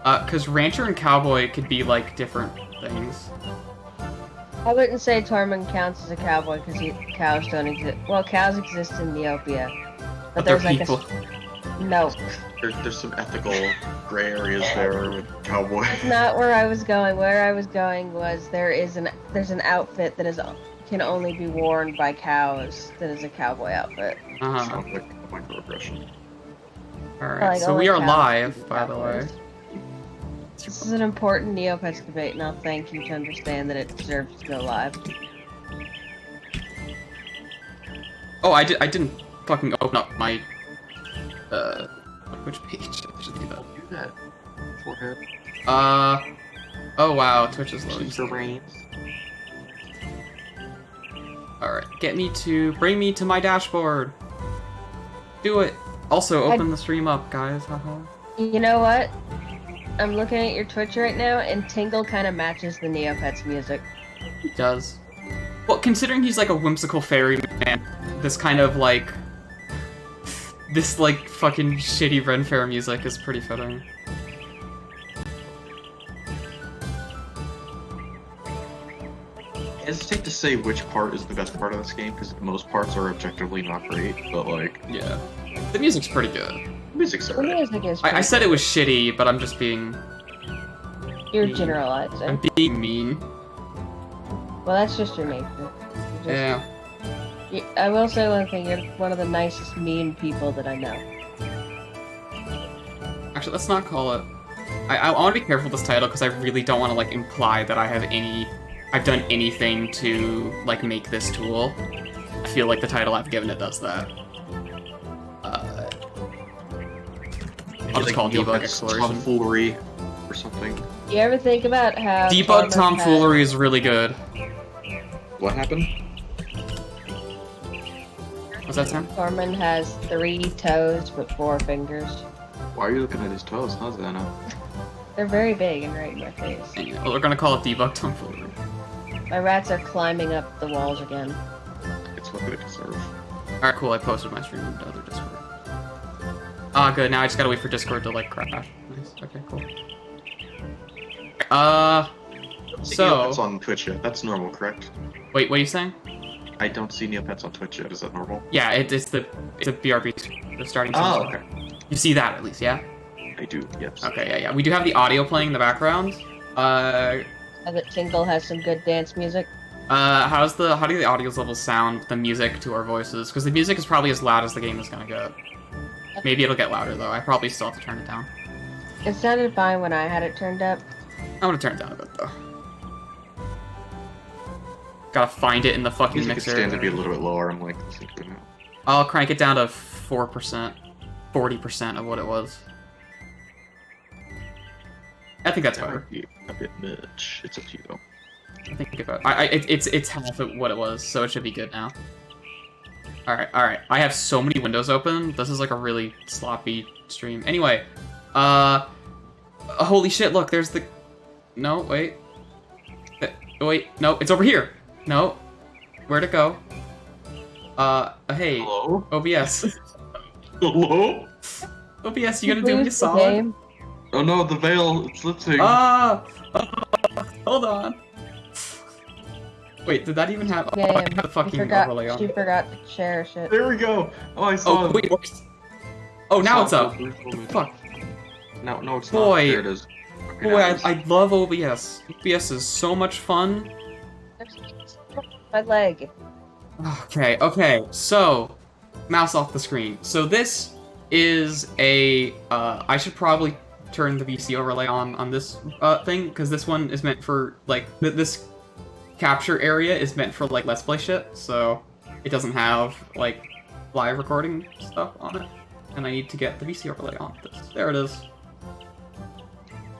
Because Rancher and Cowboy could be, like, different things. I wouldn't say Tormund counts as a cowboy because cows don't exist. Well, cows exist in Neopia, but they're there's like people. No. There's some ethical gray areas there with cowboy. That's not where I was going. Where I was going was there's an outfit that can only be worn by cows. That is a cowboy outfit. Sounds like a microaggression. Alright, Like, so we are cows live, by the way. This is an important Neopets debate, and I'll thank you to understand that it deserves to go live. Oh, I didn't fucking open up my, which page? I should do that. Do that. Forehead. Oh wow, Twitch is loading. User brains. Alright, bring me to my dashboard. Do it. Also, open the stream up, guys, haha. You know what? I'm looking at your Twitch right now, and Tingle kind of matches the Neopets music. He does. Well, considering he's like a whimsical fairy man, this kind of like... this like fucking shitty Ren Fair music is pretty fitting. I hesitate to say which part is the best part of this game, because most parts are objectively not great, but like... Yeah. The music's pretty good. Music's The alright. music is I said it was shitty, but I'm just being... You're mean. generalizing. I'm being mean. Well, that's just your nature. Yeah. I will say one thing, you're one of the nicest mean people that I know. Actually, let's not call it... I want to be careful with this title, because I really don't want to, like, imply that I've done anything to, like, make this tool. I feel like the title I've given it does that. I'll just call it Debug Exploration. Tomfoolery or something. You ever think about how Debug Tomfoolery is really good. What happened? What's that sound? Tormund has 3 toes but 4 fingers. Why are you looking at his toes, huh, Xana? They're very big and right in my face. Anyway, well, we're gonna call it Debug Tomfoolery. My rats are climbing up the walls again. It's what they deserve. Alright, cool, I posted my stream to other Discord. Ah, good, now I just gotta wait for Discord to, like, crash. Nice, okay, cool. So... Neopets on Twitch yet. That's normal, correct? Wait, what are you saying? I don't see Neopets on Twitch yet. Is that normal? Yeah, it's a BRB, the starting Oh, screen. okay. You see that, at least, yeah? I do, yes. Okay, yeah. We do have the audio playing in the background. Now that Tingle has some good dance music. How do the audio levels sound with the music to our voices? Because the music is probably as loud as the game is gonna get. Maybe it'll get louder, though. I probably still have to turn it down. It sounded fine when I had it turned up. I'm gonna turn it down a bit, though. Gotta find it in the fucking Music mixer. could stand to be a little bit lower. I'm like, I'll crank it down to 4%. 40% of what it was. I think that's better. A bit much. It's up to you, though. I think it's half of what it was, so it should be good now. Alright. I have so many windows open. This is like a really sloppy stream. Anyway, holy shit, look, there's the... No, wait. Wait, no, it's over here. No. Where'd it go? Hey. Hello? OBS. Hello? OBS, you gonna do me a solid? Oh no, the veil, it's lip-sync. Hold on. Wait, did that even have... Oh, I have the fucking overlay on. She forgot to share shit. There we go. Oh, I saw it. Wait, oh, now it's up. What the fuck? No, it's Boy. not. There it is. Okay, Boy, now I love OBS. OBS is so much fun. My leg. Okay, so... Mouse off the screen. So this is a... I should probably turn the VC overlay on this thing, because this one is meant for, like, this capture area is meant for, like, Let's Play shit, so it doesn't have, like, live recording stuff on it. And I need to get the VC overlay on this. There it is.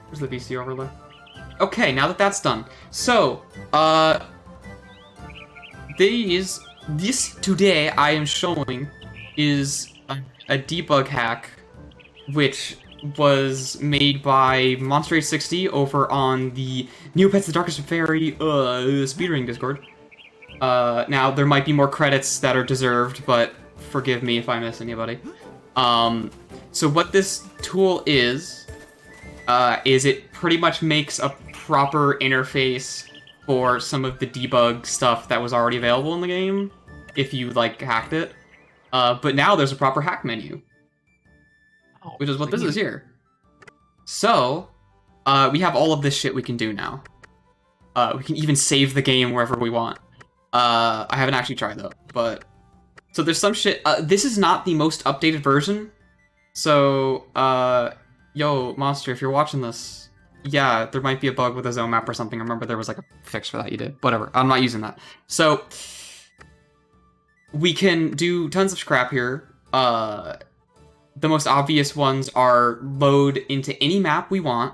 There's the VC overlay. Okay, now that that's done. So, this today I am showing is a debug hack, which was made by Monster860 over on the Neopets the Darkest Fairy speedrunning Discord. Now, there might be more credits that are deserved, but forgive me if I miss anybody. So what this tool is is it pretty much makes a proper interface for some of the debug stuff that was already available in the game, if you, like, hacked it. But now there's a proper hack menu, which is what this is here. So, we have all of this shit we can do now. We can even save the game wherever we want. I haven't actually tried, though, but... So there's some shit... this is not the most updated version, so, yo, Monster, if you're watching this... Yeah, there might be a bug with a zone map or something. I remember there was, like, a fix for that you did. Whatever, I'm not using that. So, we can do tons of scrap here. The most obvious ones are load into any map we want.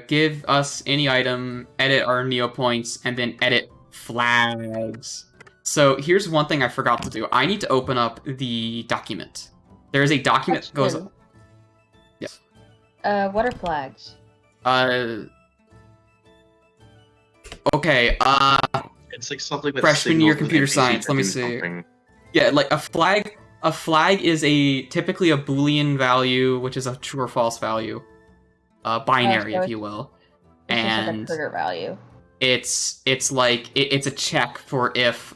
Give us any item, edit our neopoints, and then edit flags. So, here's one thing I forgot to do. I need to open up the document. There is a document that goes... Yes. What are flags? Okay, it's like something that freshman year signals an computer NPC science, to let me do see. something. Yeah, like a flag is typically a Boolean value, which is a true or false value. Binary, so if you will. It's And just like a trigger value. it's like it's a check for if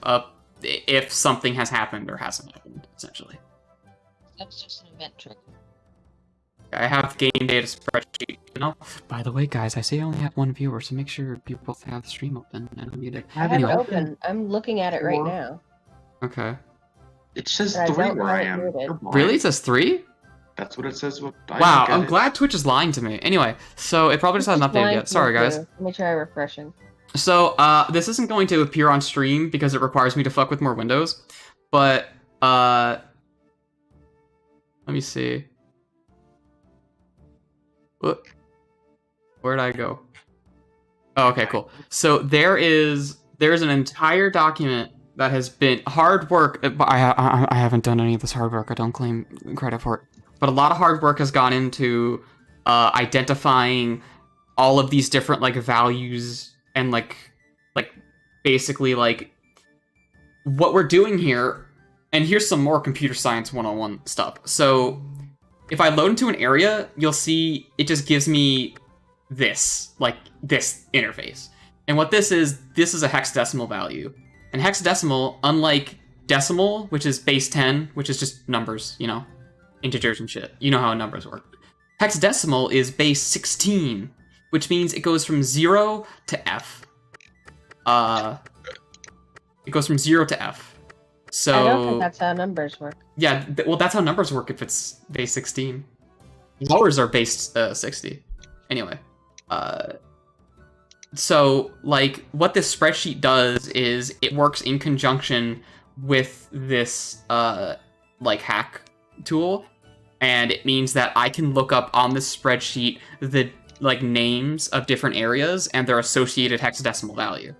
something has happened or hasn't happened, essentially. That's just an event trigger. I have game data spreadsheet. By the way, guys, I say I only have one viewer, so make sure you both have the stream open and unmuted. I have Anyway. it open. I'm looking at it right now. Okay. It says But I 3 don't where I have it am. muted. You're blind. Really? It says 3? That's what it says. Wow, I'm glad Twitch is lying to me. Anyway, so it probably just hasn't updated yet. Sorry, guys. Let me try refreshing. So, this isn't going to appear on stream because it requires me to fuck with more windows. But, let me see. What? Where'd I go? Oh, okay, cool. So there's an entire document that has been hard work. I haven't done any of this hard work. I don't claim credit for it. But a lot of hard work has gone into identifying all of these different like values and like basically like what we're doing here. And here's some more computer science 101 stuff. So if I load into an area, you'll see it just gives me this interface. And what this is a hexadecimal value. And hexadecimal, unlike decimal, which is base 10, which is just numbers, you know, integers and shit. You know how numbers work. Hexadecimal is base 16, which means it goes from 0 to F. It goes from 0 to F. So I don't think that's how numbers work. Yeah, well, that's how numbers work if it's base 16. Lowers are base 60. Anyway, so, like, what this spreadsheet does is it works in conjunction with this, like, hack tool, and it means that I can look up on this spreadsheet the, like, names of different areas and their associated hexadecimal value.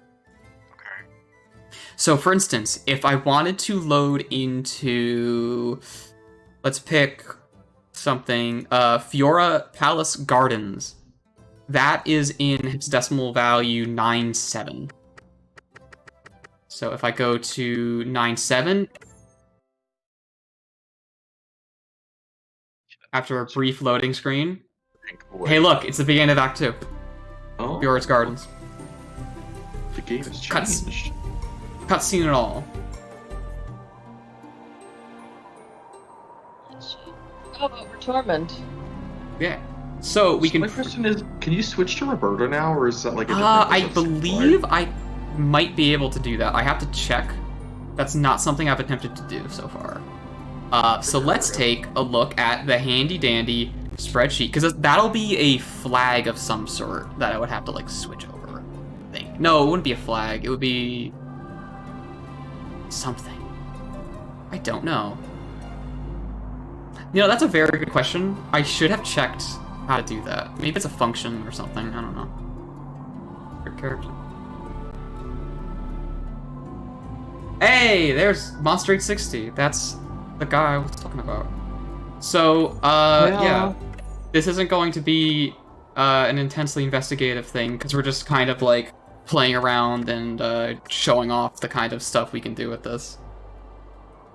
So, for instance, if I wanted to load into, let's pick something, Fiora Palace Gardens, that is in hexadecimal value 97. So if I go to 97, after a brief loading screen, hey look, it's the beginning of Act 2. Oh, Fiora's Gardens. the game has changed. Cutscene and all. Oh, but we're Torment. Yeah. So we can. My question is, can you switch to Roberta now, or is that like a different I business believe I might be able to do that. I have to check. That's not something I've attempted to do so far. So let's take a look at the handy dandy spreadsheet, because that'll be a flag of some sort that I would have to like switch over. I think. No, it wouldn't be a flag. It would be something. I don't know. You know, that's a very good question. I should have checked how to do that. Maybe it's a function or something. I don't know. Your character. Hey, there's Monster 860. That's the guy I was talking about. So, yeah. This isn't going to be an intensely investigative thing, because we're just kind of like playing around and showing off the kind of stuff we can do with this.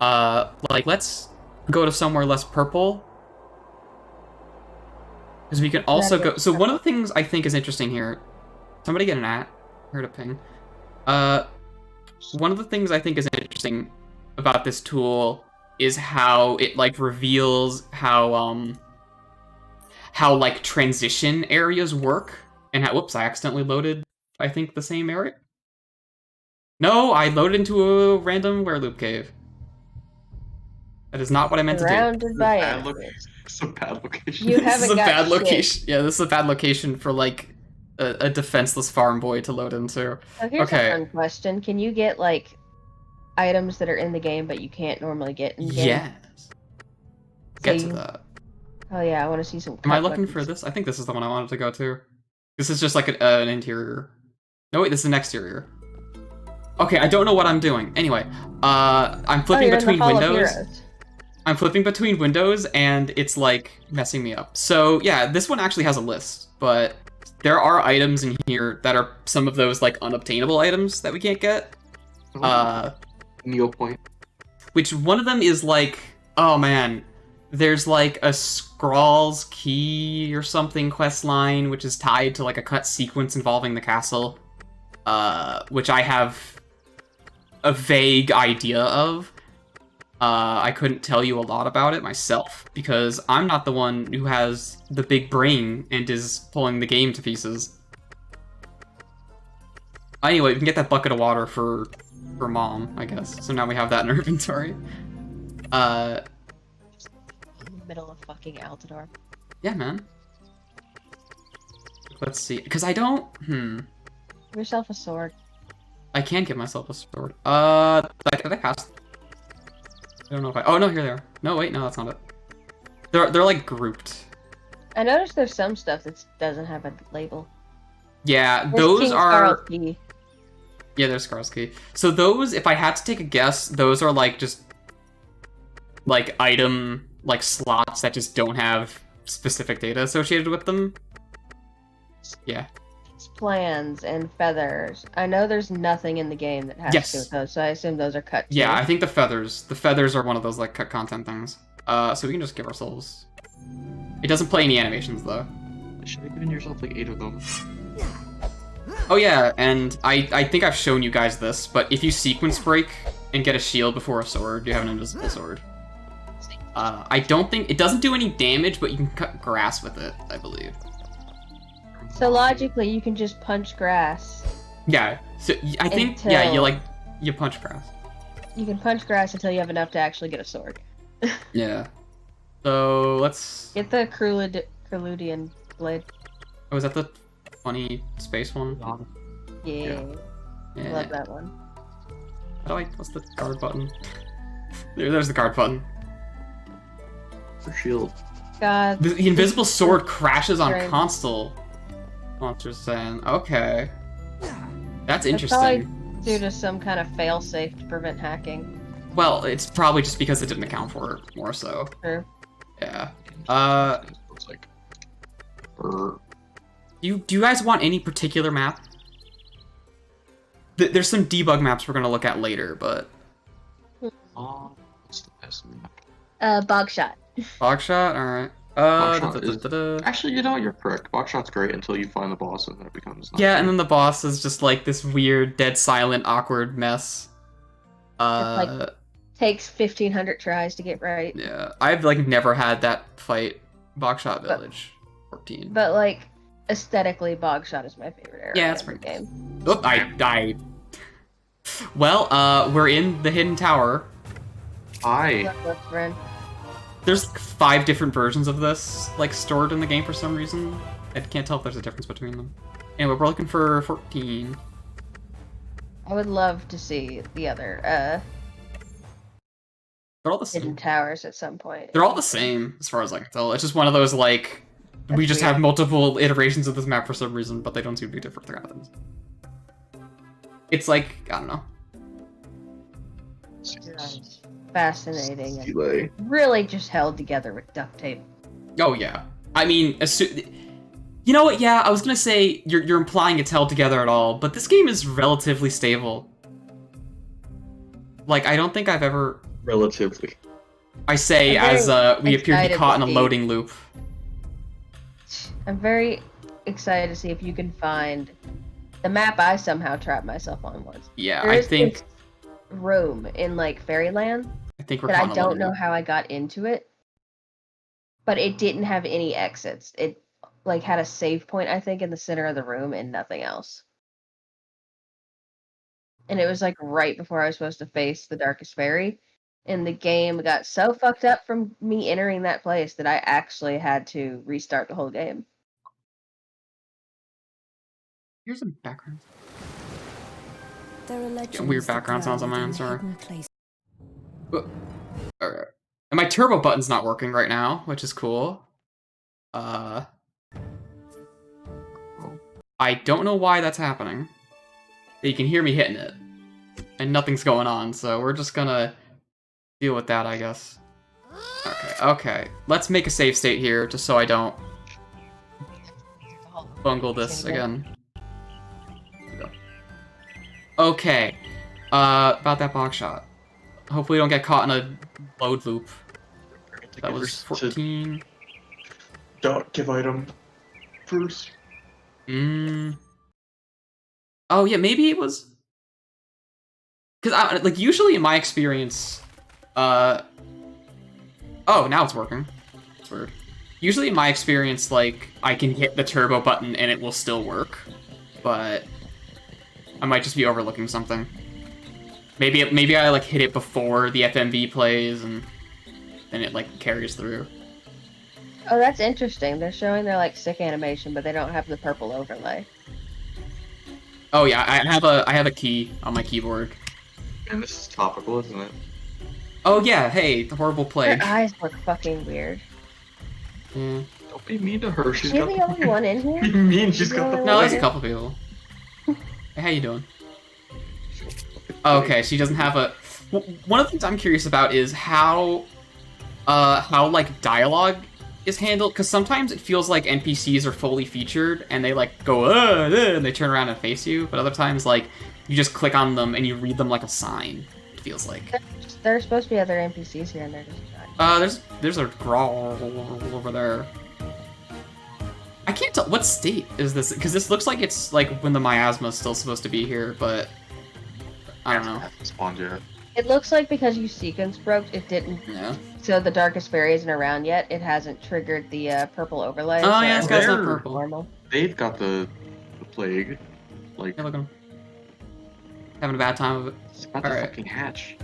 Like, let's go to somewhere less purple. Because we can also That'd go. be So one of the things I think is interesting here. Somebody get an at. Heard a ping. One of the things I think is interesting about this tool is how it like reveals how like transition areas work and how. Whoops! I accidentally loaded. I think the same area. No, I loaded into a random where loop cave. That is not what I meant to do. Surrounded by Bad enemies. It's a bad location. You This is haven't a got bad shit. location. Yeah, this is a bad location for like a defenseless farm boy to load into. So here's Okay. a fun question: can you get like items that are in the game but you can't normally get in the game? Yes. Get to you- that. Oh yeah, I want to see some. Am I cut looking weapons. for this? I think this is the one I wanted to go to. This is just like an interior. No, wait, this is an exterior. Okay, I don't know what I'm doing. Anyway, I'm flipping you're in the between Hall of windows. Heroes. I'm flipping between windows, and it's like messing me up. So yeah, this one actually has a list, but there are items in here that are some of those like unobtainable items that we can't get. Neo point. Which one of them is like, oh man, there's like a Scrawl's Key or something quest line, which is tied to like a cut sequence involving the castle, which I have a vague idea of. I couldn't tell you a lot about it myself, because I'm not the one who has the big brain and is pulling the game to pieces. Anyway, we can get that bucket of water for Mom, I guess. So now we have that in our inventory. Middle of fucking Altador. Yeah, man. Let's see, because I don't... Give yourself a sword. I can give myself a sword. Did I pass? I don't know if I... Oh, no, here they are. No, wait, no, that's not it. They're like, grouped. I noticed there's some stuff that doesn't have a label. Yeah, There's those King are... Scarlet's Key. Yeah, there's Scar's Key. So those, if I had to take a guess, those are like just like item like slots that just don't have specific data associated with them. Yeah. Plans and feathers. I know there's nothing in the game that has Yes. to do with those, so I assume those are cut too. Yeah, I think the feathers are one of those like cut content things. So we can just give ourselves. It doesn't play any animations though. Should have given yourself like 8 of them. Oh yeah, and I think I've shown you guys this, but if you sequence break and get a shield before a sword, you have an invisible sword. I don't think it doesn't do any damage, but you can cut grass with it, I believe. So logically, you can just punch grass. Yeah, so I think yeah, you punch grass. You can punch grass until you have enough to actually get a sword. Yeah. So let's. Get the Crulidian blade. Oh, is that the funny space one? Yeah. Yeah. Love that one. How do I? What's the guard button? There's the guard button. For shield. God. The invisible sword crashes on Right. console. Monsters saying, okay. That's That's probably interesting. due to some kind of failsafe to prevent hacking. Well, it's probably just because it didn't account for it more so. True. Yeah. Looks like. Brr. Do you guys want any particular map? There's some debug maps we're gonna look at later, but What's the best map? Bogshot. Bogshot, all right. Bogshot is- Da-da-da-da. Actually, you're correct. Boxshot's great until you find the boss, and then it becomes. not Yeah, great. and then the boss is just like this weird, dead silent, awkward mess. like- Takes 1,500 tries to get right. Yeah, I've like never had that fight. Bogshot Village, 14. But like, aesthetically, Bogshot is my favorite area Yeah, that's of the pretty game. Oh, I. Well, we're in the hidden tower. Hi. Love that friend. There's 5 different versions of this, like, stored in the game for some reason. I can't tell if there's a difference between them. Anyway, we're looking for 14. I would love to see the other They're all the hidden same. towers at some point. They're all the same, as far as I can tell. It's just one of those, like, we That's just weird. have multiple iterations of this map for some reason, but they don't seem to be different things. It's like, I don't know. Fascinating and Delay. really just held together with duct tape. Oh, yeah. I mean, you know what? Yeah, I was gonna say you're implying it's held together at all, but this game is relatively stable. Like, I don't think I've ever... Relatively. I say I'm as very we appear to be excited caught in to a see- loading loop. I'm very excited to see if you can find the map I somehow trapped myself on once. Yeah, There I is think this room in like Fairyland we're that I caught in a don't loop. know how I got into it, but it didn't have any exits. It like had a save point, I think, in the center of the room and nothing else. And it was like right before I was supposed to face the Darkest Fairy. And the game got so fucked up from me entering that place that I actually had to restart the whole game. Here's some background. There are legends Weird that background glow sounds on my within end, sorry. hidden places. Alright. And my turbo button's not working right now, which is cool. I don't know why that's happening. But you can hear me hitting it. And nothing's going on, so we're just gonna deal with that, I guess. Okay. Let's make a save state here, just so I don't bungle this again. Okay. About that box shot. Hopefully we don't get caught in a load loop. That was 14. Don't give item first. Oh yeah, maybe it was. Because like usually in my experience, oh, now it's working. It's weird. Usually in my experience, like I can hit the turbo button and it will still work, but I might just be overlooking something. Maybe I like hit it before the FMV plays and then it like carries through. Oh, that's interesting. They're showing their like sick animation, but they don't have the purple overlay. Oh yeah, I have a key on my keyboard. And this is topical, isn't it? Oh yeah, hey, the horrible plague. Their eyes look fucking weird. Yeah. Don't be mean to her. She's Is she got the only one in here? Be mean. She's the got the. only No, there's a Yeah. couple people. Hey, how you doing? Okay, she doesn't have a. One of the things I'm curious about is how like dialogue is handled, because sometimes it feels like NPCs are fully featured and they like go and they turn around and face you, but other times like you just click on them and you read them like a sign. It feels like. There's supposed to be other NPCs here, and they're just not. There's a growl over there. I can't tell what state is this, because this looks like it's like when the miasma is still supposed to be here, but I don't know. Hasn't spawned yet. It looks like because you sequence broke, it didn't. Yeah. So the Darkest Fairy isn't around yet. It hasn't triggered the purple overlay. Oh so yeah, this guy's not There. purple. normal. They've got the plague. Like, Hey, look at him. Having a bad time of it. it's about to Alright. fucking hatch.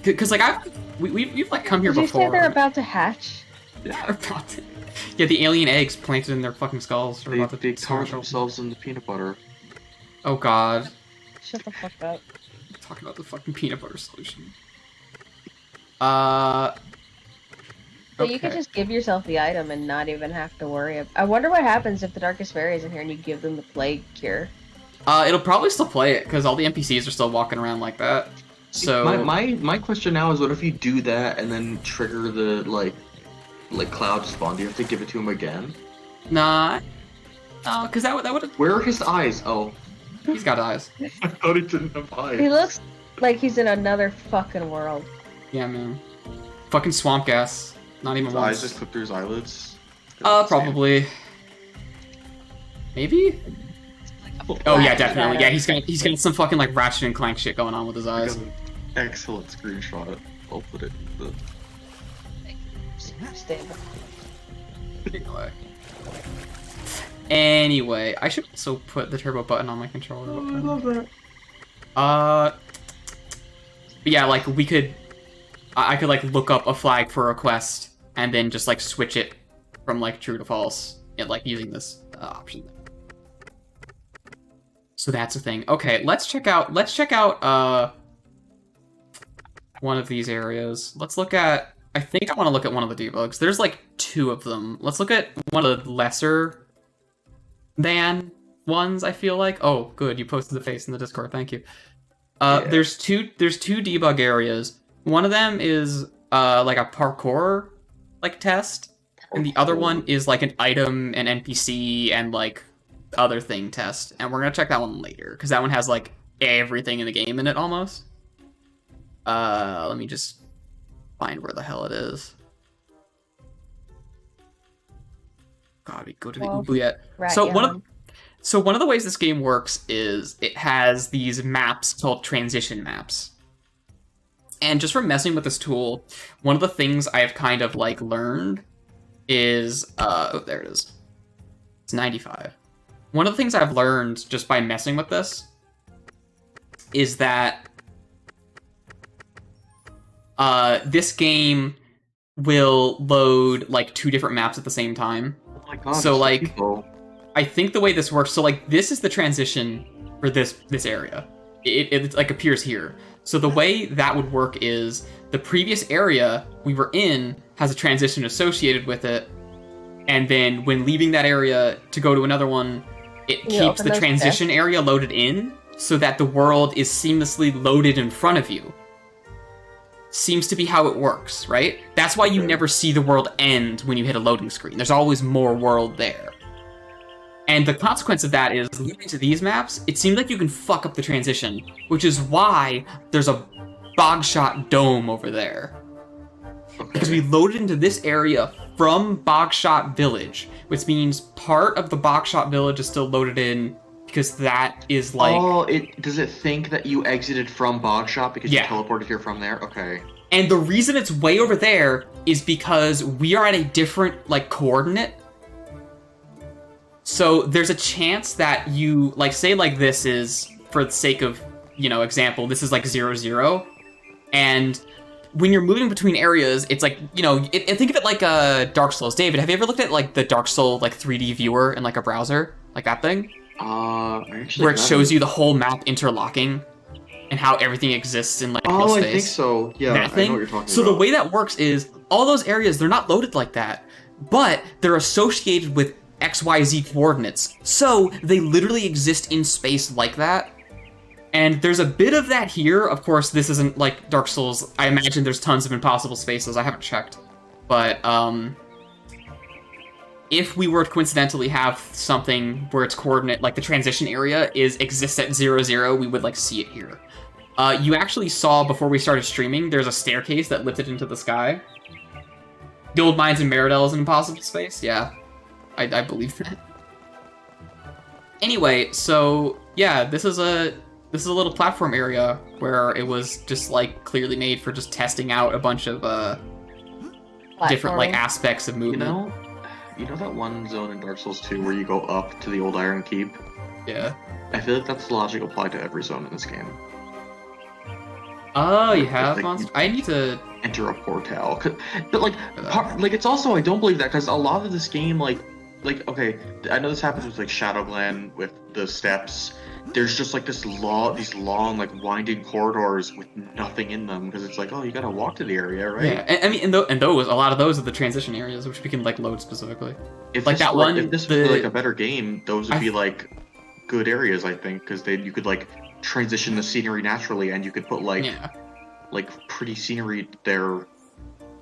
Cause like we've like come here Did you before. say they're about to hatch? Yeah, they're about to. Yeah, the alien eggs planted in their fucking skulls are They, about to they covered smash open. themselves in the peanut butter. Oh god. Shut the fuck up. Talking about the fucking peanut butter solution. But you could Okay. just give yourself the item and not even have to worry. I wonder what happens if the Darkest Fairy is in here and you give them the plague cure. It'll probably still play it because all the NPCs are still walking around like that. So My question now is, what if you do that and then trigger the like cloud spawn? Do you have to give it to him again? nah, no, because that would Where are his eyes? Oh, he's got eyes. I thought he didn't have eyes. He looks like he's in another fucking world. Yeah, man. Fucking swamp gas. Not even His once. eyes just clip through his eyelids. Probably. Maybe. Oh yeah, definitely. Yeah, he's got some fucking like Ratchet and Clank shit going on with his I eyes. got an excellent screenshot. I'll put it. In Stable. Anyway, I should also put the turbo button on my controller. I love that. But yeah, like we could, I could like look up a flag for a quest and then just like switch it from like true to false, and like using this option. So that's a thing. Okay, let's check out one of these areas. Let's look at. I think I want to look at one of the debugs. There's like 2 of them. Let's look at one of the lesser than ones, I feel like. Oh, good. You posted the face in the Discord. Thank you. Yeah. There's two debug areas. One of them is like a parkour like test, and the other one is like an item, an NPC, and like other thing test. And we're gonna check that one later because that one has like everything in the game in it almost. Let me just find where the hell it is. god, we go to the Well, oubliette. Rat So yawn. one of the ways this game works is it has these maps called transition maps. And just from messing with this tool, one of the things I've kind of like learned is oh, there it is. It's 95. One of the things I've learned just by messing with this is that this game will load like 2 different maps at the same time. Oh my god. So, there's like, people. I think the way this works, so like this is the transition for this area. It like appears here. So the way that would work is the previous area we were in has a transition associated with it, and then when leaving that area to go to another one, it Can you keeps open the those transition area loaded in so that the world is seamlessly loaded in front of you. Seems to be how it works, right? That's why you Okay. never see the world end when you hit a loading screen. There's always more world there. And the consequence of that is, leading to these maps, it seems like you can fuck up the transition, which is why there's a Bogshot Dome over there. Because we loaded into this area from Bogshot Village, which means part of the Bogshot Village is still loaded in, because that is like... Oh, does it think that you exited from Bogshot because Yeah. you teleported here from there? Okay. And the reason it's way over there is because we are at a different, like, coordinate. So there's a chance that you, like, say, like, this is, for the sake of, you know, example, this is, like, 0, 0. And when you're moving between areas, it's like, you know, think of it like Dark Souls. David, have you ever looked at, like, the Dark Soul, like, 3D viewer in, like, a browser? Like that thing? I actually Where it haven't. shows you the whole map interlocking and how everything exists in, like, real Oh, I space. think so. Yeah, That I know thing. what you're talking So about. the way that works is all those areas, they're not loaded like that, but they're associated with XYZ coordinates. So they literally exist in space like that. And there's a bit of that here. Of course, this isn't like Dark Souls. I imagine there's tons of impossible spaces. I haven't checked. But if we were to coincidentally have something where its coordinate, like the transition area, exists at 0, 0, we would like see it here. You actually saw before we started streaming, there's a staircase that lifted into the sky. The old mines in Meridell is an impossible space? Yeah, I believe that. Anyway, so yeah, this is a little platform area where it was just like clearly made for just testing out a bunch of different like Platforming. aspects of movement. You know that one zone in Dark Souls 2 where you go up to the old Iron Keep? Yeah. I feel like that's the logic applied to every zone in this game. Oh, you Like, have like, monster. I need to. Enter a portal. But like, it's also, I don't believe that, because a lot of this game, like, okay, I know this happens with like Shadowglen with the steps. There's just like these long, like winding corridors with nothing in them, because it's like, oh, you gotta walk to the area, right? Yeah, I mean, and those, a lot of those are the transition areas, which we can like load specifically. If Like this that were- one, if this the- was like a better game, those would I- be like good areas, I think, because you could like transition the scenery naturally, and you could put like Yeah. pretty scenery there.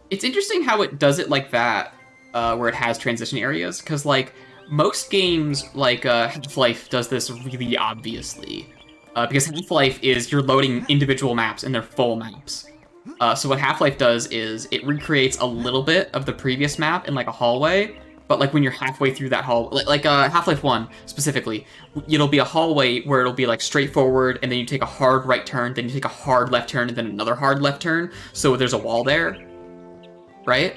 It's interesting how it does it like that, where it has transition areas, because like most games, like Half-Life, does this really obviously, because Half-Life is you're loading individual maps and they're full maps. So what Half-Life does is it recreates a little bit of the previous map in like a hallway, but like when you're halfway through that hall, like Half-Life 1 specifically, it'll be a hallway where it'll be like straightforward, and then you take a hard right turn, then you take a hard left turn, and then another hard left turn, so there's a wall there, right?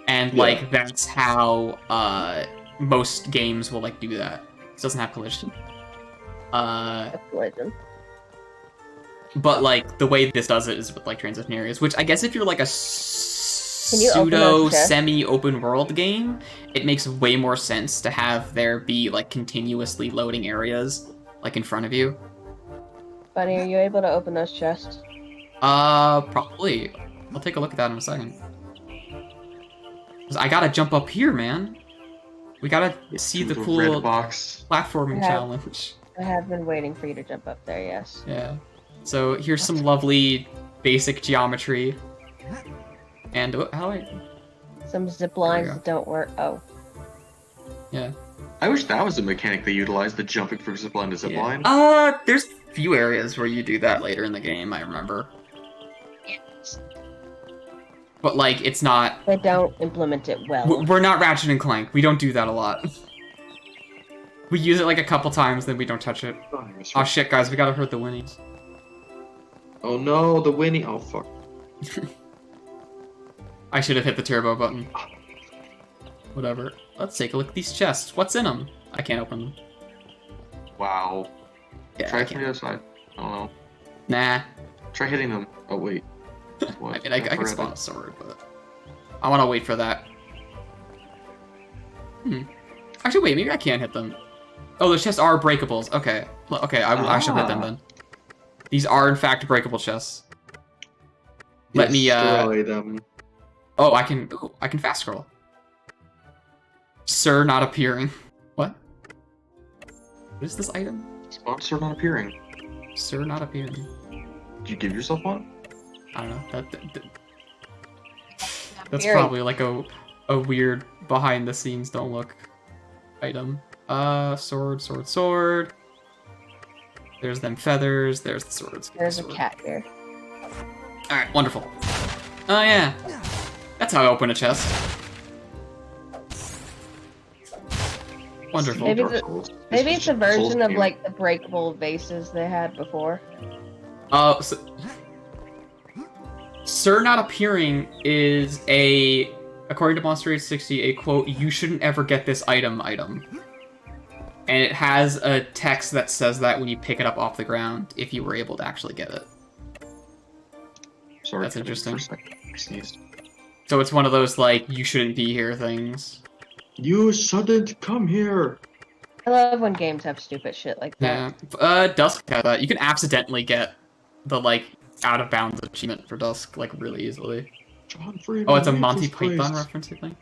And like that's how most games will like do that. It doesn't have collision. Collision. But like the way this does it is with like transition areas, which I guess if you're like a you open pseudo those chests? semi-open world game, it makes way more sense to have there be like continuously loading areas like in front of you. Buddy, are you able to open those chests? Probably. I'll take a look at that in a second. 'Cause I gotta jump up here, man. We gotta see the red cool box. platforming I have- challenge. I have been waiting for you to jump up there, yes. Yeah. So here's some lovely basic geometry. And how do I? Some zip There we lines go. that don't work. Oh. Yeah. I wish that was a mechanic they utilized, the jumping from zipline to zipline. There's a few areas where you do that later in the game, I remember. but like it's not. They don't implement it well. We're not Ratchet and Clank. We don't do that a lot. We use it like a couple times, then we don't touch it. Oh shit, guys, we gotta hurt the Winnies. Oh no, the Winnie. Oh fuck. I should have hit the turbo button. Whatever. Let's take a look at these chests. What's in them? I can't open them. Wow. Yeah, Try I from the can't. other side. I don't know. Nah. Try hitting them. Oh wait. What? I mean, I can spawn a sword, but I want to wait for that. Actually, wait. Maybe I can't hit them. Oh, those chests are breakables. Okay. Okay, I should hit them then. These are in fact breakable chests. Let me destroy them. Oh, I can fast scroll. Sir not appearing. What? What is this item? Sponsor not appearing. Sir not appearing. Did you give yourself one? I don't know. That's probably like a weird behind the scenes don't look item. Sword. There's them feathers. There's the swords. There's a cat here. All right, wonderful. Oh yeah, that's how I open a chest. Wonderful. Maybe it's a version of like the breakable vases they had before. So, Sir not appearing is according to Monster 860, a quote, "You shouldn't ever get this item." And it has a text that says that when you pick it up off the ground, if you were able to actually get it. Sorry, that's interesting. I sneezed. So it's one of those, like, you shouldn't be here things. You shouldn't come here! I love when games have stupid shit like that. Yeah. Dusk had that. You can accidentally get the, like, out of bounds achievement for Dusk, like, really easily. John Freeman, oh, it's a Monty Python reference, you think?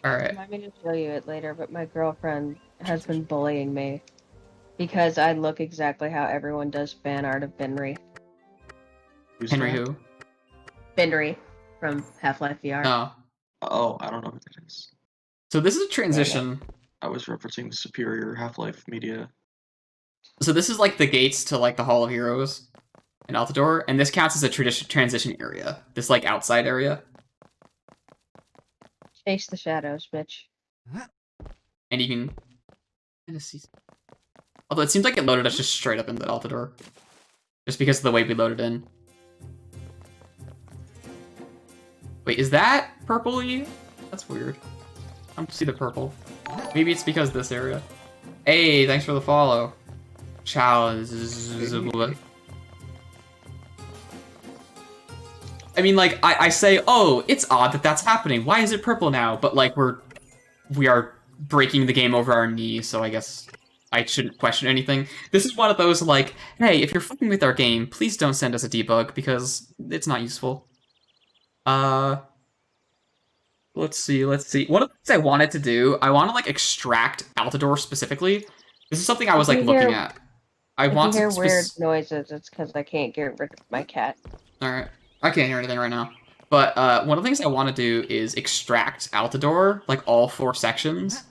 Alright. I mean to show you it later, but my girlfriend has been bullying me because I look exactly how everyone does fan art of Benry. Who's Henry that? who? Benry from Half-Life VR. Oh. Oh, I don't know who that is. So this is a transition. I was referencing the superior Half-Life media. So this is like the gates to like the Hall of Heroes in Altador, and this counts as a transition area. This like outside area. Chase the shadows, bitch. And you can see. Although it seems like it loaded us just straight up into Altador. Just because of the way we loaded in. Wait, is that purpley? That's weird. I don't see the purple. Maybe it's because of this area. Hey, thanks for the follow. Challenge. I mean, like, I say, oh, it's odd that that's happening. Why is it purple now? But, like, we are breaking the game over our knee, so I guess I shouldn't question anything. This is one of those, like, hey, if you're fucking with our game, please don't send us a debug, because it's not useful. Let's see. One of the things I wanted to do, I want to, like, extract Altador specifically. This is something I was, like, looking at. I want to to hear weird noises, it's because I can't get rid of my cat. Alright. I can't hear anything right now. But one of the things I want to do is extract Altador, like all 4 sections,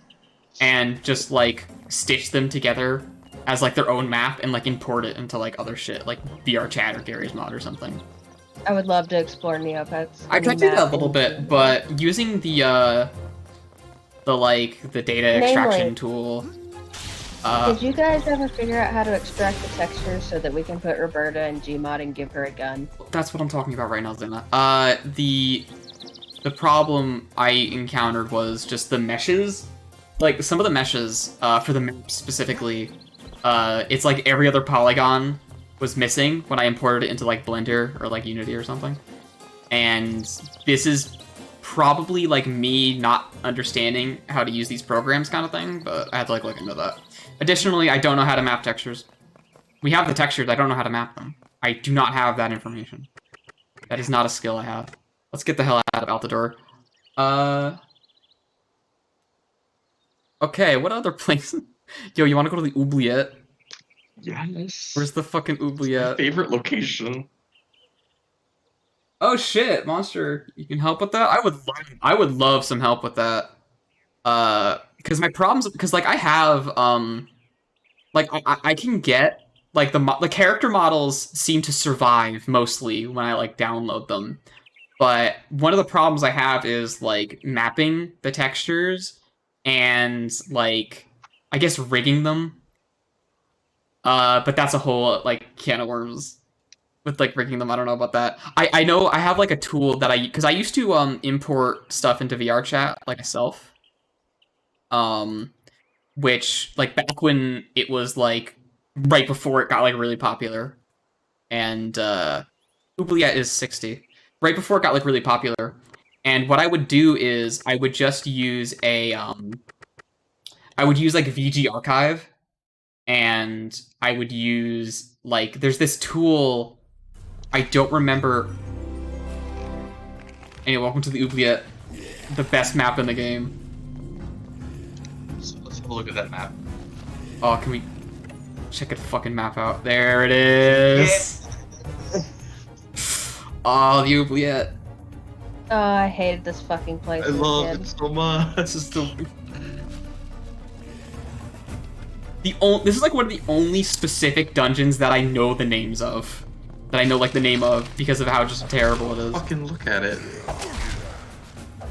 and just like stitch them together as like their own map and like import it into like other shit, like VR Chat or Gary's Mod or something. I would love to explore Neopets. I tried to do that a little bit, but using the data extraction tool. Did you guys ever figure out how to extract the textures so that we can put Roberta in Gmod and give her a gun? That's what I'm talking about right now, Zena. The problem I encountered was just the meshes. Like, some of the meshes, for the map specifically, it's like every other polygon was missing when I imported it into, like, Blender or, like, Unity or something. And this is probably, like, me not understanding how to use these programs kind of thing, but I had to, like, look into that. Additionally, I don't know how to map textures. We have the textures, I don't know how to map them. I do not have that information. That is not a skill I have. Let's get the hell out of Altador. Okay, what other place? Yo, you want to go to the oubliette? Yes. Where's the fucking oubliette? Favorite location. Oh shit, Monster, you can help with that? I would love some help with that. Because my problems, because like I have, like I can get, like the character models seem to survive mostly when I like download them. But one of the problems I have is like mapping the textures and like I guess rigging them. But that's a whole like can of worms with like rigging them. I don't know about that. I know I have like a tool that because I used to import stuff into VRChat like myself. Which like back when it was like right before it got like really popular, and Oubliette is 60. Right before it got like really popular, and what I would do is I would just use I would use like VG Archive, and I would use like there's this tool I don't remember. Anyway, welcome to the Oubliette, the best map in the game. So let's have a look at that map. Oh, can we check the fucking map out? There it is. Yeah. Oh, the Oubliette. Oh, I hated this fucking place. I love it so much. This is the this is like one of the only specific dungeons that I know the names of. That I know like the name of because of how just terrible it is. Fucking look at it.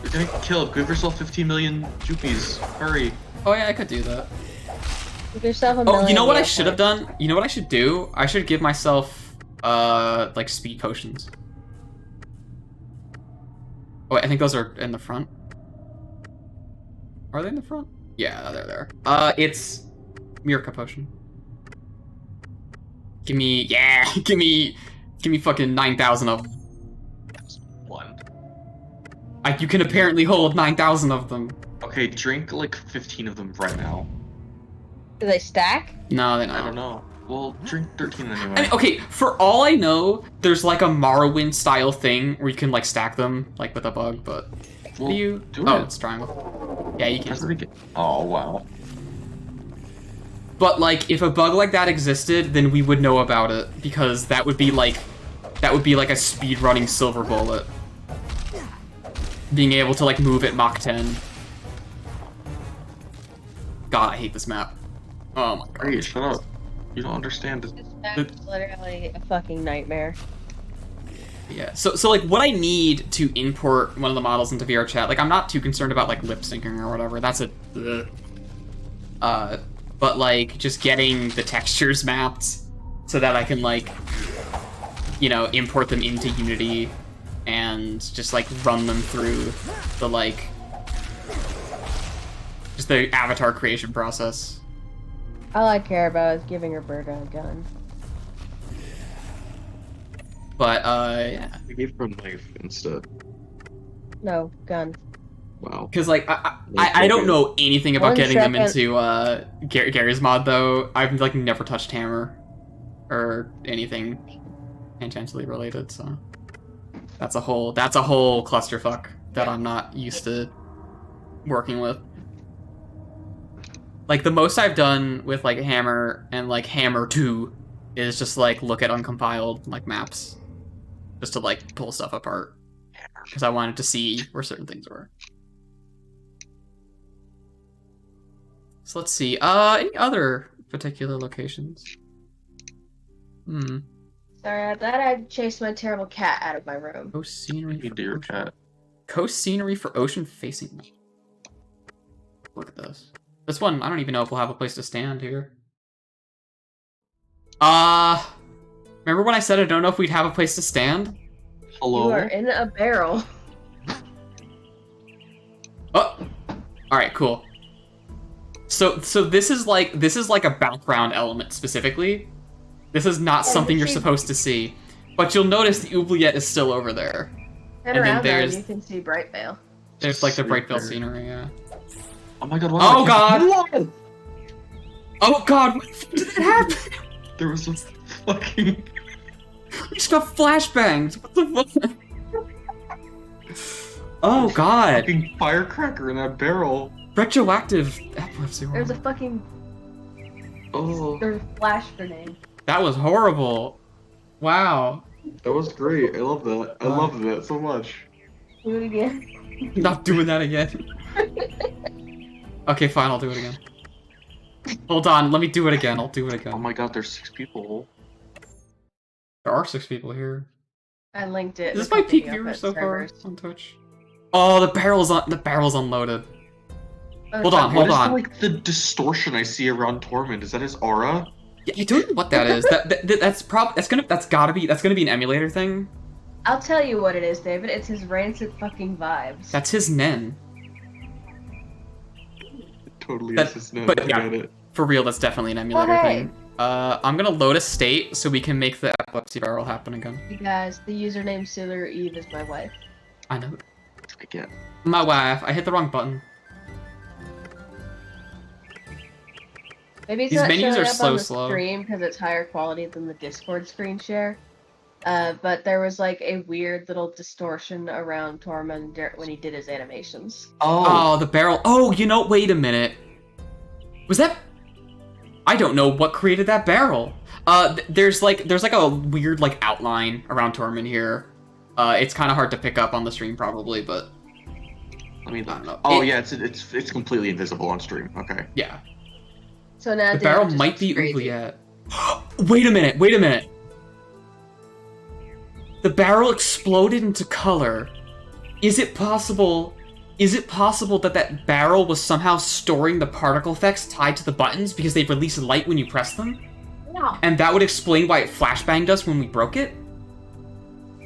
You're gonna get killed. Give yourself 15 million jupies. Hurry. Oh yeah, I could do that. Give yourself a Oh, million you know what I points. should have done? You know what I should do? I should give myself like speed potions. Oh, wait, I think those are in the front. Are they in the front? Yeah, they're there. It's Mirka potion. Give me, yeah, give me fucking 9,000 of them. One. You can apparently hold 9,000 of them. Okay, drink like 15 of them right now. Do they stack? No, they don't. I don't know. Well, drink 13 anyway. I mean, okay, for all I know, there's like a Morrowind style thing where you can like stack them like with a bug, but Well, do you? do Oh, it. it's triangle. Yeah, you can. Oh, wow. But like, if a bug like that existed, then we would know about it because that would be like a speedrunning silver bullet. Being able to like move at Mach 10. God, I hate this map. Oh my god. Hey, shut up. You don't understand it. This map's literally a fucking nightmare. Yeah. So like, what I need to import one of the models into VRChat, like, I'm not too concerned about like lip syncing or whatever. That's but like just getting the textures mapped so that I can like, you know, import them into Unity and just like run them through the like just the avatar creation process. All I care about is giving Roberta a gun. But yeah, I gave her a knife instead. No, gun. Wow. because like I don't know anything about 1 getting them second. into Gary's mod though. I've like never touched hammer or anything tangentially related, so that's a whole clusterfuck that I'm not used to working with. Like the most I've done with like hammer and like hammer 2 is just like look at uncompiled like maps just to like pull stuff apart because I wanted to see where certain things were. So let's see. Any other particular locations? Sorry, I thought I'd chase my terrible cat out of my room. Coast scenery You for do your ocean. cat. Coast scenery for ocean facing. Look at this. This one, I don't even know if we'll have a place to stand here. Remember when I said I don't know if we'd have a place to stand? Hello? You are in a barrel. Oh! Alright, cool. So this is like a background element specifically. This is not something you're supposed to see. But you'll notice the Oubliette is still over there. Turn And then around there and there's- you can see Brightvale. There's like the Sweet Brightvale there. scenery, yeah. Oh my god, Oh god! What? Oh god, what the fuck did that happen? There was a fucking... We just got flashbangs. What the fuck? Oh god. fucking firecracker in that barrel. Retroactive epilepsy. There's a fucking Oh, there's a flash grenade. That was horrible. Wow. that was great. I love that. I love that so much. Do it again. Not doing that again. Okay, fine, I'll do it again. Hold on, let me do it again. I'll do it Oh again. my god, there's 6 people. There are 6 people here. I linked it. Is this in a my peak video viewer up so far servers. on Twitch? Oh, the barrel's unloaded. Oh, Hold on, What hold is on. like the distortion I see around Tormund? Is that his aura? Yeah, I don't know what that is. That's gotta be an emulator thing. I'll tell you what it is, David. It's his rancid fucking vibes. That's his Nen. It totally That- is his name. but I yeah. get it. For real, that's definitely an emulator hey. thing. I'm gonna load a state so we can make the epilepsy barrel happen again. You guys, the username Sailor Eve is my wife. I know. I get. My wife. I hit the wrong button. Maybe it's These not menus showing are up so on the slow. stream because it's higher quality than the Discord screen share. But there was like a weird little distortion around Tormund when he did his animations. Oh, the barrel. Oh, you know, wait a minute. Was that... I don't know what created that barrel. There's like a weird like outline around Tormund here. It's kind of hard to pick up on the stream probably, but I mean, I don't know. oh yeah, it's completely invisible on stream. Okay. Yeah. So now The David barrel just might looks be crazy. Oubliette. Wait a minute. The barrel exploded into color. Is it possible that that barrel was somehow storing the particle effects tied to the buttons because they release light when you press them? No. And that would explain why it flashbanged us when we broke it?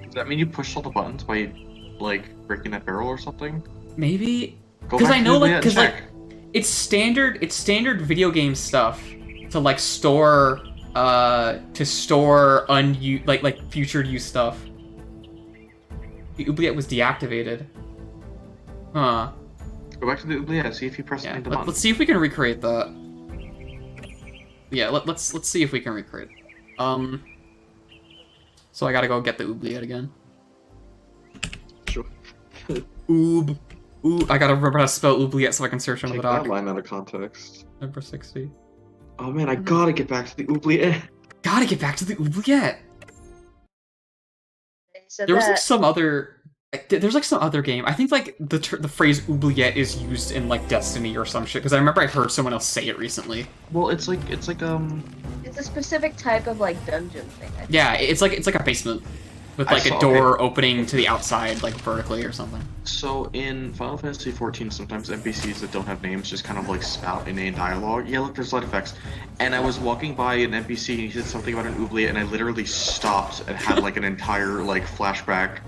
Does that mean you pushed all the buttons by like breaking that barrel or something? Maybe? Go Because back I to know, the like, net and because like, check. it's standard video game stuff to like store like future use stuff. The oubliette was deactivated. Huh. Go back to the oubliette. See if you press Yeah. any of the buttons. Let's see if we can recreate that. Yeah. Let's see if we can recreate it. So I gotta go get the oubliette again. Sure. Oob. Ooh. I gotta remember how to spell oubliette so I can search under Take the that doc. line out of context. Number 60. Oh man, I gotta get back to the oubliette. Gotta get back to the oubliette. He said There was like that. some other. There's like some other game. I think like the phrase oubliette is used in like Destiny or some shit. Because I remember I heard someone else say it recently. Well, it's like It's a specific type of like dungeon thing. I think. Yeah, it's like a basement with I like a saw door opening to the outside like vertically or something. so in Final Fantasy XIV, sometimes NPCs that don't have names just kind of like spout inane dialogue. Yeah, look, there's light effects. And I was walking by an NPC and he said something about an oubliette, and I literally stopped and had like an entire like flashback.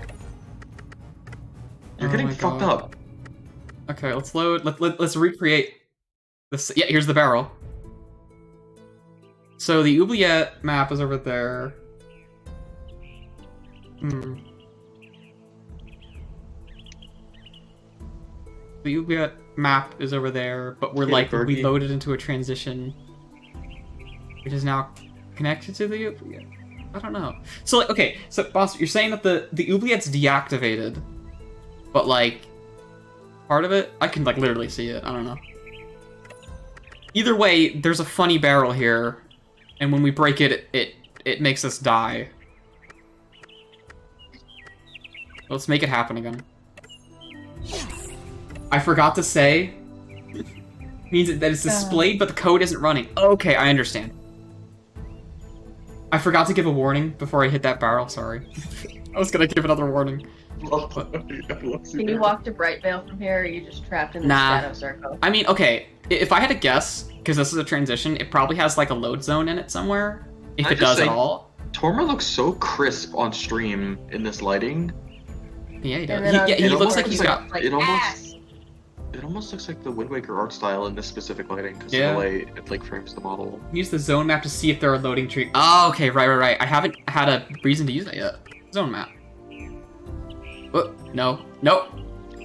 You're Oh getting my fucked God. up. Okay, let's load. Let's recreate this. Yeah, here's the barrel. So the oubliette map is over there. The oubliette map is over there, but we're Yeah, like we Bergie. loaded into a transition, which is now connected to the oubliette. I don't know. So like, okay, so boss, you're saying that the oubliette's deactivated, but like part of it, I can like literally see it. I don't know. Either way, there's a funny barrel here, and when we break it, it makes us die. Let's make it happen again. I forgot to say means that it's displayed, but the code isn't running. Okay, I understand. I forgot to give a warning before I hit that barrel. Sorry. I was gonna give another warning. Can you walk to Brightvale from here, or are you just trapped in the Nah. shadow circle? I mean, okay, if I had to guess, because this is a transition, it probably has like a load zone in it somewhere. If Can I it just does say- at all. Torma looks so crisp on stream in this lighting. Yeah, he does. And then on He It looks almost like he's looks got. like it almost- ass. It almost looks like the Wind Waker art style in this specific lighting because Yeah. of the way it like frames the model. Use the zone map to see if there are loading trees. Oh, okay, right. I haven't had a reason to use that yet. Zone map. Oh, no. Nope.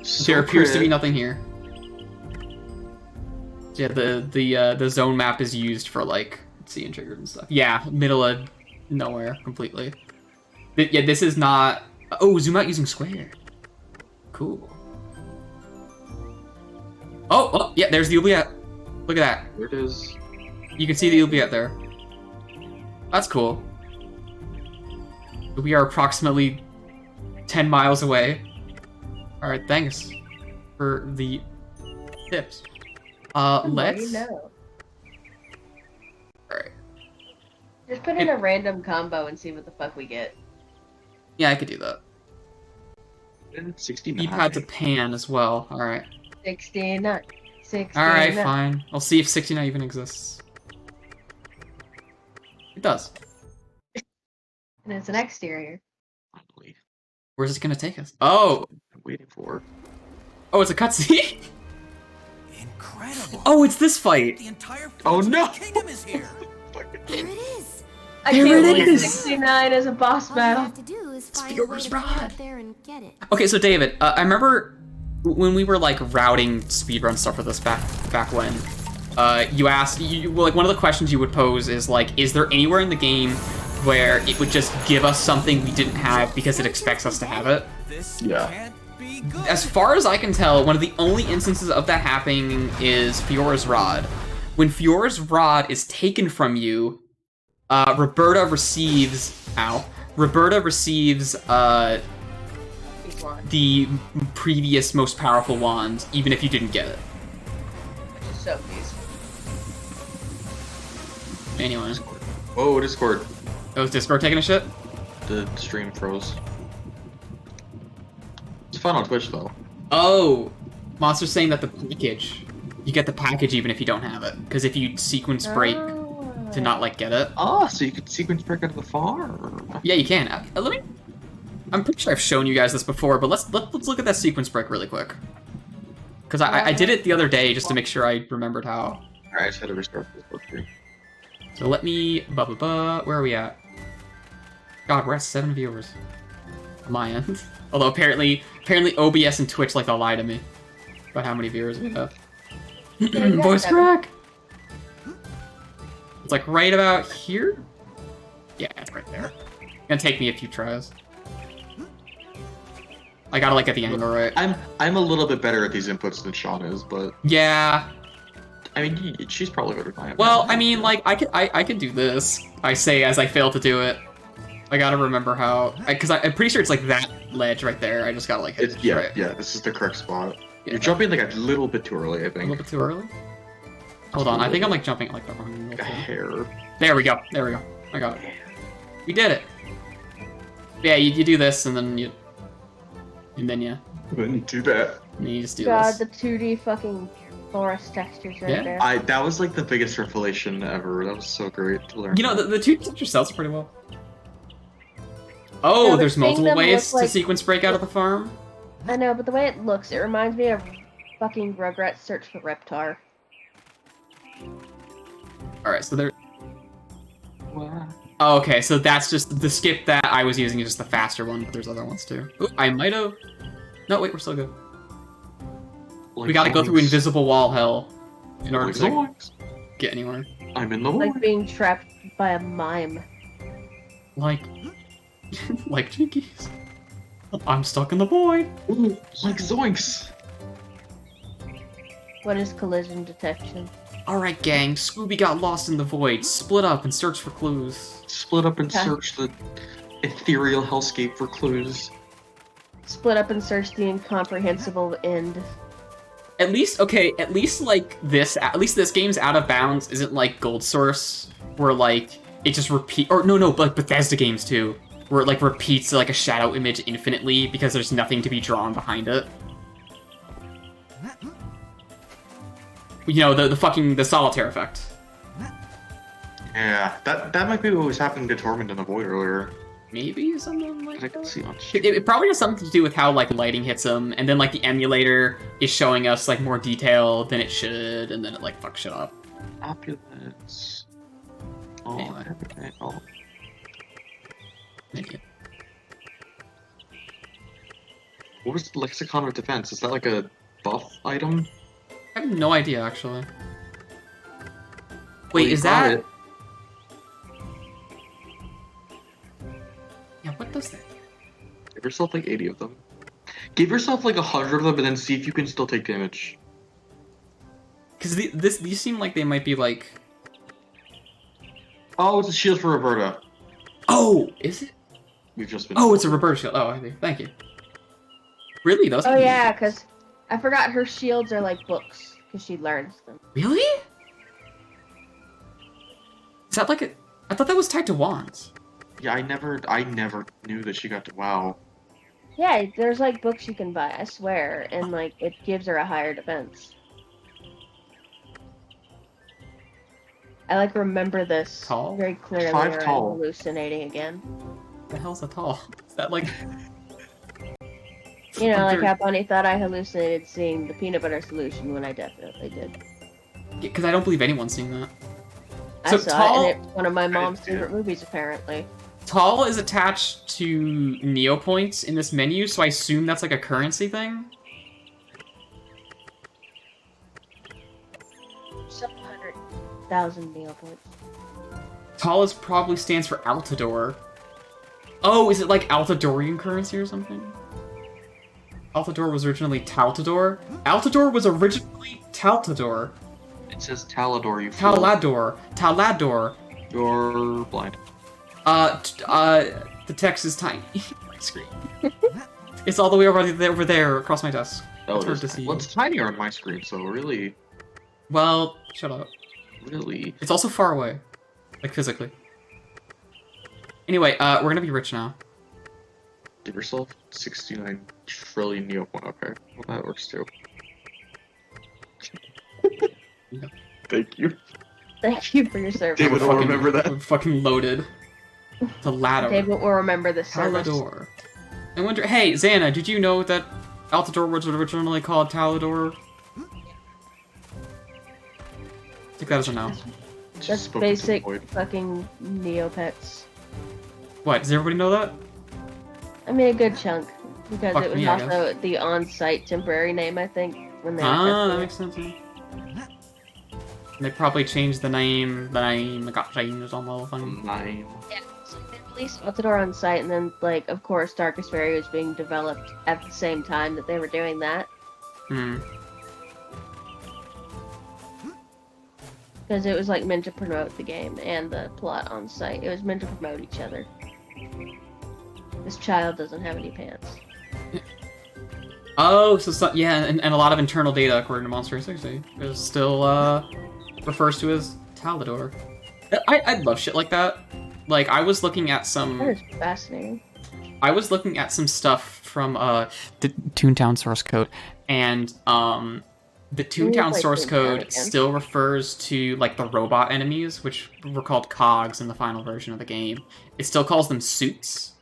So There appears to be crisp. nothing here. Yeah, the zone map is used for like seeing triggers and stuff. Yeah, middle of nowhere completely. Yeah, this is not. Oh, zoom out using square. Cool. Oh, yeah, there's the oubliette. Look at that. There it is. You can see the oubliette there. That's cool. We are approximately 10 miles away. Alright, thanks for the tips. Let's... know. Alright. Just put in a random combo and see what the fuck we get. Yeah, I could do that. 69. D-pad to pan as well. Alright. 69. 69. Alright, fine. I'll see if 69 even exists. It does. And it's an exterior. Finally. Where's it gonna take us? Oh! I'm waiting for. Oh, it's a cutscene? Incredible. Oh, it's this fight! The entire Oh, no. kingdom is here. There it is. I There can't it believe is. 69 is a boss All you battle. have to do is It's find a way Fior's to get rod. up there and get it. Okay, so David, I remember when we were like routing speedrun stuff for this back when, you asked, like one of the questions you would pose is like, is there anywhere in the game where it would just give us something we didn't have because it expects us to have it? This Yeah. can't be good. As far as I can tell, one of the only instances of that happening is Fiora's Rod. When Fiora's Rod is taken from you, Roberta receives Big one. the previous most powerful wand, even if you didn't get it. Which is so useful. Anyway, Whoa, Discord. oh, is Discord taking a shit? The stream froze. It's fun on Twitch though. Oh, Monster's saying that the package, you get the package even if you don't have it, because if you sequence break to not like get it, Ah, so you could sequence break out of the farm. yeah, you can. Let me. I'm pretty sure I've shown you guys this before, but let's look at that sequence break really quick, because I did it the other day just to make sure I remembered how. Alright, I just had to restart this book here. So let me where are we at? God, we're at 7 viewers on my end. Although apparently OBS and Twitch like to lie to me about how many viewers we have. Yeah, Voice 7. crack. It's like right about here. Yeah, it's right there. It's gonna take me a few tries. I gotta like get the angle right. I'm a little bit better at these inputs than Sean is, but Yeah. I mean she's probably better than I am. Well, I mean, like I could do this. I say as I fail to do it. I gotta remember how, because I'm pretty sure it's like that ledge right there. I just gotta like hit It's, it yeah, right. yeah, this is the correct spot. Yeah. You're jumping like a little bit too early, I A think. little bit too early. Hold on, I think I'm like jumping at, like the wrong Like a angle. hair. There we go. There we go. I got it. We did it. Yeah, you do this and then you Then you do that. just do God, this. the 2D fucking forest textures right Yeah. there. That was like the biggest revelation ever. That was so great to learn. You know, the two texture cells are pretty well. Oh, Yeah, but there's seeing multiple them ways look to like- sequence break out of the farm. I know, but the way it looks, it reminds me of fucking Rugrats Search for Reptar. Alright, so there. Wow. Oh, okay, so that's just the skip that I was using is just the faster one, but there's other ones too. Ooh, I might have. No, wait, we're still good. Like We gotta go through zoinks. invisible wall hell in order Like to zoinks. get anywhere. I'm in the Like void. being trapped by a mime. Like, like Jinkies. I'm stuck in the void. Ooh, like zoinks. What is collision detection? Alright, gang, Scooby got lost in the void. Split up and search for clues. Split up and Okay. search the ethereal hellscape for clues. Split up and search the incomprehensible end. At least like this, at least this game's Out of Bounds isn't like Gold Source, where like it just or no, but Bethesda games too, where it like repeats like a shadow image infinitely because there's nothing to be drawn behind it. You know, the solitaire effect. Yeah, that might be what was happening to Torment in the void earlier. Maybe something like That I can that. see on It probably has something to do with how like lighting hits them, and then like the emulator is showing us like more detail than it should, and then it like fucks shit up. opulence. Oh, Anyway. everything. Oh. Thank you. What was the lexicon of defense? Is that like a buff item? I have no idea actually. Oh, Wait, you is got that? it. Yeah, what does that? Give yourself like 80 of them. Give yourself like 100 of them, and then see if you can still take damage. Because these seem like they might be like. Oh, it's a shield for Roberta. Oh, is it? We've just been. Oh, it's a reverse shield. Oh, thank you. Really? Those? Oh yeah, because I forgot her shields are like books, because she learns them. Really? Is that like a? I thought that was tied to wands. Yeah, I never knew that she got to WoW. Yeah, there's like books you can buy, I swear, and like it gives her a higher defense. I like remember this Tall? very clearly, 5 or I'm tall. hallucinating again. What the hell's a tall? Is that like... You know, like Under- how Bonnie thought I hallucinated seeing the peanut butter solution when I definitely did. Because I don't believe anyone's seen that. I So saw tall- it, and it's one of my mom's see it. favorite movies, apparently. Tall is attached to Neopoints in this menu, so I assume that's like a currency thing? 700,000 neopoints. Tall is probably stands for Altador. Oh, is it like Altadorian currency or something? Altador was originally Taltador? Altador was originally Taltador. It says Talador, you fool. Talador. Talador. You're blind. The text is tiny. Screen. It's all the way over there across my desk. Oh, It's it hard is to tiny. see. Well, it's tinier on my screen, so really, Well, shut up. really. It's also far away. Like, physically. Anyway, we're gonna be rich now. Give yourself 69 trillion neopoint. Okay, well that works too. Yeah. Thank you. Thank you for your service. David will remember that. We're fucking loaded. The ladder. David will remember the service. Talador. I wonder. Hey, Xana, did you know that Altador was originally called Talador? Take that as a no. Just That's spoken to the basic void. fucking Neopets. What? Does everybody know that? I mean, a good chunk. Because Fuck it was me, I also the on-site temporary name, I think, when they were Ah, that testing makes sense. Yeah. They probably changed the name. The name got changed on the whole thing. 9. it. Yeah, so they released Altador on site, and then, like, of course, Darkest Fairy was being developed at the same time that they were doing that. Hmm. Because it was, like, meant to promote the game and the plot on site. It was meant to promote each other. This child doesn't have any pants. Oh, so yeah, and a lot of internal data according to Monster 60 is still refers to as Talador. I love shit like that. Like I was looking at That some. is fascinating. I was looking at some stuff from the Toontown source code, and the Toontown play source Toontown code again. still refers to like the robot enemies, which were called cogs in the final version of the game. It still calls them suits.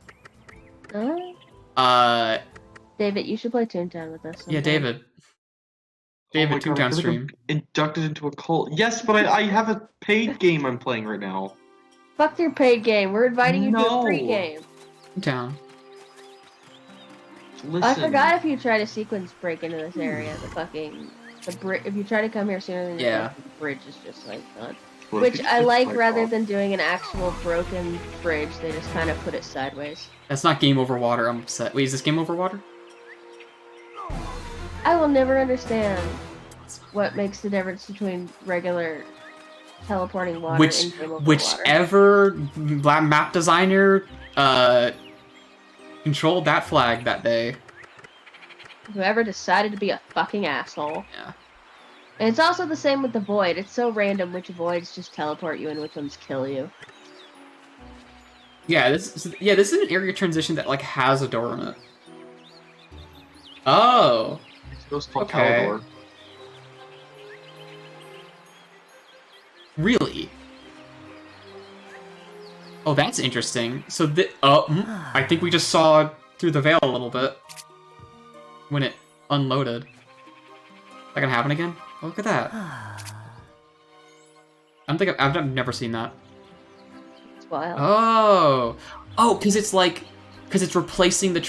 David, you should play Toontown with us. Yeah, sometime. David. David, Oh my God, I Toontown feel like stream. I'm inducted into a cult. Yes, but I have a paid game I'm playing right now. Fuck your paid game. We're inviting you to a free No. game. Toontown. Listen. I forgot if you try to sequence break into this area, if you try to come here sooner than you Yeah. think, the bridge is just like done. Well, if Which you I just like like rather off- than doing an actual broken bridge, they just kind of put it sideways. That's not Game Over Water. I'm upset. Wait, is this Game Over Water? I will never understand what makes the difference between regular teleporting water and game over water. Whichever map designer controlled that flag that day. Whoever decided to be a fucking asshole. Yeah. And it's also the same with the void. It's so random which voids just teleport you and which ones kill you. Yeah, this is an area transition that like has a door in it. Oh. It was called Okay. Talador. Really? Oh, that's interesting. So I think we just saw through the veil a little bit when it unloaded. That gonna happen again? Oh, look at that. I've never seen that. It's wild. Oh, because it's replacing the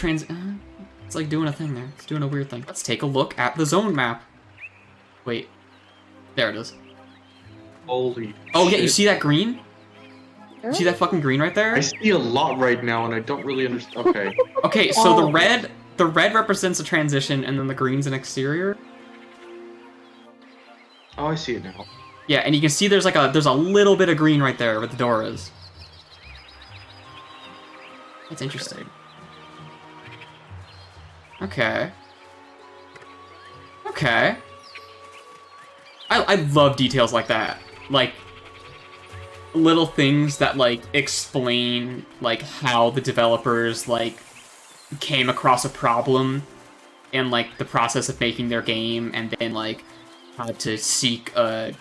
it's like doing a thing there. It's doing a weird thing. Let's take a look at the zone map. Wait, there it is. Holy Oh yeah, you shit. see that green? You see that fucking green right there? I see a lot right now, and I don't really understand. Okay. Okay, so Oh. the red represents a transition, and then the green's an exterior. Oh, I see it now. Yeah, and you can see there's a little bit of green right there where the door is. That's interesting. Okay. Okay. I love details like that. Like, little things that like explain like how the developers like came across a problem in like the process of making their game, and then like had to seek a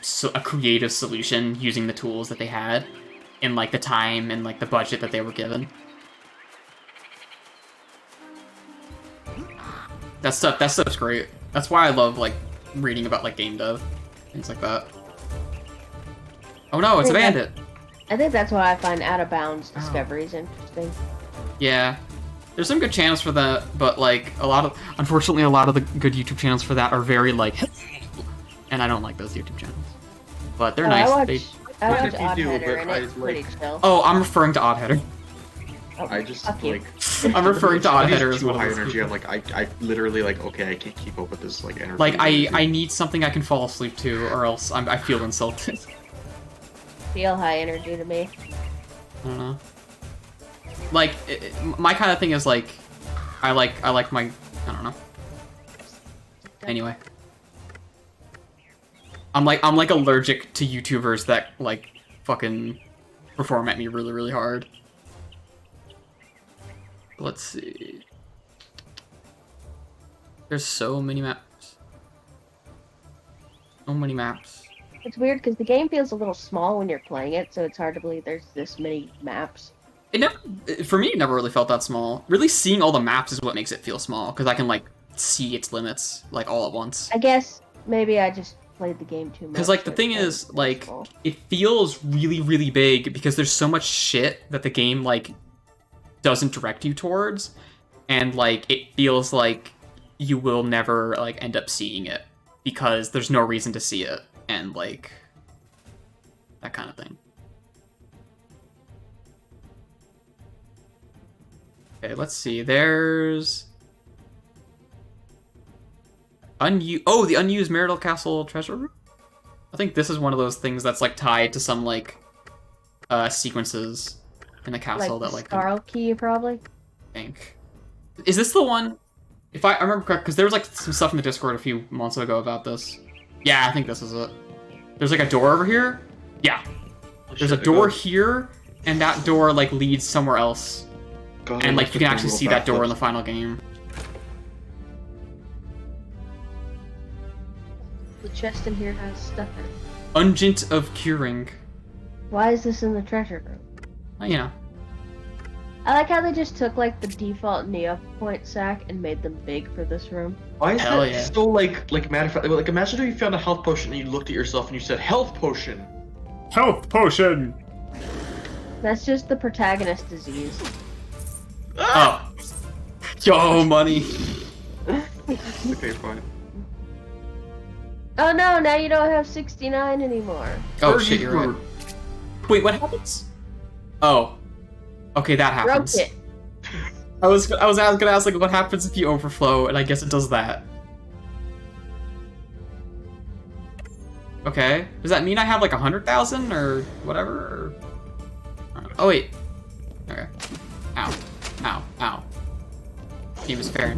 creative solution using the tools that they had in like the time and like the budget that they were given. That stuff's great. That's why I love like reading about like game dev, things like that. Oh no, it's a bandit. I think that's why I find out of bounds discoveries interesting. Yeah. There's some good channels for that, but like unfortunately a lot of the good YouTube channels for that are very like and I don't like those YouTube channels. But they're nice. I watch if you do, Oddheader but and I it's pretty chill. Oh, I'm referring to Oddheader. Oh, I just fuck you. like. I'm referring to Oddheader as too one of high those energy. people. I'm like, I literally like, okay, I can't keep up with this like energy. Like I need something I can fall asleep to, or else I feel insulted. Feel high energy to me. I don't know. Like my kind of thing is like, I like my, I don't know. Anyway, I'm like allergic to YouTubers that like fucking perform at me really really hard. Let's see. There's so many maps. So many maps. It's weird because the game feels a little small when you're playing it, so it's hard to believe there's this many maps. For me, it never really felt that small. Really seeing all the maps is what makes it feel small, because I can, like, see its limits, like, all at once. I guess maybe I just played the game too much. Because, like, the thing is, like, it feels really, really big because there's so much shit that the game, like, doesn't direct you towards, and, like, it feels like you will never, like, end up seeing it, because there's no reason to see it, and, like, that kind of thing. Okay, let's see. There's the unused Marital Castle treasure room. I think this is one of those things that's like tied to some like sequences in the castle like that like Scarl Key probably. I think. Is this the one? If I remember correct, because there was like some stuff in the Discord a few months ago about this. Yeah, I think this is it. There's like a door over here. Yeah. There's a door here, and that door like leads somewhere else. God, And like you can actually see that door in the final game. The chest in here has stuff in it. Ungent of Curing. Why is this in the treasure room? You know. I like how they just took like the default Neopoint sack and made them big for this room. Why is Hell that yeah. so like matter of fact? Like imagine if you found a health potion and you looked at yourself and you said health potion. Health potion. That's just the protagonist disease. Oh. Yo, money. Okay, fine. Oh no, now you don't have 69 anymore. Oh shit, you're right. Wait, what happens? Oh. Okay, that happens. Broke it. I was gonna ask like what happens if you overflow, and I guess it does that. Okay. Does that mean I have like 100,000 or whatever? Or... Oh wait. Okay. Ow. Ow. Ow. Game is fair.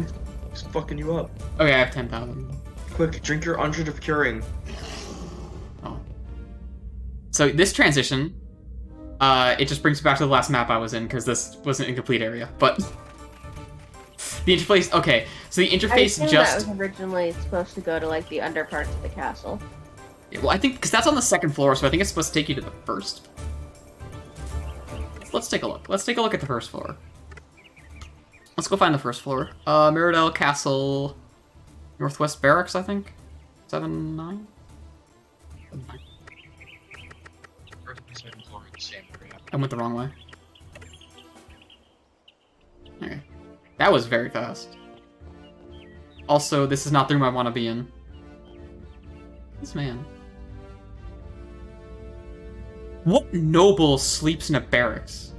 It's fucking you up. Okay, I have 10,000. Quick, drink your Ungent of Curing. Oh. So this transition, it just brings me back to the last map I was in, because this was an incomplete area, but... The interface, okay, so the interface I just... that was originally supposed to go to like the under parts of the castle. Well, I think, because that's on the second floor, so I think it's supposed to take you to the first. Let's take a look. Let's take a look at the first floor. Let's go find the first floor. Mirrodale Castle... Northwest Barracks, I think? 7-9? I went the wrong way. Okay. That was very fast. Also, this is not the room I want to be in. This man. What noble sleeps in a barracks?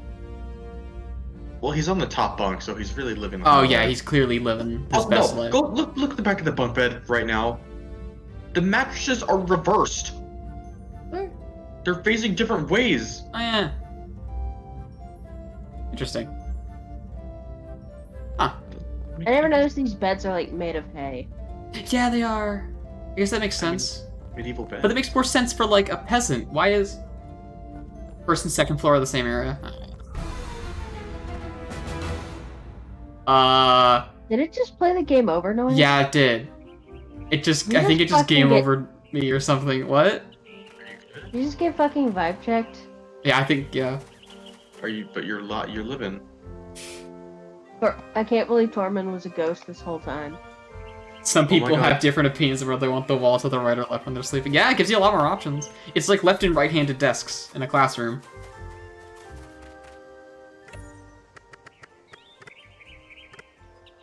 Well, he's on the top bunk, so he's really living. Oh yeah, he's clearly living his best life. Go look at the back of the bunk bed right now. The mattresses are reversed. Where? They're facing different ways. Oh yeah. Interesting. Huh. I never noticed these beds are like made of hay. Yeah, they are. I guess that makes sense. Medieval bed. But that makes more sense for like a peasant. Why is... First and second floor of the same area. Did it just play the game over noise? Yeah, it did. It just, You I think it just fucking game get- over me or something. What? You just get fucking vibe checked. Yeah, I think, yeah. Are you? But you're living. I can't believe Tormund was a ghost this whole time. Some my people God. have different opinions of whether they want the wall to the right or left when they're sleeping. Yeah, it gives you a lot more options. It's like left and right-handed desks in a classroom.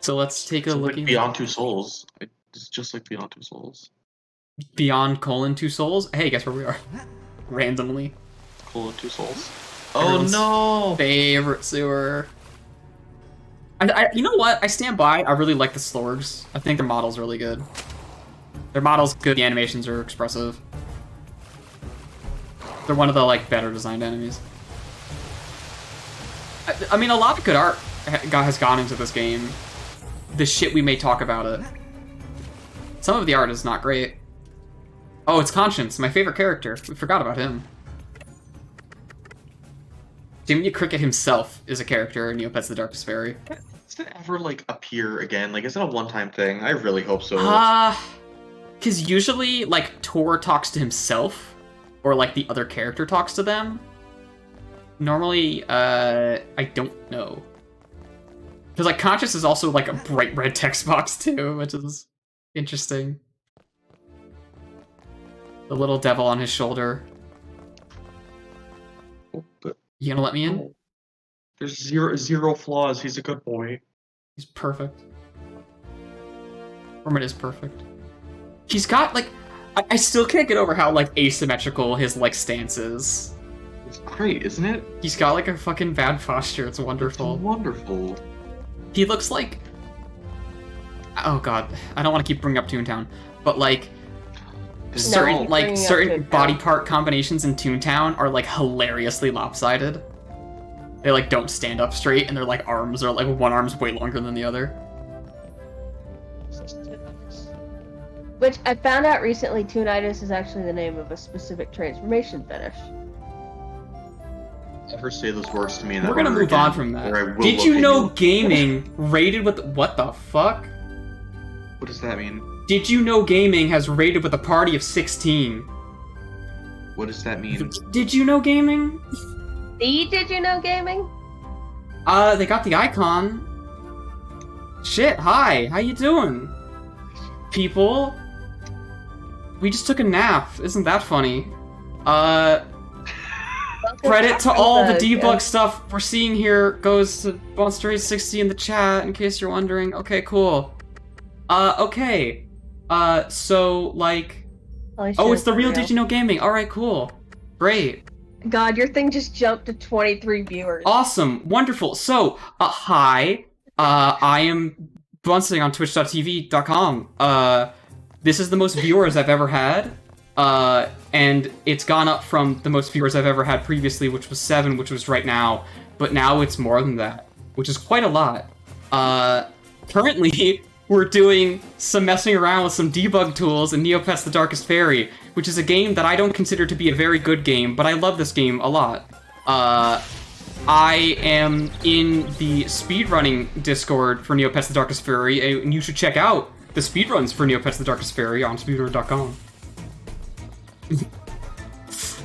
So let's take a It's look like Beyond Two Souls. It's just like Beyond Two Souls. Beyond Two Souls. Hey, guess where we are? Randomly. Two Souls. Everyone's Oh no! favorite sewer. You know what? I stand by. I really like the Slorgs. I think their model's really good. Their model's good. The animations are expressive. They're one of the like better designed enemies. I mean, a lot of good art has gone into this game. The shit we may talk about it. Some of the art is not great. Oh, it's Conscience, my favorite character. We forgot about him. Jiminy Cricket himself is a character in Neopets the Darkest Fairy. Does it ever like appear again? Like, is it a one-time thing? I really hope so. Because usually, like, Tor talks to himself, or, like, the other character talks to them. Normally, I don't know. Because, like, Conscious is also, like, a bright red text box, too, which is interesting. The little devil on his shoulder. Oh, but You gonna let me in? there's zero flaws. He's a good boy. He's perfect. Ormond is perfect. He's got, like... I still can't get over how, like, asymmetrical his, like, stance is. It's great, isn't it? He's got, like, a fucking bad posture. It's wonderful. It's wonderful. He looks like... Oh god, I don't want to keep bringing up Toontown, but, like... certain keep like bringing up certain Toontown. body part combinations in Toontown are like hilariously lopsided. They like don't stand up straight, and their like arms are like one arm's way longer than the other. Which I found out recently, Toonitis is actually the name of a specific transformation fetish. Never say those words to me. In that We're gonna order move on again, from that. or I will Did look you at know gaming rated with what the fuck? What does that mean? Did you know gaming has rated with a party of 16? What does that mean? Did you know gaming? Did you know gaming? They got the icon. Shit, hi, how you doing? People? We just took a nap, isn't that funny? Credit to all the debug stuff we're seeing here goes to Monster860 in the chat, in case you're wondering. Okay, cool. Okay. So, like... Oh, it's the real Did You Know Gaming. Alright, cool. Great. God, your thing just jumped to 23 viewers. Awesome. Wonderful. So, hi. I am Bunsig on twitch.tv.com. This is the most viewers I've ever had. And it's gone up from the most viewers I've ever had previously, which was 7, which was right now. But now it's more than that, which is quite a lot. Currently, we're doing some messing around with some debug tools in Neopets the Darkest Fairy, which is a game that I don't consider to be a very good game, but I love this game a lot. I am in the speedrunning Discord for Neopets the Darkest Fairy, and you should check out the speedruns for Neopets the Darkest Fairy on speedrunner.com.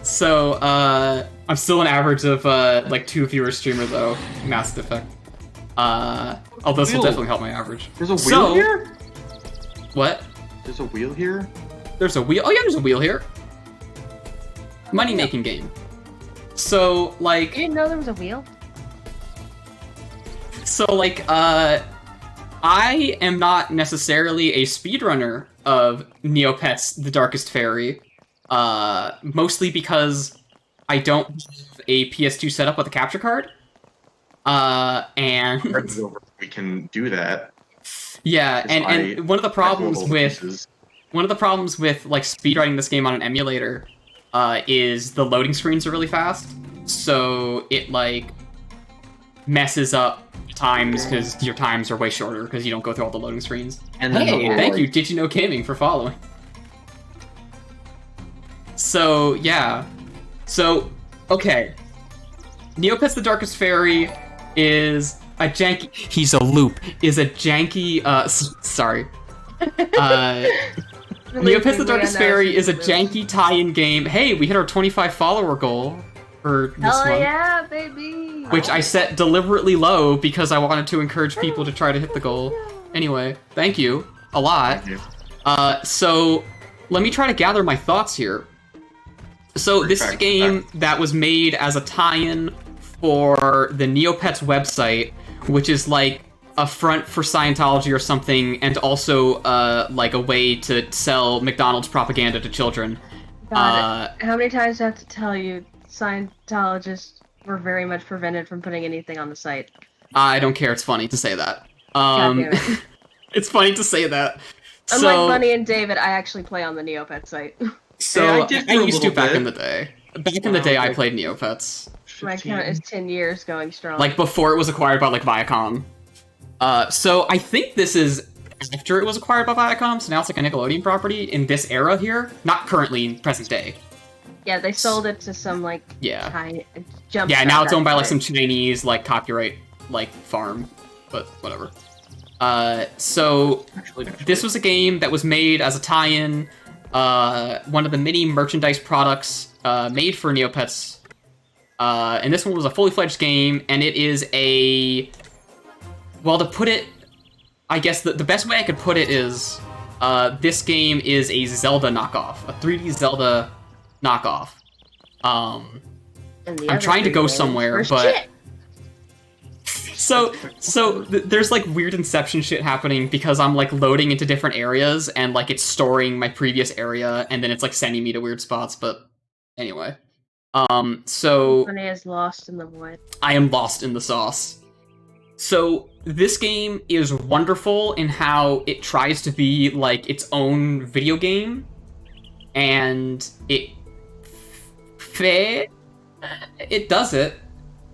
So, I'm still an average of, like, 2 viewer streamer, though. Mass Effect. Although this will Wheel. definitely help my average. There's a wheel here? What? There's a wheel here? There's a wheel? Oh yeah, there's a wheel here. Money-making game. So, You like... didn't know there was a wheel? So, like, I am not necessarily a speedrunner of Neopets the Darkest Fairy. Mostly because I don't have a PS2 setup with a capture card. And... We can do that. Yeah, Because and one of the problems all the with... pieces. One of the problems with, like, speedrunning this game on an emulator is the loading screens are really fast. So it, like, messes up times because your times are way shorter because you don't go through all the loading screens. And then the Hey, whole, thank like- you, Did You Know Gaming, for following. So, yeah. So, okay. Neopets the Darkest Fairy is a janky. He's a loop. Is a janky. Sorry. Neopets the Darkest Fairy is a janky tie-in game. Hey, we hit our 25 follower goal for this Hell month. yeah, baby! Which I set deliberately low because I wanted to encourage people to try to hit the goal. Anyway, thank you a lot. Thank you. So let me try to gather my thoughts here. So this is a game that was made as a tie-in for the Neopets website, which is like a front for Scientology or something, and also like a way to sell McDonald's propaganda to children. God, how many times do I have to tell you Scientologists were very much prevented from putting anything on the site? I don't care, it's funny to say that. God damn it. It's funny to say that. Unlike Bunny and David, I actually play on the Neopets site. So Hey, I I, did for a used to little back bit. in the day. Back in the day, I played Neopets. My account is 10 years going strong. Like before it was acquired by like Viacom. So I think this is after it was acquired by Viacom, so now it's like a Nickelodeon property in this era here. Not currently, present day. yeah, they sold it to some like Yeah. jump. Yeah, now it's owned by like some some. Chinese like copyright like farm, but whatever. So this was a game that was made as a tie-in, one of the mini merchandise products made for Neopets. And this one was a fully fledged game, and it is a... Well, to put it... I guess the best way I could put it is, this game is a Zelda knockoff, a 3D Zelda knockoff. I'm trying to go somewhere, but... So there's like weird Inception shit happening because I'm like loading into different areas and like it's storing my previous area and then it's like sending me to weird spots, but anyway. So Bunny is lost in the void. I am lost in the sauce. So this game is wonderful in how it tries to be like its own video game, and it does it.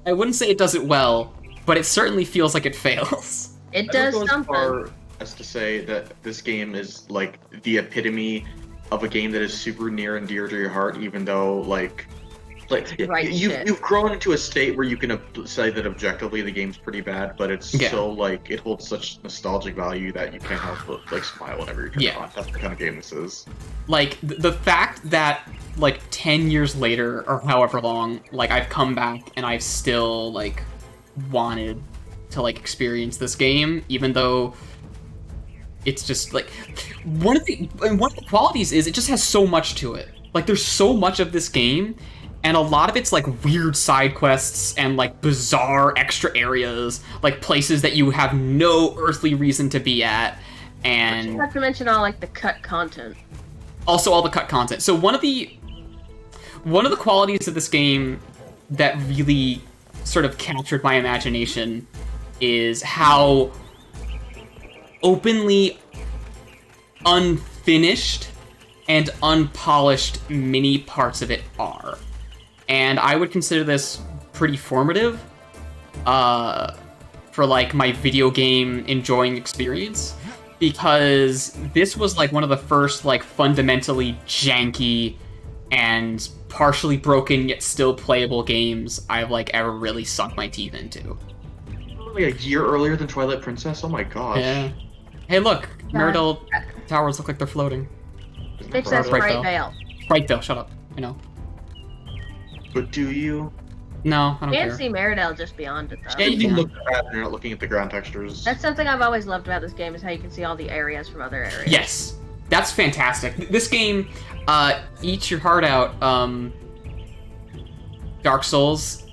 I wouldn't say it does it well, but it certainly feels like it fails. It I does would go as something. far as to say that this game is like the epitome of a game that is super near and dear to your heart, even though like Right shit. you've grown into a state where you can say that objectively the game's pretty bad, but it's Yeah. so like it holds such nostalgic value that you can't help but like smile whenever you turn it Yeah. on. That's the kind of game this is. Like the fact that like 10 years later or however long, like I've come back and I've still like wanted to like experience this game, even though it's just like one of the qualities is it just has so much to it. Like there's so much of this game, and a lot of it's like weird side quests and like bizarre extra areas, like places that you have no earthly reason to be at, and Not to mention all like the cut content. also all the cut content. So one of the qualities of this game that really sort of captured my imagination is how openly unfinished and unpolished many parts of it are. And I would consider this pretty formative for like my video game enjoying experience, because this was like one of the first like fundamentally janky and partially broken yet still playable games I've like ever really sunk my teeth into. Like a year earlier than Twilight Princess. Oh my gosh. Yeah. Hey, look, Meridell towers look like they're floating. Bitch, that's Right, Bright Phil. Veil. Brightvale, shut up. I know. But do you? No, I don't Can't care. see Meridell just beyond it though. Yeah, you can. Look at that and you're not looking at the ground textures. That's something I've always loved about this game, is how you can see all the areas from other areas. Yes, that's fantastic. This game, eat your heart out, Dark Souls.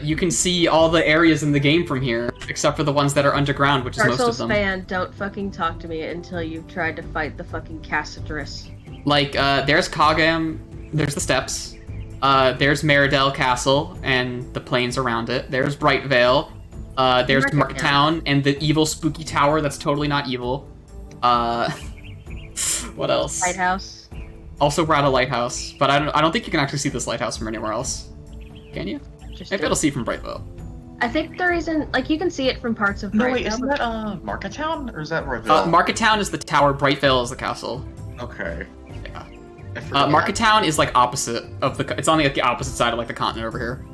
You can see all the areas in the game from here, except for the ones that are underground, which is Dark most Souls of them. fan, don't fucking talk to me until you've tried to fight the fucking Cassitrus. Like, there's Kagam, there's the steps, there's Meridell Castle and the plains around it, there's Brightvale, there's Market Market Town and the evil spooky tower that's totally not evil. What else? Lighthouse. Also we're at a lighthouse, but I don't think you can actually see this lighthouse from anywhere else. Can you? Just Maybe it'll see from Brightvale. I think the reason, like, you can see it from parts of No, Bright wait, Veil, isn't but- that Market Town or is that Royville? Market Town is the tower, Brightvale is the castle. Okay. Yeah. I forget. Market Town is like opposite of the. It's on like the opposite side of like the continent over here.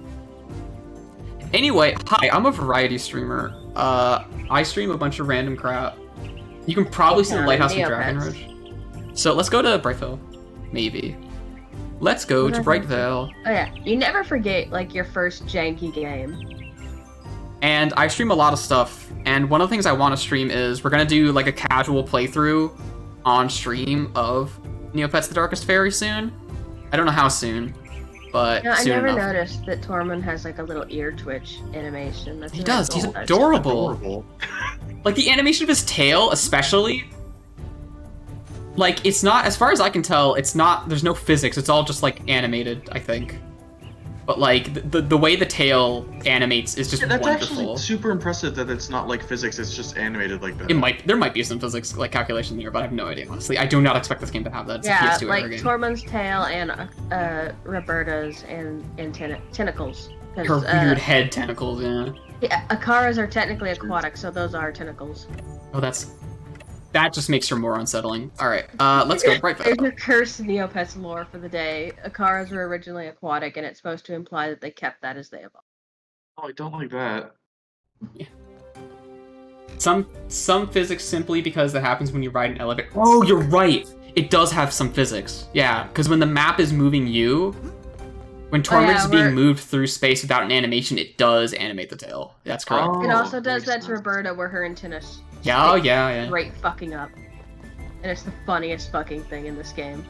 Anyway, hi, I'm a variety streamer. I stream a bunch of random crap. You can probably see the lighthouse from Dragon Ridge. So let's go to Brightvale. Maybe. Let's go to Brightvale. Oh yeah, you never forget like your first janky game. And I stream a lot of stuff, and one of the things I want to stream is we're gonna do like a casual playthrough on stream of Neopets the Darkest Fairy soon. I don't know how soon, but I soon never enough. noticed that Tormund has like a little ear twitch animation. That's He really does. He's cool. adorable. Like the animation of his tail, especially. Like it's not, as far as I can tell, it's not. There's no physics. It's all just like animated, I think. But like the way the tail animates is just That's wonderful. actually super impressive that it's not like physics. It's just animated like that. There might be some physics like calculation there, but I have no idea. Honestly, I do not expect this game to have that. It's Yeah, a PS2 like era game. Tormund's tail and Roberta's and tentacles. 'Cause, Her weird head tentacles. Yeah. Akaras are technically aquatic, so those are tentacles. Oh, that just makes her more unsettling. All right, let's go right There's back. a cursed Neopets lore for the day. Akaras were originally aquatic, and it's supposed to imply that they kept that as they evolved. Oh, I don't like that. Some physics simply because that happens when you ride an elevator. Oh, you're right. It does have some physics. Yeah, because when the map is moving you, when Tormund is being moved through space without an animation, it does animate the tail. That's correct. Oh, It also does makes that to sense. Roberta, where her antennas Yeah, oh yeah. straight fucking up. And it's the funniest fucking thing in this game.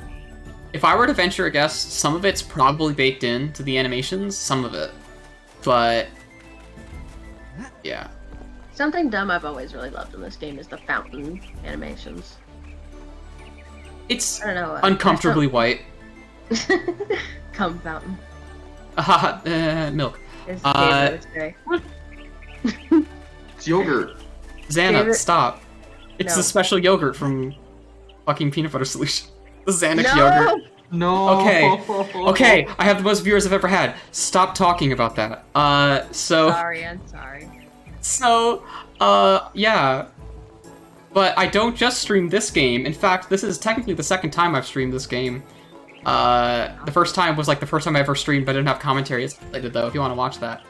If I were to venture a guess, some of it's probably baked into the animations, some of it. But yeah. Something dumb I've always really loved in this game is the fountain animations. It's I don't know. uncomfortably white. Cum fountain. Milk. Is Uh, David would say. It's yogurt. Xana, Favorite- stop. It's No. the special yogurt from fucking Peanut Butter Solution. The Xanax No! yogurt. No. Okay, I have the most viewers I've ever had. Stop talking about that. Sorry, I'm sorry. Yeah. But I don't just stream this game. In fact, this is technically the second time I've streamed this game. The first time was like the first time I ever streamed, but I didn't have commentary. It's related though, if you want to watch that.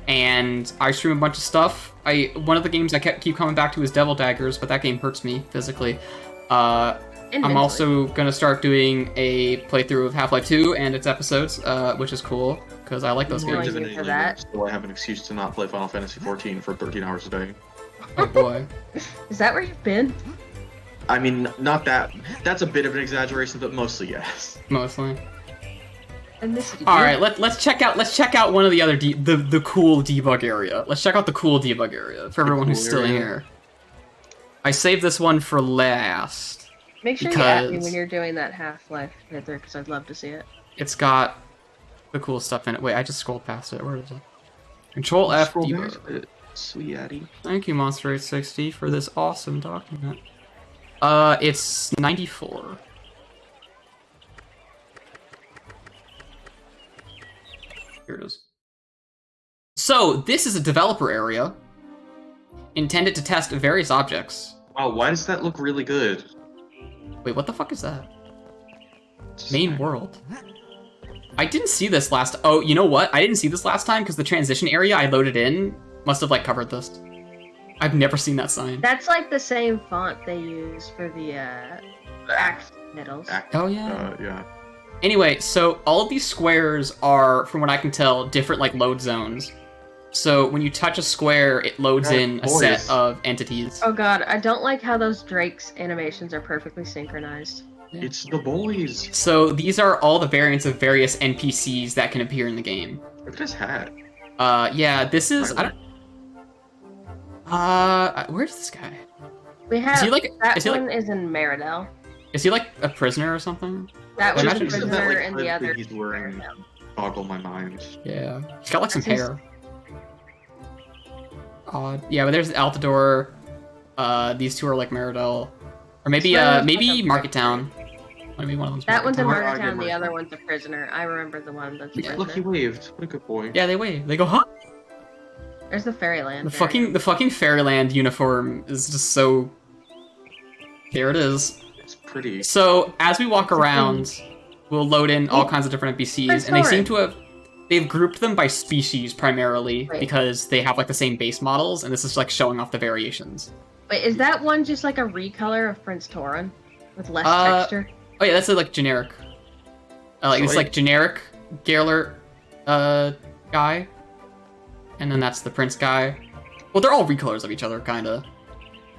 And I stream a bunch of stuff. One of the games I keep coming back to is Devil Daggers, but that game hurts me physically. I'm also gonna start doing a playthrough of Half-Life 2 and its episodes, which is cool because I like those Well, games. you Divinity for Lineage, that. so I have an excuse to not play Final Fantasy 14 for 13 hours a day. Oh boy. Is that where you've been? I mean, not that. That's a bit of an exaggeration, but mostly yes. Mostly. And this is All right, let's check out one of the other the cool debug area. Let's check out the cool debug area for everyone who's cool still area. here. I saved this one for last. Make sure you add me because- when you're doing that Half-Life playthrough, because I'd love to see it. It's got the cool stuff in it. Wait, I just scrolled past it. Where is it? Control F Scroll debug. past it. Sweet Addy. Thank you, Monster860, for this awesome document. It's 94. Here it is. So, this is a developer area intended to test various objects. Wow, why does that look really good? Wait, what the fuck is that? It's Main just- world. I didn't see this last. Oh, you know what? I didn't see this last time because the transition area I loaded in must have like covered this. I've never seen that sign. That's like the same font they use for the axe middles. Oh yeah. Yeah. Anyway, so all of these squares are, from what I can tell, different like load zones. So when you touch a square, it loads God, in a boys. set of entities. Oh god, I don't like how those Drake's animations are perfectly synchronized. It's the boys. So these are all the variants of various NPCs that can appear in the game. Look at his hat. Yeah, this is where's this guy? We have Is he like that is he one like is in Meridel. is he like a prisoner or something? That Well, one's a imagine- Just prisoner, that, like, and the clip other. that he's wearing boggle my mind. Yeah. He's got like some That's his- hair. Odd. Yeah, but there's Altador. These two are like Meridel. Or maybe Swear maybe like a Market Town. Maybe one of them's That one's in Market Town. Murder Town, the Market other Town. one's a prisoner. I remember the one that's a Yeah. Look, he prisoner. waved. What a good boy. Yeah, they wave. They go, huh? There's the Fairyland. The fucking Fairyland uniform is just so. Here it is. It's pretty. So as we walk It's a around, we'll load in all kinds of different NPCs, and they seem to have. they've grouped them by species primarily Right. because they have like the same base models, and this is like showing off the variations. Wait, is that one just like a recolor of Prince Tauren with less Uh, texture? Oh yeah, that's a, like generic. Like So, it's like generic Gaylor guy, and then that's the Prince guy. Well, they're all recolors of each other, kinda.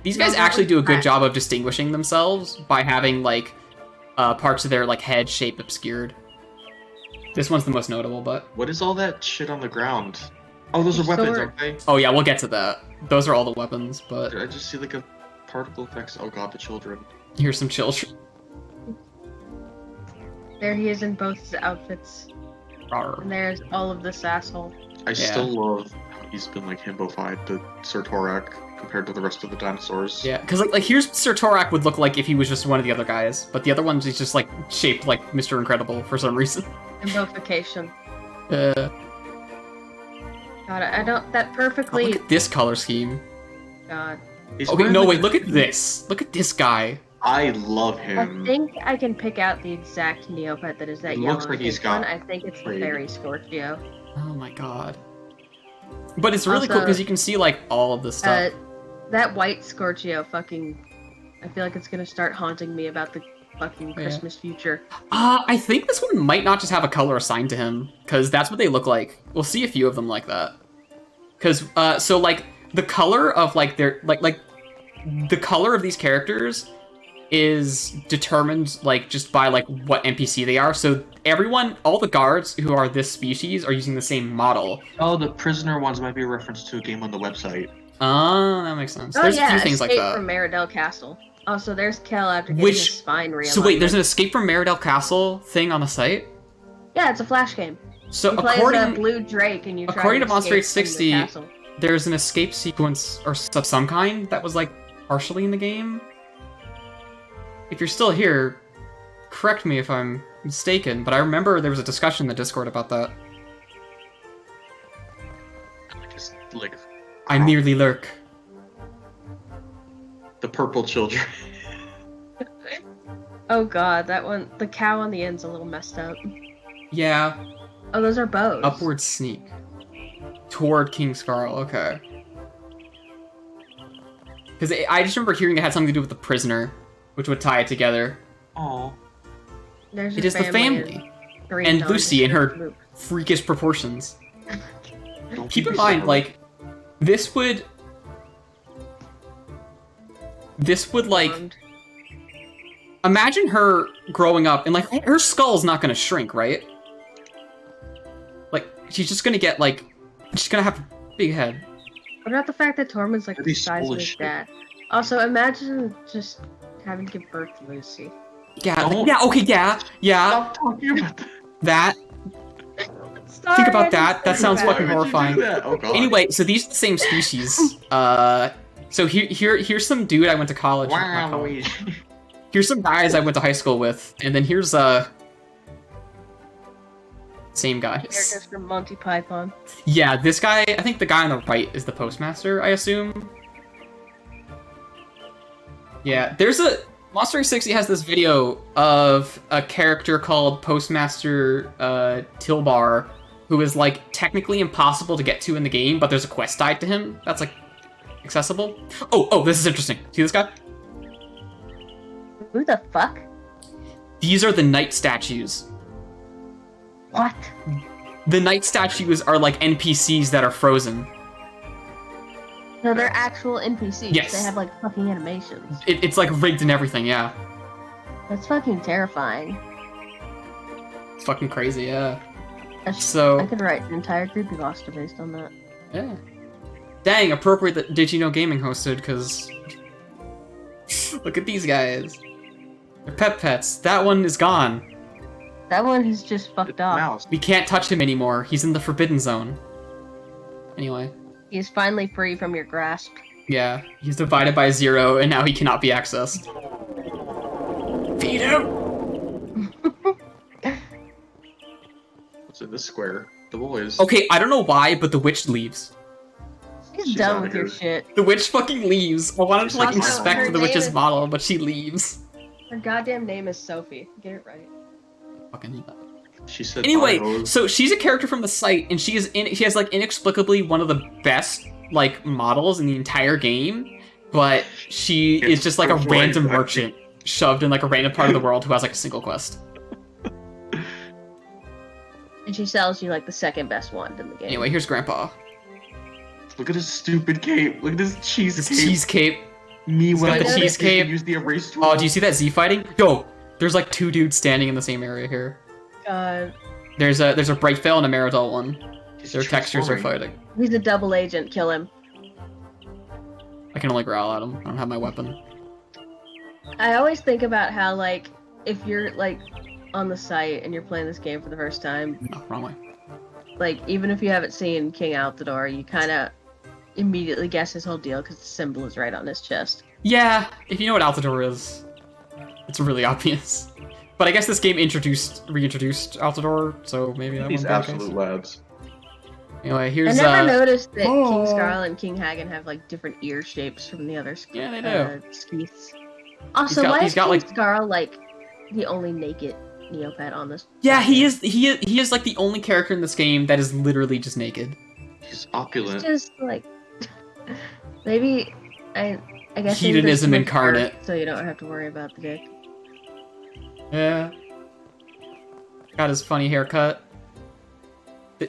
These No, guys that actually one's do a good black. job of distinguishing themselves by having like parts of their like head shape obscured. This one's the most notable, but What is all that shit on the ground? Oh, those are Your weapons, sword. aren't they? oh yeah, we'll get to that. Those are all the weapons, but Did I just see like a particle effects? Oh god, the children. here's some children. There he is in both his outfits. Rawr. And there's all of this asshole. I still love how he's been like himbofied to Sir Torak compared to the rest of the dinosaurs. Yeah, because like here's Sir Torak would look like if he was just one of the other guys, but the other ones is just like shaped like Mr. Incredible for some reason. Invocation. Oh, God, I don't. That perfectly. look at this color scheme. God. He's Okay, wearing, no, like, wait, look at this. Look at this guy. I love I him. think I can pick out the exact Neopet that is that It yellow looks like and he's pink one. got I think it's the braid. Fairy Scorchio. Oh my god. But it's really cool Also, because you can see like all of the stuff. That white Scorchio fucking. I feel like it's gonna start haunting me about the fucking Yeah. Christmas future. I think this one might not just have a color assigned to him, because that's what they look like. We'll see a few of them like that. Because, so like, the color of like their, like, the color of these characters is determined like just by like what NPC they are. So everyone, all the guards who are this species are using the same model. Oh, the prisoner ones might be a reference to a game on the website. Oh, that makes sense. Oh There's yeah, a few things like Escape that. from Meridell Castle. Also, there's Kel after getting Which- his spine realigned. So wait, there's an Escape from Meridell Castle thing on the site? Yeah, it's a flash game. So You play as a according blue drake and you try according to to Monster escape from the 860, castle. there's an escape sequence or of some kind that was like partially in the game. If you're still here, correct me if I'm mistaken, but I remember there was a discussion in the Discord about that. Just like I merely lurk. the purple children. Oh god, that one, the cow on the end's a little messed up. Yeah, Oh, those are bows. upward sneak. Toward King Scarl, okay. Because I just remember hearing it had something to do with the prisoner, which would tie it together. Oh, There's It a is the family. Green And Dawn Lucy in her loop. freakish proportions. don't Keep be in mind, sorry. like, this would like Blonde. imagine her growing up and like her skull's not gonna shrink, right? Like she's just gonna get like she's gonna have a big head. What about the fact that Tormund's like That'd the be size of foolish his shit. dad? Also, imagine just having to give birth to Lucy. Yeah, Don't- yeah, okay, yeah. Stop talking about That Sorry, think I about just that. That said sounds that. fucking Why would you do horrifying. that? Oh god. Anyway, so these are the same species. So here's some dude I went to college. not Wow, college. Louise. Here's some guys I went to high school with, and then here's same guys. Characters from Monty Python. Yeah, this guy, I think the guy on the right is the postmaster, I assume. Yeah, there's a Monster 60 has this video of a character called Postmaster Tilbar, who is like technically impossible to get to in the game, but there's a quest tied to him that's like accessible. Oh, this is interesting. See this guy? Who the fuck? These are the knight statues. What? The knight statues are like NPCs that are frozen. No, they're actual NPCs. Yes. They have like fucking animations. It's like rigged and everything, yeah. That's fucking terrifying. It's fucking crazy, yeah. I So, could write an entire creepypasta based on that. yeah. Dang, appropriate that Did You Know Gaming hosted, because... Look at these guys. They're pets. That one is gone. That one is just fucked It's up. mouse. We can't touch him anymore. He's in the Forbidden Zone. Anyway. He's finally free from your grasp. Yeah, he's divided by 0, and now he cannot be accessed. Feed him! What's in this square? The boys. Okay, I don't know why, but the witch leaves. He's She's done outta with your here. shit. The witch fucking leaves. I wanted to like Also, inspect her the witch's name is- model, but she leaves. Her goddamn name is Sophie. Get it right. Fucking She said. Anyway, bios. so she's a character from the site, and she has like inexplicably one of the best like models in the entire game, but she is just like a random merchant shoved in like a random part of the world who has like a single quest. And she sells you like the second best wand in the game. Anyway, here's Grandpa. Look at his stupid cape. Look at this cheese This cape. cheese cape. Me when got the I cheese cape. use the erase tool. Oh, do you see that Z fighting? Yo, there's like 2 dudes standing in the same area here. God, There's a Brightfell and a Meridol one. He's Their textures are transforming. fighting. he's a double agent. Kill him. I can only growl at him. I don't have my weapon. I always think about how like if you're like on the site and you're playing this game for the first time, No, wrong way. like even if you haven't seen King Altador, you kind of immediately guess his whole deal because the symbol is right on his chest. Yeah, if you know what Altador is, it's really obvious. But I guess this game reintroduced Altador, so maybe that These won't be the absolute case. labs. Anyway, I here's never noticed that oh. King Scarl and King Hagen have like different ear shapes from the other Yeah, they do. Skeeths. Also, got- why he's is got, King like- Scarl like the only naked Neopet on this? Yeah, he is like the only character in this game that is literally just naked. He's It's opulent. just like maybe I guess maybe Hedonism there's incarnate. birth, so you don't have to worry about the dick. Yeah. Got his funny haircut.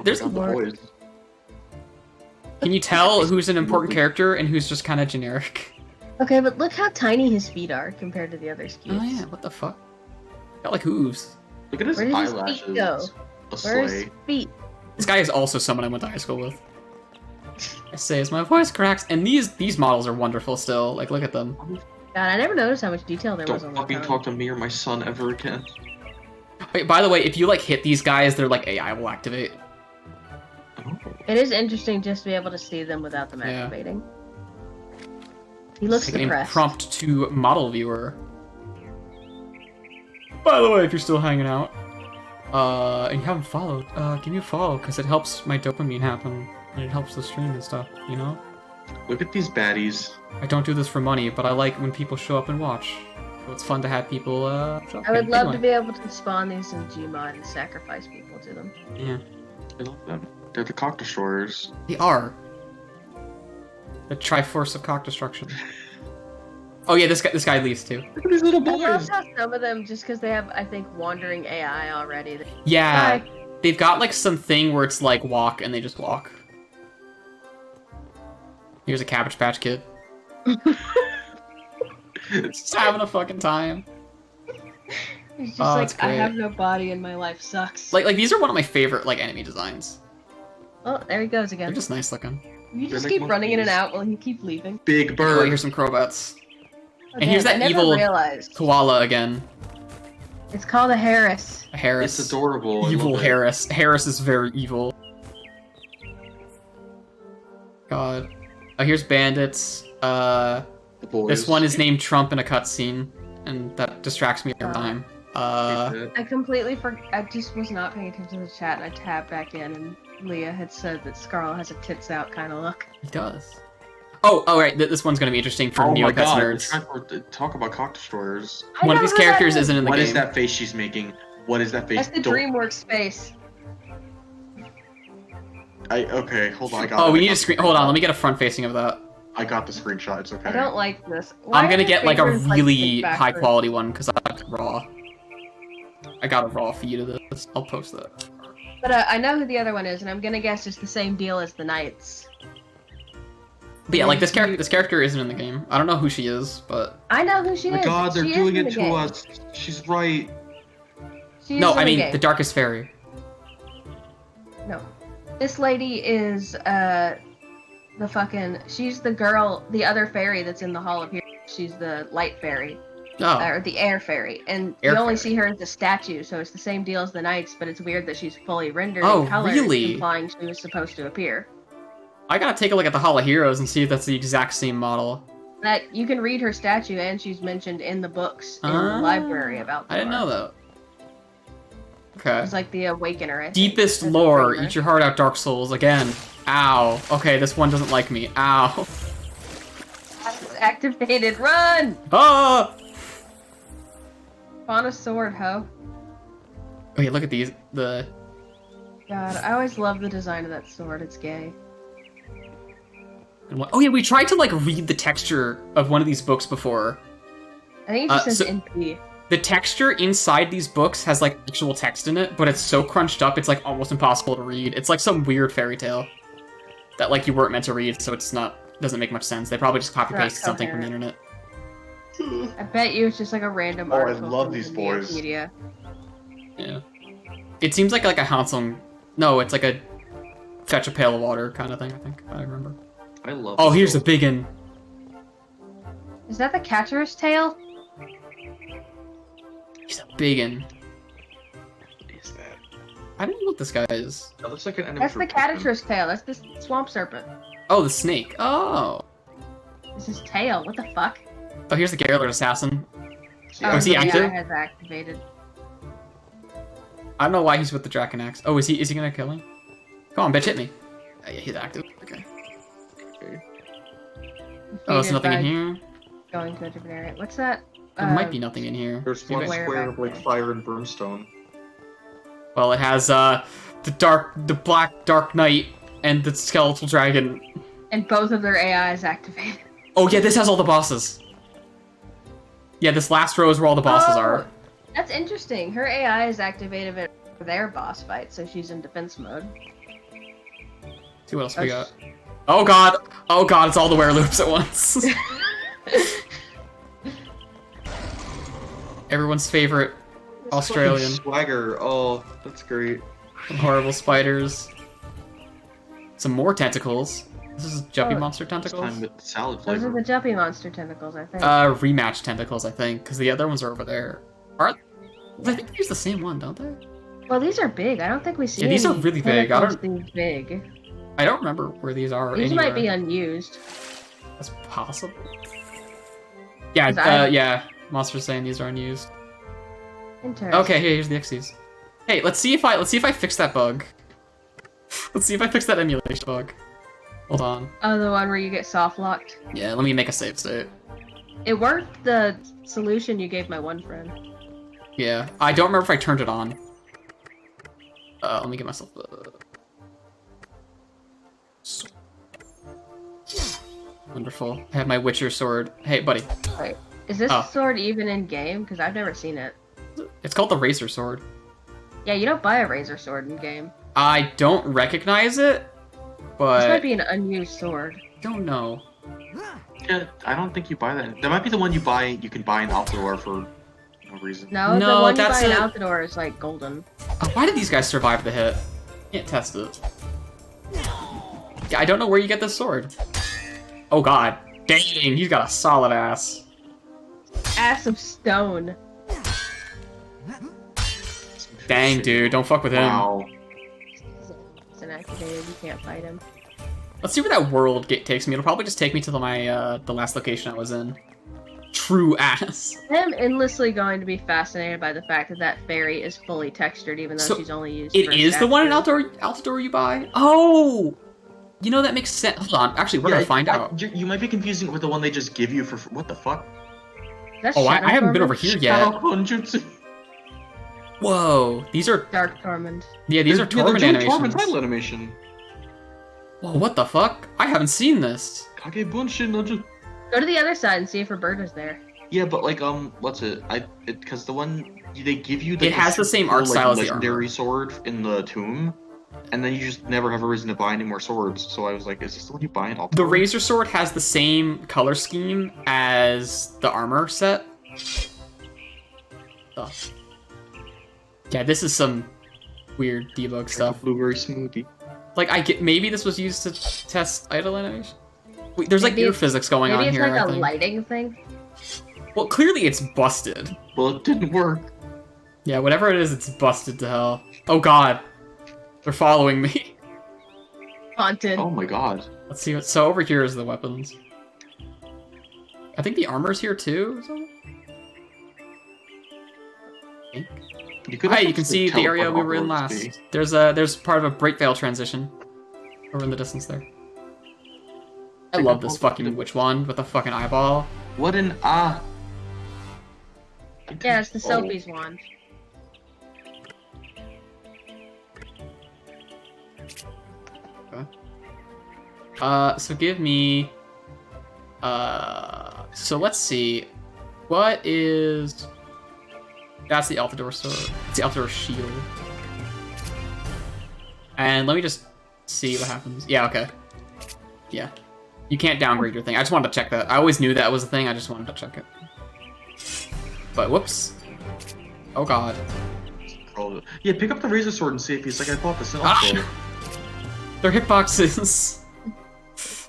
There's Oh my God, the boys. Can you tell who's an important character and who's just kind of generic? Okay, but look how tiny his feet are compared to the other Skeeths. Oh yeah, what the fuck? Got like hooves. Look at his Where did his feet eyelashes. go? A Where's his sleigh. feet? This guy is also someone I went to high school with. I say as my voice cracks, and these models are wonderful still. Like, look at them. God, I never noticed how much detail there was Don't on the fucking tongue. talk to me or my son ever again. Wait, by the way, if you like hit these guys, their like AI will activate. Oh. It is interesting just to be able to see them without them Yeah. activating. He looks Like an depressed. prompt to model viewer. By the way, if you're still hanging out, and you haven't followed, give me a follow because it helps my dopamine happen and it helps the stream and stuff. You know. Look at these baddies. I don't do this for money, but I like when people show up and watch. So it's fun to have people. Show up. I would love to Anyway. be able to spawn these in Gmod and sacrifice people to them. Yeah, I love them. They're the cock destroyers. they are. The Triforce of cock destruction. Oh yeah, this guy leaves too. Look at these little I love boys. how some of them, just because they have, I think, wandering AI already. Yeah, Bye. they've got like something where it's like walk and they just walk. Here's a Cabbage Patch Kid. Just having a fucking time. He's just Oh, like, it's I great. have no body and my life sucks. Like these are one of my favorite like enemy designs. Oh, there he goes They're again. just nice looking. You just They're keep like running in and monkeys. out while you keep leaving. Big Oh, bird. here's some Crowbats. Okay, here's that I never evil realized. Koala again. It's called a Harris. A Harris. It's adorable. I Evil love it. Harris. Harris is very evil. God. Oh, here's bandits. The boys. This one is named Trump in a cutscene, and that distracts me every time. I completely forgot. I just was not paying attention to the chat, and I tabbed back in, and Leah had said that Scarl has a tits out kind of look. He does. Oh, right. This one's gonna be interesting for Oh my Neopets god. nerds. Talk about cock destroyers. I One of know these who that characters is. isn't in the What game. is that face she's making? What is that face? That's the Don't- DreamWorks face. Okay, hold on. I got Oh, it. we I need got a screen. Hold on, let me get a front facing of that. I got the screenshot. It's okay. I don't like this. Why I'm are gonna your get like a fingers, really stick high backwards? quality one because I like raw. I got a raw feed of this. I'll post that. But I know who the other one is, and I'm gonna guess it's the same deal as the Knights. But yeah, like this character isn't in the game. I don't know who she is, but I know who she Oh my is. god, they're She is doing in it the to game. us. She's right. She is no, in I mean game. the Darkest Fairy. No. This lady is the fucking she's the girl, the other fairy that's in the Hall of Heroes. She's the light fairy. Oh, Or the air fairy. And Air you only fairy. see her as a statue, so it's the same deal as the knights, but it's weird that she's fully rendered Oh, in color, really? implying she was supposed to appear. I gotta take a look at the Hall of Heroes and see if that's the exact same model. That you can read her statue, and she's mentioned in the books in the Ah, library about I didn't Thor. know that. Okay. It's like the Awakener. I think. Deepest That's the lore. dreamer. Eat your heart out, Dark Souls. Again. Ow. Okay, this one doesn't like me. Ow. It's activated. Run! Ah! Spawn a sword, ho. Oh yeah, look at these. The God, I always love the design of that sword. It's gay. oh yeah, we tried to like read the texture of one of these books before. I think it just says so- NP. The texture inside these books has like actual text in it, but it's so crunched up it's like almost impossible to read. It's like some weird fairy tale that like you weren't meant to read, so it's not doesn't make much sense. They probably just copy pasted something from the internet. I bet you it's just like a random Oh, I article. love from these the boys. Media. Yeah. It seems like a handsome. No, it's like a fetch a pail of water kind of thing. I think I remember. I love. Oh, this here's the book. big one. Is that the catcher's tail? He's a big one. What is that? I don't know what this guy is. That looks like an enemy. That's for the Pokemon. catcher's tail. That's the swamp serpent. Oh, the snake. Oh. This is tail. What the fuck? Oh, here's the Garrett assassin. Yeah, is he the AI active? has activated. I don't know why he's with the Draken Axe. Oh, is he gonna kill him? Come on, bitch, hit me. Yeah, he's active. Okay. Oh, there's Defeated nothing in by here. Going to a different area. What's that? There might be nothing in here. There's Maybe- one Where square back of like there? fire and brimstone. Well, it has the black dark knight and the skeletal dragon. And both of their AIs activated. Oh yeah, this has all the bosses. Yeah, this last row is where all the bosses are. That's interesting. Her AI is activated for their boss fight, so she's in defense mode. See what else we got. Oh god! Oh god, it's all the wereloops at once. Everyone's favorite Australian. Swagger. Oh, that's great. Horrible spiders. Some more tentacles. This is jumpy Oh, monster This tentacles? time with salad Those flavor. are the jumpy monster tentacles, I think. Rematch tentacles, I think, because the other ones are over there. I think they use the same one, don't they? Well, these are big. I don't think we see Yeah, these are any really big. I tentacles don't- these big. I don't remember where these are. These anywhere. might be unused. That's possible. Yeah, 'Cause I- yeah. Monster's saying these are unused. Interesting. Okay, here's the Xyz. Hey, let's see if I fix that bug. Let's see if I fix that emulation bug. Hold on. Oh, the one where you get soft locked. Yeah, let me make a save state. It worked. The solution you gave my one friend. Yeah, I don't remember if I turned it on. Let me get myself the. Wonderful. I have my Witcher sword. Hey, buddy. Wait, is this Oh. sword even in game? Because I've never seen it. It's called the Razor Sword. Yeah, you don't buy a razor sword in game. I don't recognize it, but This might be an unused sword. I don't know. Yeah, I don't think you buy that. That might be the one you buy. You can buy an outdoor for no reason. No, No, the one you that's buy in a- out the door is like golden. Oh, why did these guys survive the hit? Can't test it. Yeah, I don't know where you get this sword. Oh god. Dang, he's got a solid ass. Ass of stone. Dang, dude, don't fuck with him. Wow. It's inactivated. You can't fight him. Let's see where that world takes me. It'll probably just take me to the last location I was in. True ass. I'm endlessly going to be fascinated by the fact that that fairy is fully textured, even though So, she's only used. It for is the one in statue. Altador you buy? Oh! You know, that makes sense. Hold on, actually, we're gonna find out. You might be confusing it with the one they just give you for what the fuck? That's Oh, I Shadow haven't been over Torment? here yet. Shadow Konjutsu. Whoa, these are, Dark Torment. yeah, these are Torment animations. Torment title animation. Whoa, what the fuck? I haven't seen this. Kage Bunshin no Ju- Go to the other side and see if Roberta's there. Yeah, but like what's it? Because the one they give you, It has the same art style as the legendary armor. sword in the tomb, and then you just never have a reason to buy any more swords. So I was like, is this the one you buy in all? The Razor Sword has the same color scheme as the armor set. Oh. Yeah, this is some weird debug stuff. Blueberry smoothie. Like, I get maybe this was used to test idle animation. Wait, there's like Maybe ear it's- physics going Maybe on it's here. like I a think. lighting thing. Well, clearly it's busted. Well, it didn't work. Yeah, whatever it is, it's busted to hell. Oh god, they're following me. Haunted. Oh my god. Let's see what. So over here is the weapons. I think the armor's here too. Or something? I think. You could Hey, have you can just see the area teleport we were in upwards, last. see? There's part of a break veil transition over in the distance there. I love this fucking witch wand with a fucking eyeball. What an Yeah, it's the Oh. Sophie's wand. Okay. So give me... so let's see. What is... That's the Altador sword. It's the Altador shield. And let me just see what happens. Yeah, okay. Yeah. You can't downgrade your thing. I just wanted to check that. I always knew that was a thing, I just wanted to check it. But whoops. Oh god. Yeah, pick up the Razor Sword and see if he's like, I bought this in Ah! Their hitboxes.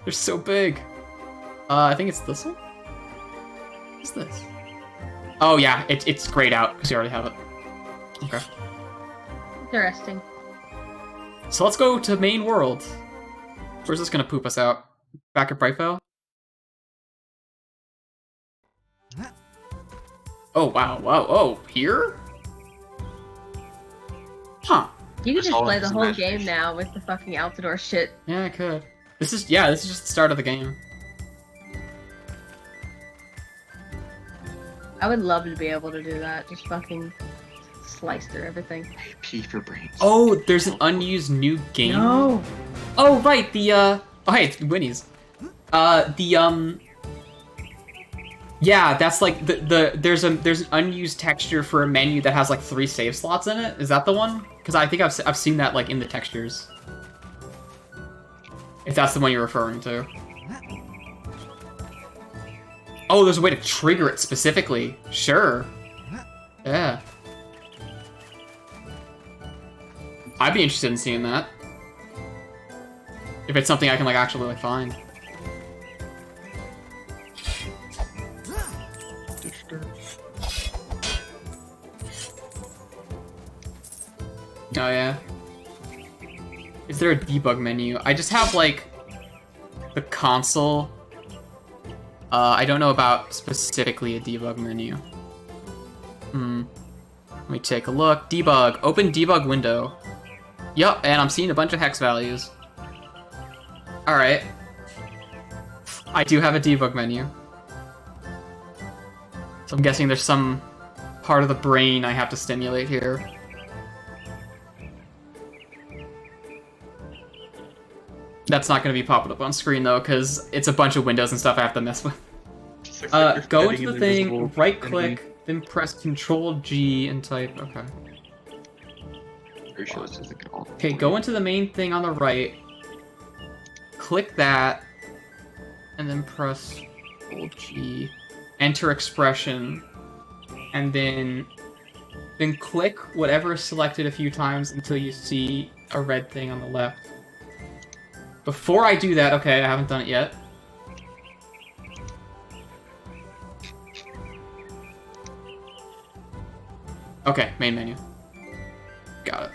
They're so big. I think it's this one? What's this? Oh yeah, it's grayed out, because you already have it. Okay. Interesting. So let's go to main world. Where's this gonna poop us out? Back at Brightvale? Oh wow, wow, oh, here? Huh. You could just all play in the his whole imagination. game now with the fucking Altador shit. Yeah, I could. This is just the start of the game. I would love to be able to do that. Just fucking slice through everything. P for brains. Oh, there's an unused new game. No! Oh right, the oh hey, it's Winnie's. Yeah, that's like there's an unused texture for a menu that has like 3 save slots in it. Is that the one? Because I think I've seen that like in the textures. If that's the one you're referring to. Oh, there's a way to trigger it specifically. Sure. Yeah. I'd be interested in seeing that. If it's something I can like actually like find. Oh yeah. Is there a debug menu? I just have like the console. I don't know about specifically a debug menu. Let me take a look. Debug. Open debug window. Yup, and I'm seeing a bunch of hex values. Alright. I do have a debug menu. So I'm guessing there's some part of the brain I have to stimulate here. That's not going to be popping up on screen though, because it's a bunch of windows and stuff I have to mess with. Go into the thing, right-click, then press Control-G and type. Okay. Pretty sure this isn't gonna all- Okay, go into the main thing on the right. Click that, and then press Control-G. Enter expression, and then click whatever is selected a few times until you see a red thing on the left. Before I do that, okay, I haven't done it yet. Okay, main menu. Got it.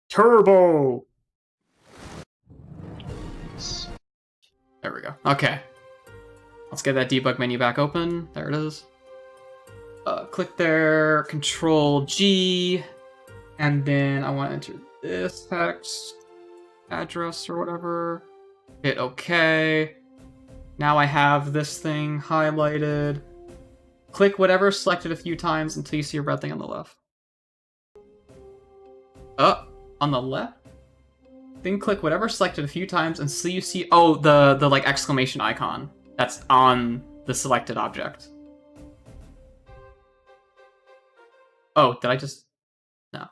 Turbo! There we go. Okay. Let's get that debug menu back open. There it is. Click there, Control G, and then I want to enter this text, address or whatever. Hit OK. Now I have this thing highlighted. Click whatever selected a few times until you see a red thing on the left. On the left? Then click whatever selected a few times until you see, oh, the like exclamation icon that's on the selected object. Oh, did I just... No.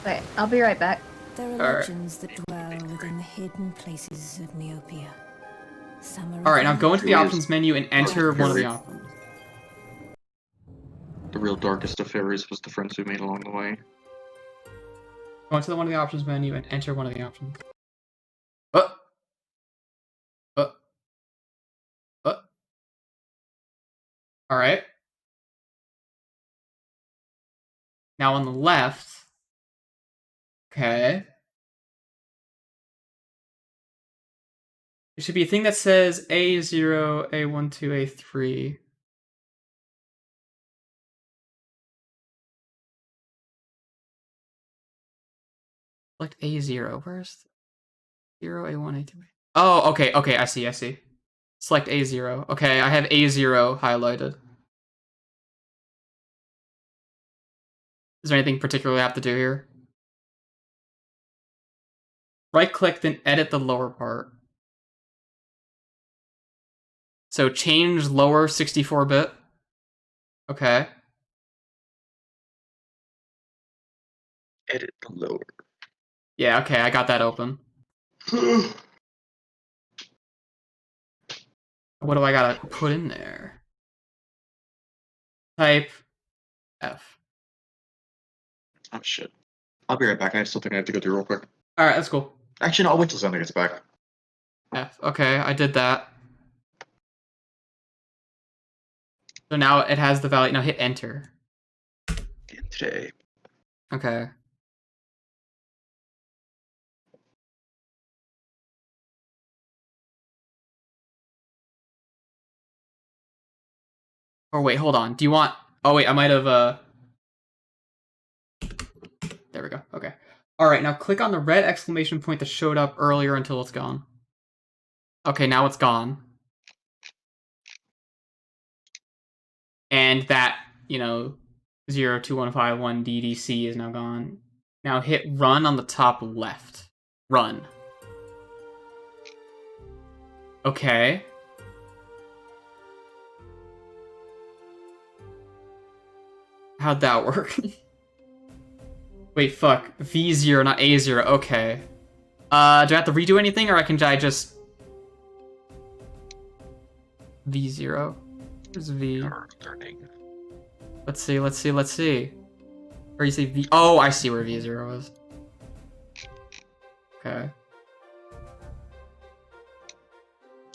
Wait, I'll be right back. There are Alright. legends that dwell within the hidden places of Neopia. Some are Alright, now go into the Yes. options menu and enter one of the options. The real darkest of fairies was the friends we made along the way. Go into one of the options menu and enter one of the options. Uh. Alright. Now on the left. Okay. There should be a thing that says A0, A12, A3. Select A0. Where's 0, A1, A2? Oh, okay, I see. Select A0. Okay, I have A0 highlighted. Is there anything particular I have to do here? Right-click, then edit the lower part. So change lower 64-bit. Okay. Edit the lower. Yeah, okay, I got that open. What do I gotta put in there? Type F. Oh shit. I'll be right back. I have something I have to go do real quick. Alright, that's cool. Actually, no, I'll wait till Xander gets back. F. Okay, I did that. So now it has the value. Now hit enter. Today. Okay. Oh wait, hold on. Do you want... Oh wait, I might have... There we go. Okay. Alright, now click on the red exclamation point that showed up earlier until it's gone. Okay, now it's gone. And that, 02151 DDC is now gone. Now hit run on the top left. Run. Okay. How'd that work? Wait, fuck. V0, not A0. Okay. Do I have to redo anything, or I just... V0? Where's V? Let's see. Or you say V... Oh, I see where V0 is. Okay.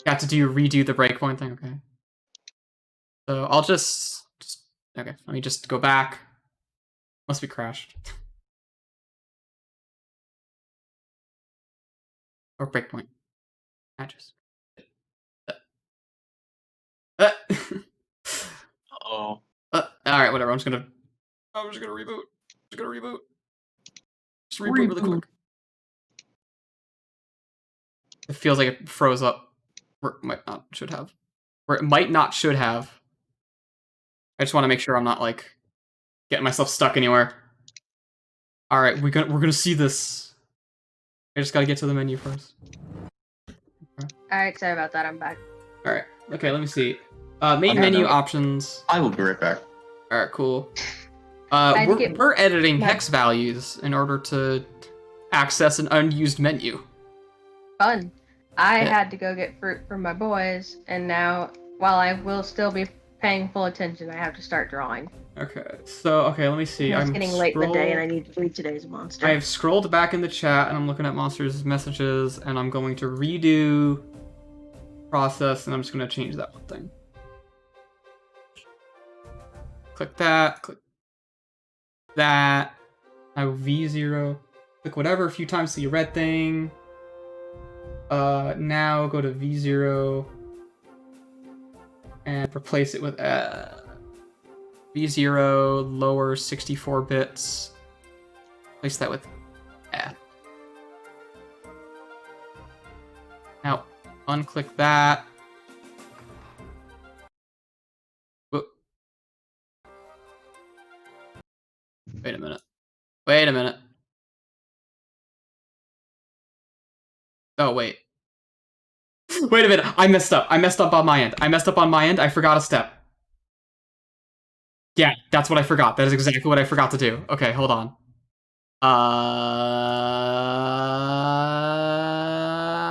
Got to redo the breakpoint thing, okay. So I'll just... Okay, let me just go back. Must be crashed. Or breakpoint. Matches. Oh. Alright, whatever. I'm just gonna reboot. Just reboot really quick. It feels like it froze up. Or it might not should have. Or it might not should have. I just want to make sure I'm not like getting myself stuck anywhere. Alright, we're gonna see this. I just gotta get to the menu first. Alright, sorry about that, I'm back. Alright, okay, let me see. Main menu options. I will be right back. Alright, cool. We're editing hex values in order to access an unused menu. Fun. I had to go get fruit for my boys, and now, while I will still be paying full attention, I have to start drawing. Okay, so, let me see. It's getting late in the day, and I need to read today's monster. I've scrolled back in the chat, and I'm looking at monsters' messages, and I'm going to redo process, and I'm just going to change that one thing. Click that, click that. Now V0. Click whatever a few times to see a red thing. Now go to V0 and replace it with V0 lower 64 bits. Replace that with F. Now unclick that. Whoop. Wait a minute. Oh, wait. Wait a minute. I messed up on my end. I forgot a step. Yeah, that's what I forgot. That is exactly what I forgot to do. Okay, hold on.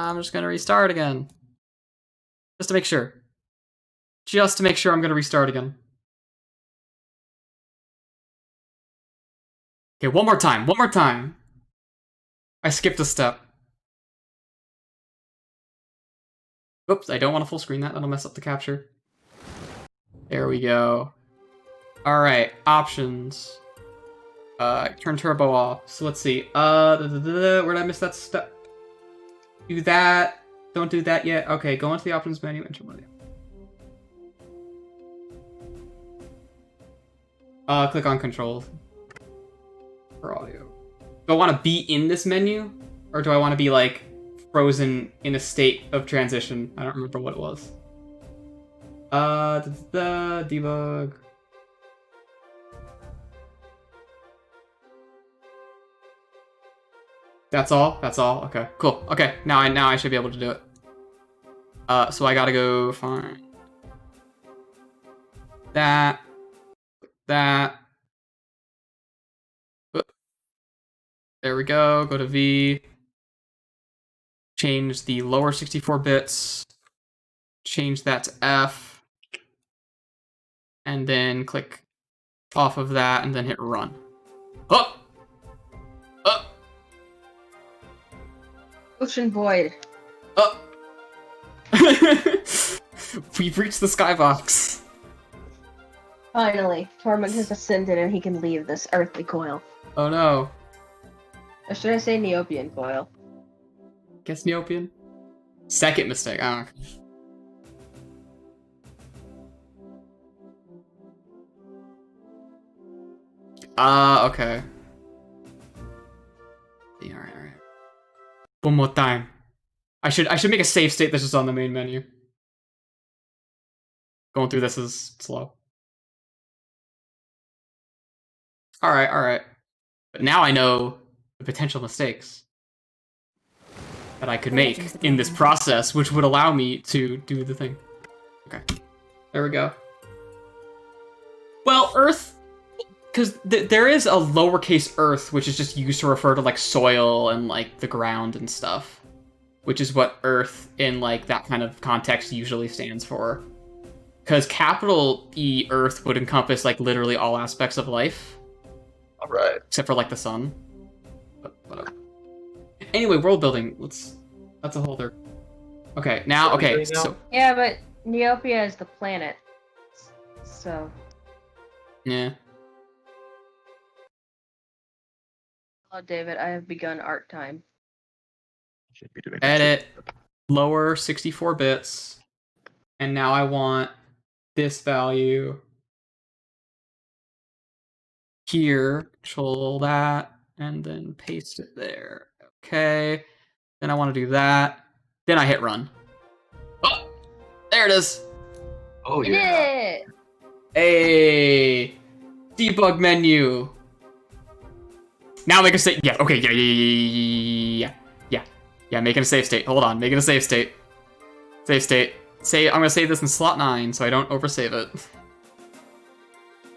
I'm just gonna restart again. Just to make sure. I'm gonna restart again. Okay, one more time. I skipped a step. Oops, I don't want to full screen that. That'll mess up the capture. There we go. Alright, options. Turn turbo off. So let's see. Where did I miss that step? Do that. Don't do that yet. Okay, go into the options menu. Enter menu. Click on controls. For audio. Do I want to be in this menu? Or do I want to be, like, frozen in a state of transition? I don't remember what it was. The debug. That's all? That's all? Okay, cool. Okay, now I should be able to do it. So I gotta go find that. There we go. Go to V. Change the lower 64 bits. Change that to F. And then click off of that and then hit run. Oh! Oh! Ocean Void. Oh! We've reached the skybox. Finally, Tormund has ascended and he can leave this earthly coil. Oh no. Or should I say Neopian coil? Guess Neopian? Second mistake. Oh. Okay. Yeah, alright. One more time. I should make a save state that's just on the main menu. Going through this is slow. Alright. But now I know the potential mistakes that I could make in this process, which would allow me to do the thing. Okay. There we go. Well, Earth... Because there is a lowercase Earth, which is just used to refer to, like, soil and, like, the ground and stuff. Which is what Earth, in, like, that kind of context usually stands for. Because capital E, Earth, would encompass, like, literally all aspects of life. Alright. Except for, like, the sun. But whatever. Anyway, world building. That's a whole other... Okay, now, okay, so... Yeah, but Neopia is the planet. So... Yeah. Hello, David. I have begun art time. Should be doing Edit. Lower 64 bits. And now I want this value here. Control that. And then paste it there. Okay. Then I want to do that. Then I hit run. Oh! There it is! Oh Did yeah. it! Hey! Debug menu! Now make a save. Yeah, okay, yeah, making a save state. Hold on, making a save state. Save state. I'm gonna save this in slot 9 so I don't oversave it.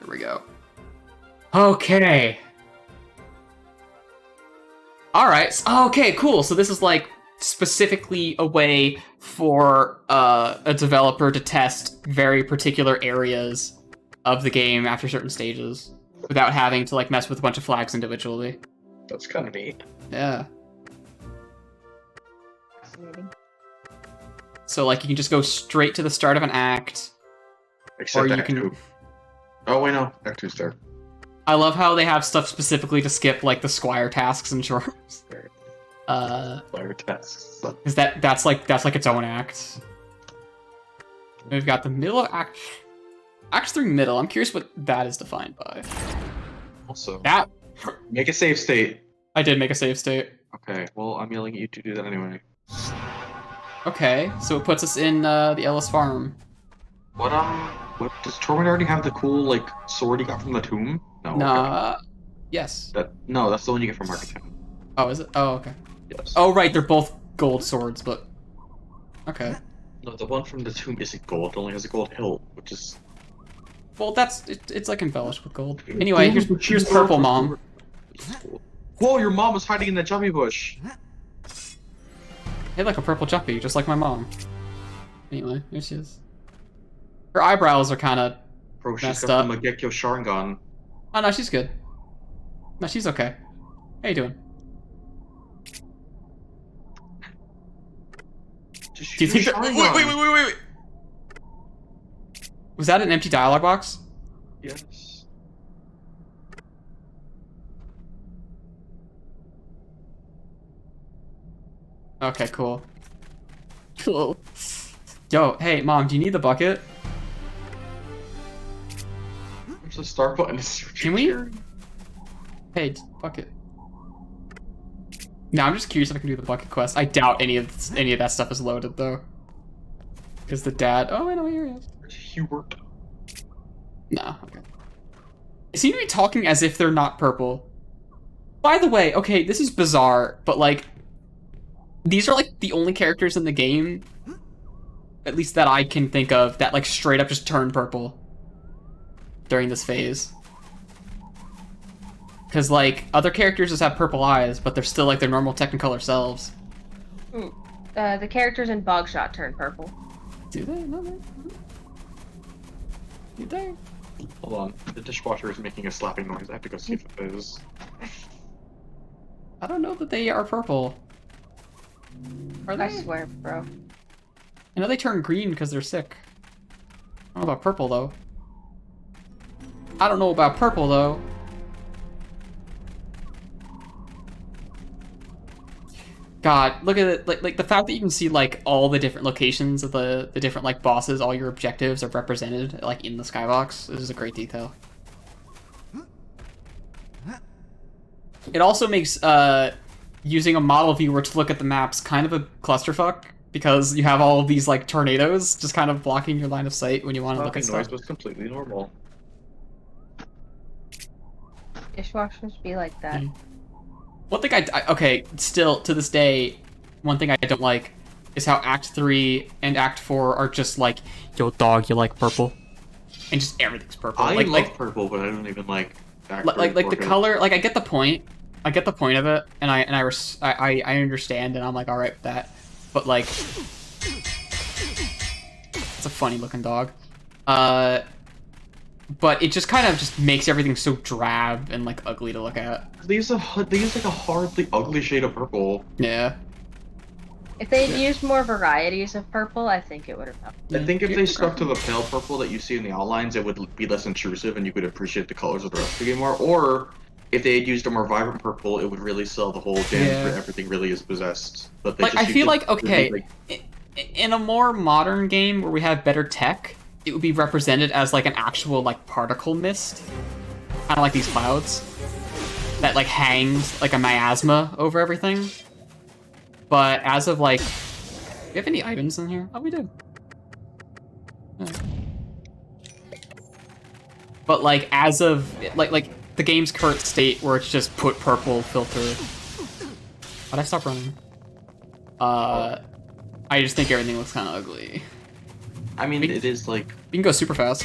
There we go. Okay. Alright, okay, cool. So this is like specifically a way for a developer to test very particular areas of the game after certain stages without having to like mess with a bunch of flags individually. That's kind of neat. Yeah. Fascinating. So like you can just go straight to the start of an act. Except Or you Act can- 2. Oh wait, no. Act 2's there. I love how they have stuff specifically to skip like the squire tasks and chores. Fire tests. Because that's like its own act. We've got the middle of Act 3 middle. I'm curious what that is defined by. Also, That make a save state. I did make a save state. Okay, well, I'm yelling at you to do that anyway. Okay, so it puts us in the Ellis farm. What does Tormund already have the cool, like, sword he got from the tomb? No. Nah. Yes. No, that's the one you get from Architect. Oh, is it? Oh, okay. Yes. Oh, right. They're both gold swords, but okay. No, the one from the tomb isn't gold. It only has a gold hilt, which is... Well, it's like embellished with gold. Anyway, here's purple, Mom. Whoa, your mom was hiding in that jumpy bush. Hey, like a purple jumpy, just like my mom. Anyway, here she is. Her eyebrows are kind of... Bro, she's Messed got up. the Magekyo Sharingan. Oh, no, she's good. No, she's okay. How you doing? Just Do you think use that... Sharingan. Wait. Was that an empty dialogue box? Yes. Okay, cool. Cool. Yo, hey, Mom, do you need the bucket? There's the start button. Can we? Hey, bucket. No, I'm just curious if I can do the bucket quest. I doubt any of that stuff is loaded though. Because the dad. Oh, I know here he is. Hubert. No. Okay. They seem to be talking as if they're not purple. By the way, okay, this is bizarre, but like, these are like the only characters in the game, at least that I can think of, that like straight up just turn purple during this phase. Because like, other characters just have purple eyes, but they're still like their normal Technicolor selves. The characters in Bogshot turn purple. Do they? No, do they? Hold on, the dishwasher is making a slapping noise. I have to go see if it is. I don't know that they are purple. Are they? I swear, bro. I know they turn green because they're sick. I don't know about purple, though. I don't know about purple, though. God, look at it. Like the fact that you can see, like, all the different locations of the different, like, bosses, all your objectives are represented, like, in the skybox. This is a great detail. It also makes, using a model viewer to look at the maps kind of a clusterfuck, because you have all of these, like, tornadoes just kind of blocking your line of sight when you want to look at Noise stuff. was completely normal. Dishwashers be like that. One thing okay, still, to this day, one thing I don't like is how Act 3 and Act 4 are just like, yo, dog, you like purple? And just everything's purple. I like, love purple, but I don't even like... like the color, like, I get the point. I get the point of it, and I understand, and I'm like, alright with that. But, like, it's a funny looking dog. But it just kind of just makes everything so drab and, like, ugly to look at. They use like a hardly ugly shade of purple. Yeah. If they'd used more varieties of purple, I think it would have helped. I think if they stuck to the pale purple that you see in the outlines, it would be less intrusive and you could appreciate the colors of the rest of the game more. Or if they had used a more vibrant purple, it would really sell the whole damn where everything really is possessed. But they like, just I feel like, really, okay, like, in a more modern game where we have better tech, it would be represented as like an actual like particle mist, kind of like these clouds that like hangs like a miasma over everything. But as of like, do we have any items in here? Oh, we do. Yeah. But like as of like the game's current state where it's just put purple filter. Why'd I stop running? I just think everything looks kind of ugly. I mean, it is like... You can go super fast.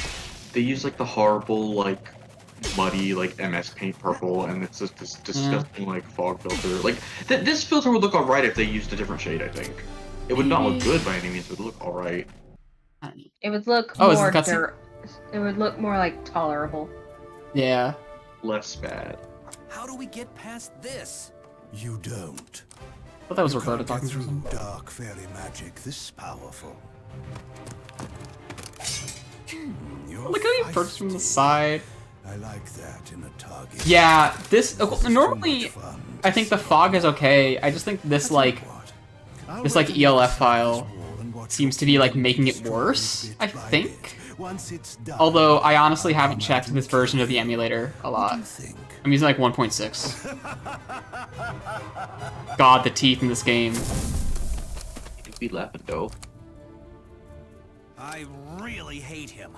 They use like the horrible, like, muddy, like, MS Paint purple, and it's just this disgusting, like, fog filter. Like, this filter would look alright if they used a different shade, I think. It would not look good by any means, it would look alright. It would look Oh, is more it cutscene? It would look more like tolerable. Yeah. Less bad. How do we get past this? You don't. I thought that was Roberta talking to through someone. dark fairy magic this powerful. Look how you perched from the side. I like that in a target. Yeah, this normally I think the fog is okay. I just think this like ELF file seems to be like making it worse, I think. Although I honestly haven't checked this version of the emulator a lot. I'm using like 1.6. God, the teeth in this game. It'd be laughing though. I really hate him.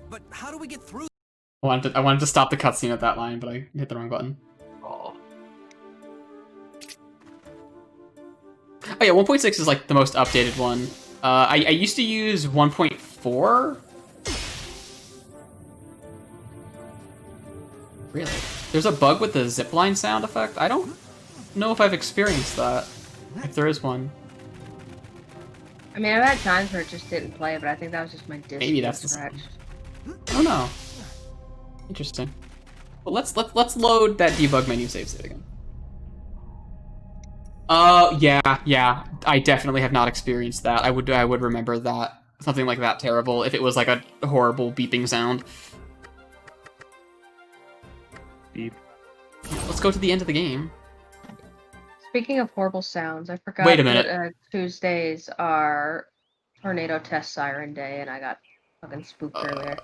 But how do we get through? I wanted to stop the cutscene at that line, but I hit the wrong button. Oh. Oh yeah, 1.6 is like the most updated one. I used to use 1.4. Really? There's a bug with the zipline sound effect? I don't know if I've experienced that. If there is one. I mean, I've had times where it just didn't play, but I think that was just my disc Maybe that's the scratched. Oh no. Interesting. Well, let's load that debug menu save state again. Yeah. I definitely have not experienced that. I would remember that. Something like that terrible if it was like a horrible beeping sound. Beep. Let's go to the end of the game. Speaking of horrible sounds, I forgot Wait a minute. that Tuesdays are Tornado Test Siren Day, and I got fucking spooked earlier.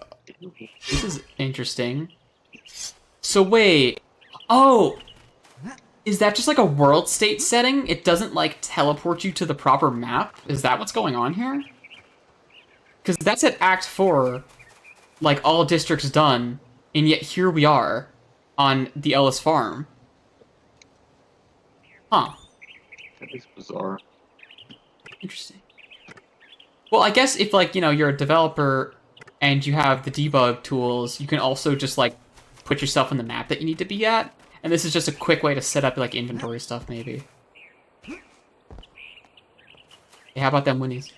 This is interesting. So wait. Oh! Is that just like a world state setting? It doesn't like teleport you to the proper map? Is that what's going on here? Because that's at Act 4, like, all districts done, and yet here we are on the Ellis farm. Huh. That is bizarre. Interesting. Well, I guess if, like, you know, you're a developer and you have the debug tools, you can also just, like, put yourself on the map that you need to be at. And this is just a quick way to set up, like, inventory stuff, maybe. Hey, how about them winnies?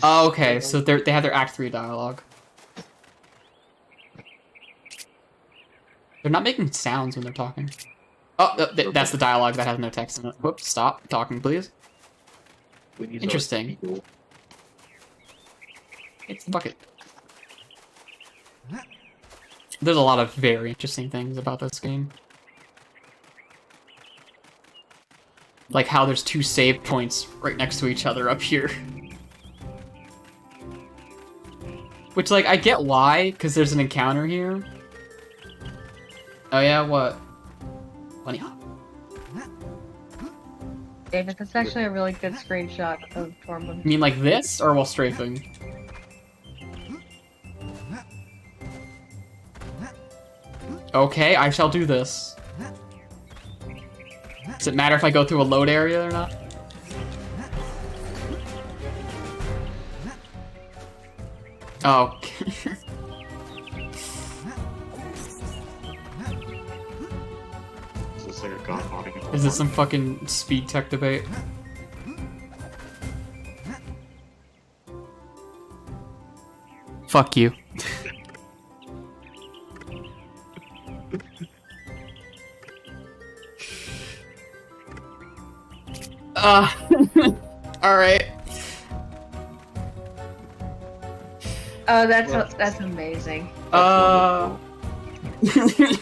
Oh, okay, so they have their Act 3 dialogue. They're not making sounds when they're talking. Oh, that's the dialogue that has no text in it. Whoops, stop talking, please. Interesting. It's the bucket. There's a lot of very interesting things about this game. Like how there's 2 save points right next to each other up here. Which, like, I get why, because there's an encounter here. Oh yeah, what? Bunny hop. David, that's actually a really good screenshot of Tormund. You mean like this, or while strafing? Okay, I shall do this. Does it matter if I go through a load area or not? Oh. Is this like a god modding? Is this some fucking speed tech debate? Fuck you. Alright. Oh, that's amazing.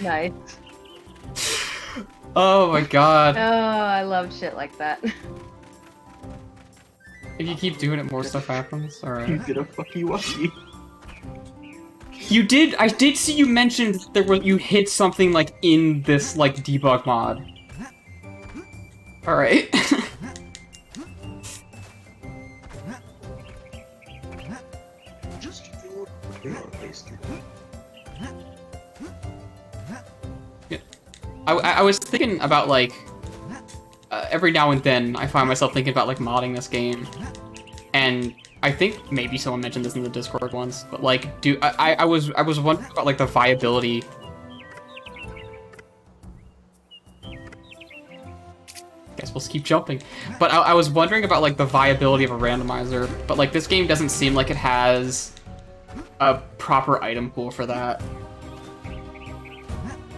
Nice. Oh my god. Oh, I love shit like that. If you keep doing it, more stuff happens. You Alright. did a fucky wucky. You did. I did see you mentioned there was you hit something like in this like debug mod. All right. Just Yeah. I was thinking about like every now and then I find myself thinking about like modding this game, and I think maybe someone mentioned this in the Discord once, but like, I was wondering about like the viability. Guess we'll keep jumping, but I was wondering about like the viability of a randomizer. But like this game doesn't seem like it has a proper item pool for that.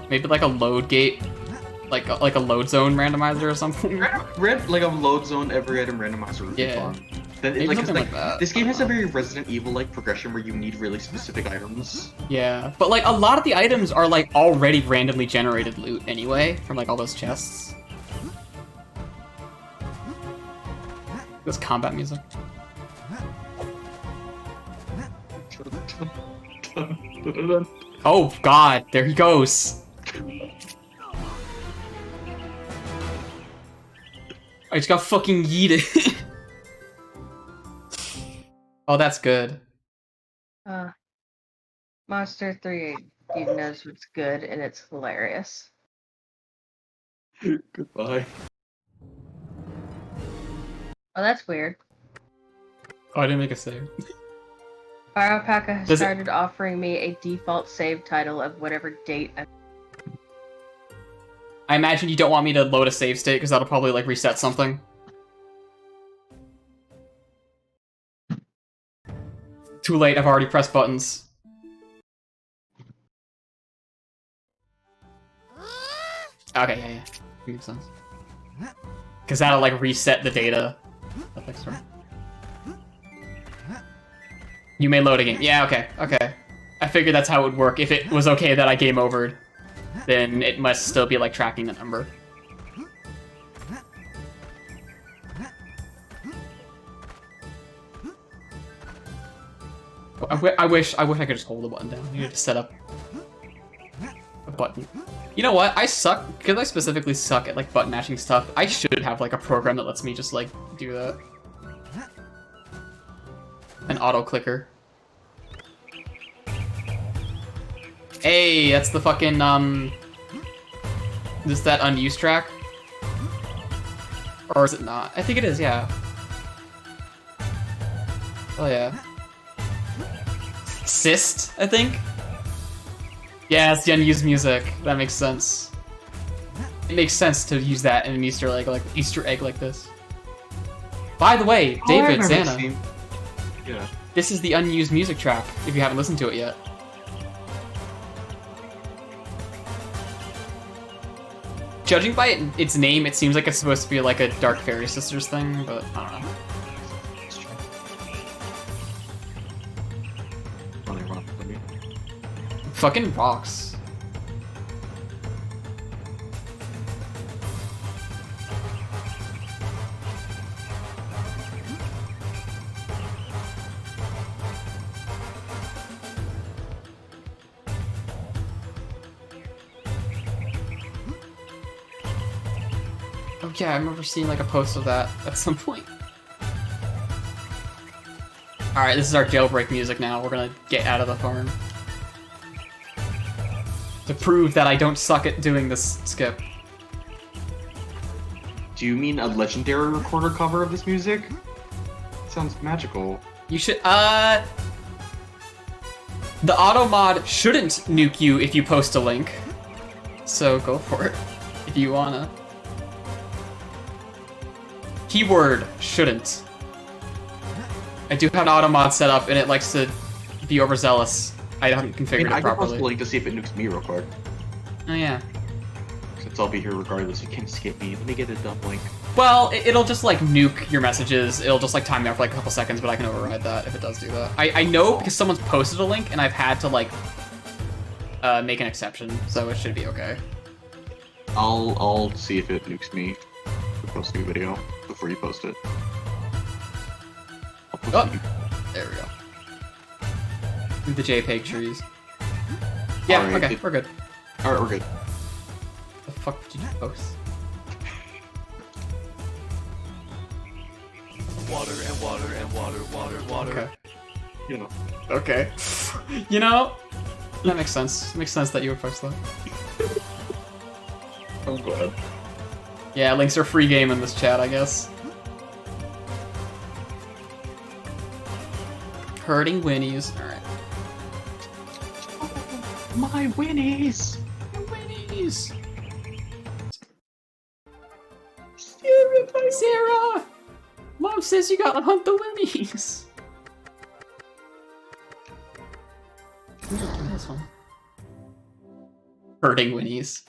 Maybe like a load gate, like a load zone randomizer or something. Like a load zone every item randomizer would be Yeah. fun. Then Maybe like, something like, like that. this game has a very Resident Evil-like progression where you need really specific items. Yeah, but like a lot of the items are like already randomly generated loot anyway from like all those chests. This combat music. Oh god, there he goes. I just got fucking yeeted. Oh, that's good. Monster 3 dude knows what's good, and it's hilarious. Goodbye. Oh, that's weird. Oh, I didn't make a save. Fire Alpaca has Does it- started offering me a default save title of whatever date I imagine you don't want me to load a save state because that'll probably like reset something. Too late, I've already pressed buttons. Okay, yeah. Makes sense. Because that'll like reset the data. That fixed right. You may load a game. Yeah, okay. I figured that's how it would work. If it was okay that I game overed, then it must still be like tracking the number. I wish I could just hold the button down. You need to set up a button. You know what? I suck because I specifically suck at like button mashing stuff. I should have like a program that lets me just like do that. An auto clicker. Hey, that's the fucking Is that unused track? Or is it not? I think it is, yeah. Oh yeah. Cyst, I think? Yeah, it's the unused music. That makes sense. It makes sense to use that in an Easter egg like this. By the way, David, Xana, Yeah. this is the unused music track, if you haven't listened to it yet. Judging by its name, it seems like it's supposed to be like a Dark Fairy Sisters thing, but I don't know. Fucking rocks. Oh yeah, I remember seeing like a post of that at some point. Alright, this is our jailbreak music now. We're gonna get out of the farm. To prove that I don't suck at doing this skip. Do you mean a legendary recorder cover of this music? Sounds magical. You should, the auto mod shouldn't nuke you if you post a link. So go for it, if you wanna. Keyword, shouldn't. I do have an auto mod set up and it likes to be overzealous. I haven't configured it I can post properly. a link to see if it nukes me real quick. Oh yeah. Since I'll be here regardless, you can't skip me. Let me get a dumb link. Well, it'll just like nuke your messages. It'll just like time you out for like a couple seconds, but I can override that if it does do that. I know because someone's posted a link and I've had to like make an exception, so it should be okay. I'll see if it nukes me for posting a video before you post it. I'll post Oh, it. there we go. The JPEG trees. Yeah, Alright, okay, we're good. Alright, we're good. The fuck did you post? Water and water and water. Okay. You know. Okay. You know, that makes sense. It makes sense that you would post that. I'm glad. Yeah, links are free game in this chat, I guess. Hurting Winnies. Alright. My Winnies! Winnies! Sarah! Sarah! Mom says you gotta hunt the Winnies! This one. Hurting Winnies.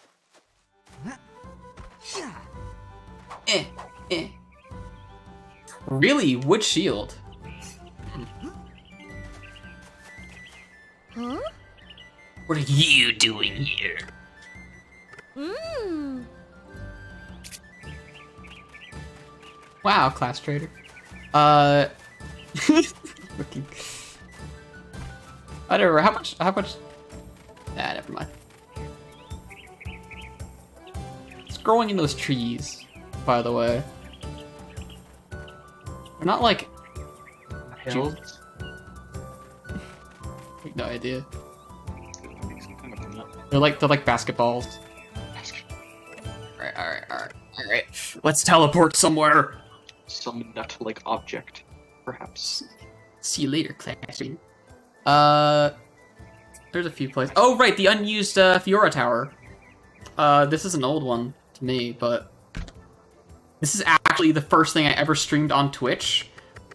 Eh. Really? Wood shield? Huh? What are you doing here? Wow, class trader. Looking. Whatever. How much? Nah, never mind. It's growing in those trees, by the way. They're not like. Hills? No idea. They're like basketballs. Alright. Let's teleport somewhere. Some nut-like object, perhaps. See you later, classroom. There's a few places. Oh, right, the unused Fiora Tower. This is an old one to me, but this is actually the first thing I ever streamed on Twitch.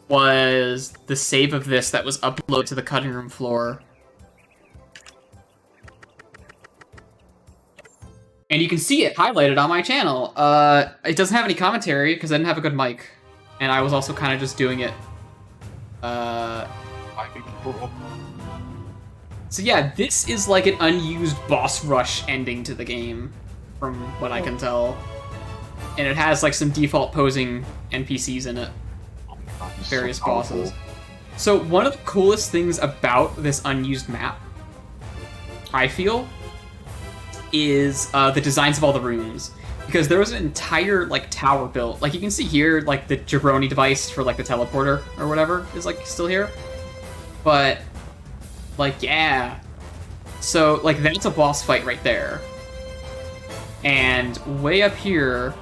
Was the save of this that was uploaded to the cutting room floor. And you can see it highlighted on my channel. It doesn't have any commentary because I didn't have a good mic. And I was also kind of just doing it. So yeah, this is like an unused boss rush ending to the game, from what I can tell. And it has like some default posing NPCs in it. Various bosses. So one of the coolest things about this unused map, I feel, is the designs of all the rooms. because there was an entire like tower built. Like you can see here, like the jabroni device for like the teleporter or whatever is like still here. But like yeah, so like that's a boss fight right there. And way up here,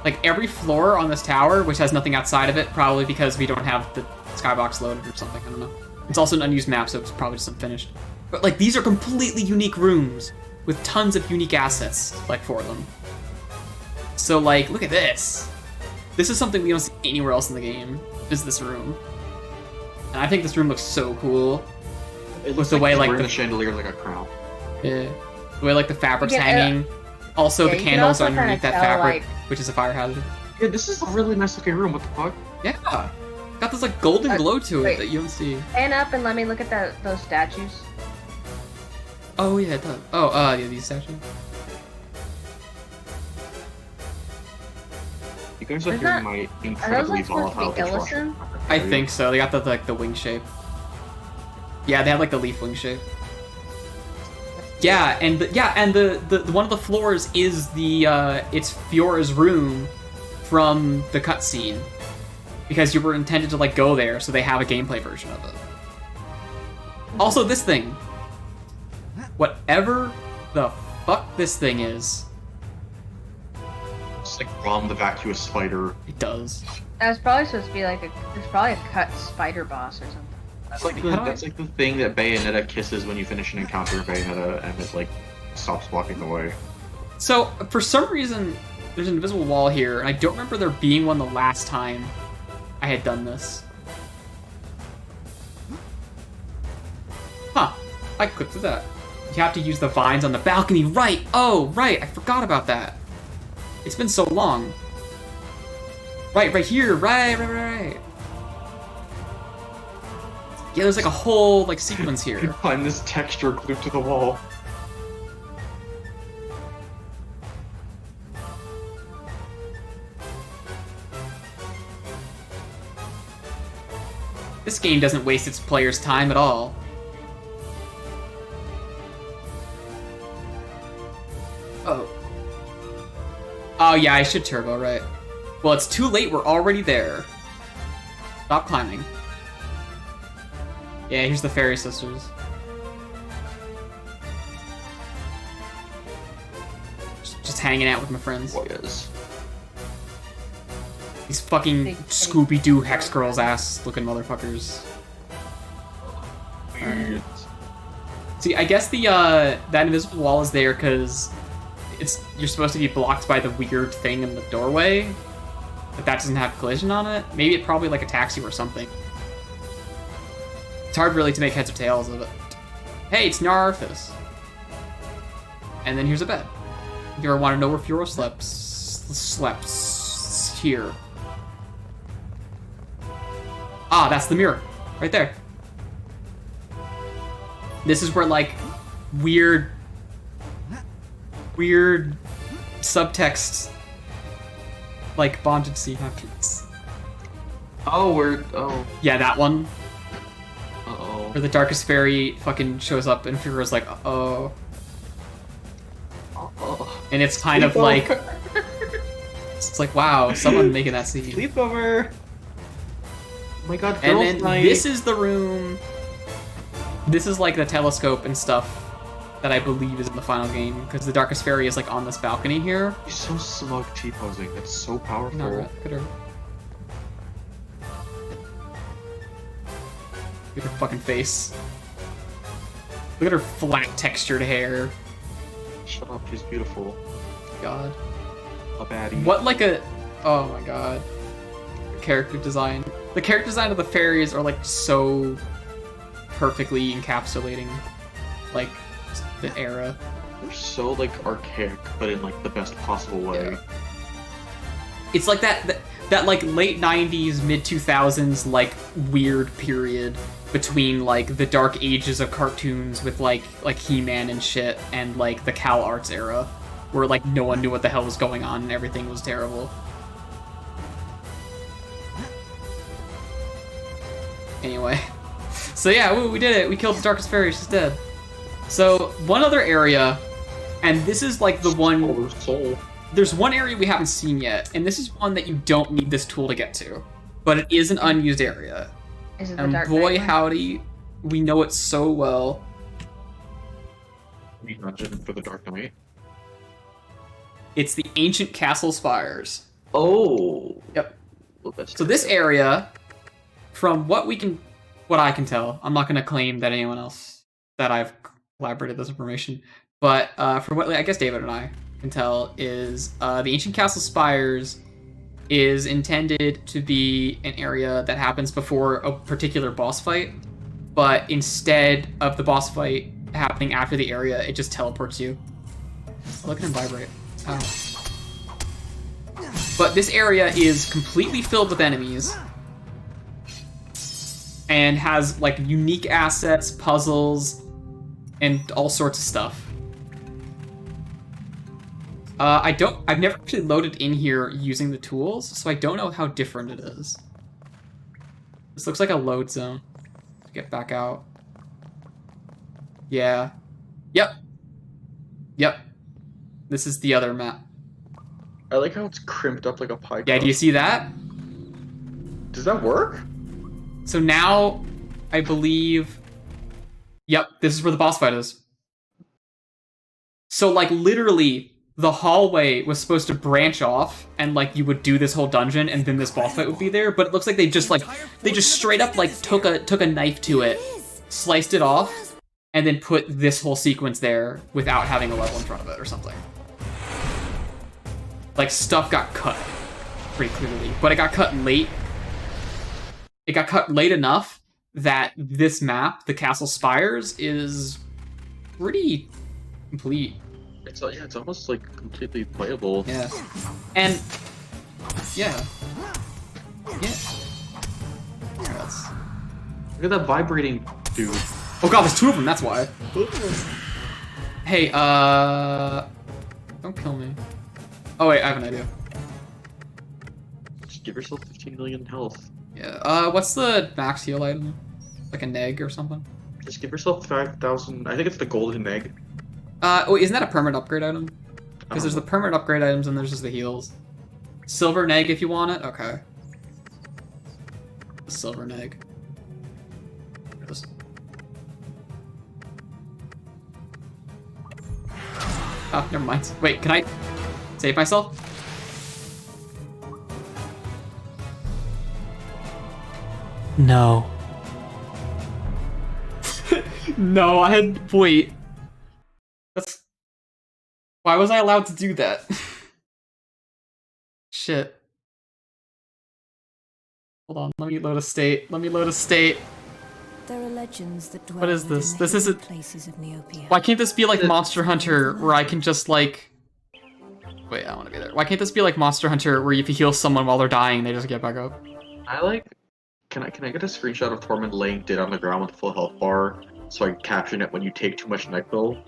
like every floor on this tower, which has nothing outside of it, probably because we don't have the skybox loaded or something. I don't know. It's also an unused map, so it's probably just unfinished. But like these are completely unique rooms with tons of unique assets like for them. So like, look at this. This is something we don't see anywhere else in the game. Is this room? And I think this room looks so cool. It With the way like the the chandelier like a crown. yeah, the way like the fabric's Yeah, hanging. Also, yeah, the you can candles also are underneath kinda that tell, fabric, like- which is a fire hazard. Yeah, this is a really nice looking room. What the fuck? Yeah, got this like golden glow to it wait. that you don't see. Stand up and let me look at those statues. Oh yeah, it does. Oh, yeah, these statues. You guys are Is hearing that- my Are those incredibly like supposed to volatile be Ellison? I think so. They got the like the wing shape. Yeah, they have like the leaf wing shape. Yeah, and the one of the floors is the it's Fiora's room from the cutscene, because you were intended to like go there, so they have a gameplay version of it. Also, this thing, whatever the fuck this thing is, It's like Rom the vacuous spider. it does. That's probably supposed to be like there's probably a cut spider boss or something. That's like the thing that Bayonetta kisses when you finish an encounter in Bayonetta, and it like stops walking away. So for some reason, there's an invisible wall here, and I don't remember there being one the last time I had done this. Huh, I clicked through that. You have to use the vines on the balcony, right? Oh, right, I forgot about that. It's been so long. Right here, right. Yeah, there's like a whole like sequence You here. find this texture glued to the wall. This game doesn't waste its players' time at all. Oh. Oh yeah, I should turbo, right. Well, it's too late, we're already there. Stop climbing. Yeah, here's the fairy sisters. Just hanging out with my friends. Yes. These fucking Scooby-Doo Hex Girls ass looking motherfuckers. Weird. See, I guess the that invisible wall is there because you're supposed to be blocked by the weird thing in the doorway, but that doesn't have collision on it. Maybe it probably like attacks you or something. It's hard really to make heads or tails of it. Hey, it's Narthus. And then here's a bed. If you ever want to know where Fiora slept here. Ah, that's the mirror. Right there. This is where, like, weird subtext, like, bondage scene happens. Oh, oh. Yeah, that one. Uh-oh. Where the Darkest Fairy fucking shows up and Fiora's like, uh-oh. Uh-oh. And it's kind of like... It's like, wow, someone making that scene. Sleepover! Oh my god, And girls' then night. this is the room. This is like the telescope and stuff that I believe is in the final game, because the Darkest Fairy is like on this balcony here. He's so smug T-posing. That's so powerful. No, right, look at her. Look at her fucking face. Look at her flat textured hair. Shut up, she's beautiful. God. A baddie. What like a... Oh my god. Character design. The character design of the fairies are like so perfectly encapsulating like the era. They're so like archaic, but in like the best possible way. Yeah. It's like that like late 90s, mid 2000s like weird period between like the dark ages of cartoons with like He-Man and shit and like the Cal Arts era where like no one knew what the hell was going on and everything was terrible. Anyway. So yeah, we did it. We killed the Darkest Fairy. She's dead. So one other area, and this is like the one... Soul. there's one area we haven't seen yet, and this is one that you don't need this tool to get to, but it is an unused area. Is it the And Dark boy, Knight one? howdy, we know it so well. Need dungeon for the Dark Knight. It's the ancient castle spires. Oh. Yep. Well, that's So this area, from what I can tell, I'm not going to claim that anyone else that I've collaborated this information, but from what I guess David and I can tell is the ancient castle spires is intended to be an area that happens before a particular boss fight, but instead of the boss fight happening after the area, it just teleports you. Look at him vibrate. Oh. But this area is completely filled with enemies and has like unique assets, puzzles, and all sorts of stuff. I've never actually loaded in here using the tools, so I don't know how different it is. This looks like a load zone. Get back out. Yeah. Yep. Yep. This is the other map. I like how it's crimped up like a pie. Yeah, do you see that? Does that work? So now, I believe... Yep, this is where the boss fight is. So, like, literally, the hallway was supposed to branch off, and, like, you would do this whole dungeon, and then this boss fight would be there, but it looks like they just, like, they just straight up, like, took a knife to it, sliced it off, and then put this whole sequence there without having a level in front of it or something. Like, stuff got cut pretty clearly, but it got cut late. It got cut late enough that this map, the Castle Spires, is pretty complete. It's almost like completely playable. Yeah. And yeah. Yeah. Look at that vibrating dude. Oh god, there's two of them, that's why. Hey, don't kill me. Oh wait, I have an idea. Just give yourself 15 million health. Yeah, what's the max heal item? Like an egg or something? Just give yourself 5,000. I think it's the golden egg. Oh, isn't that a permanent upgrade item? Because there's the permanent upgrade items and there's just the heals. Silver egg if you want it? Okay. The silver egg. There it is. Oh, never mind. Wait, can I save myself? No. No, I had... Wait. That's... Why was I allowed to do that? Shit. Hold on, let me load a state. Let me load a state. There are legends that dwell What is this? within This the isn't... hidden places of Neopia. Why can't this be like Monster Hunter, where I can just like... Wait, I want to be there. Why can't this be like Monster Hunter, where if you heal someone while they're dying, they just get back up? I like... Can I get a screenshot of Tormund laying dead on the ground with a full health bar, so I can caption it when you take too much NyQuil?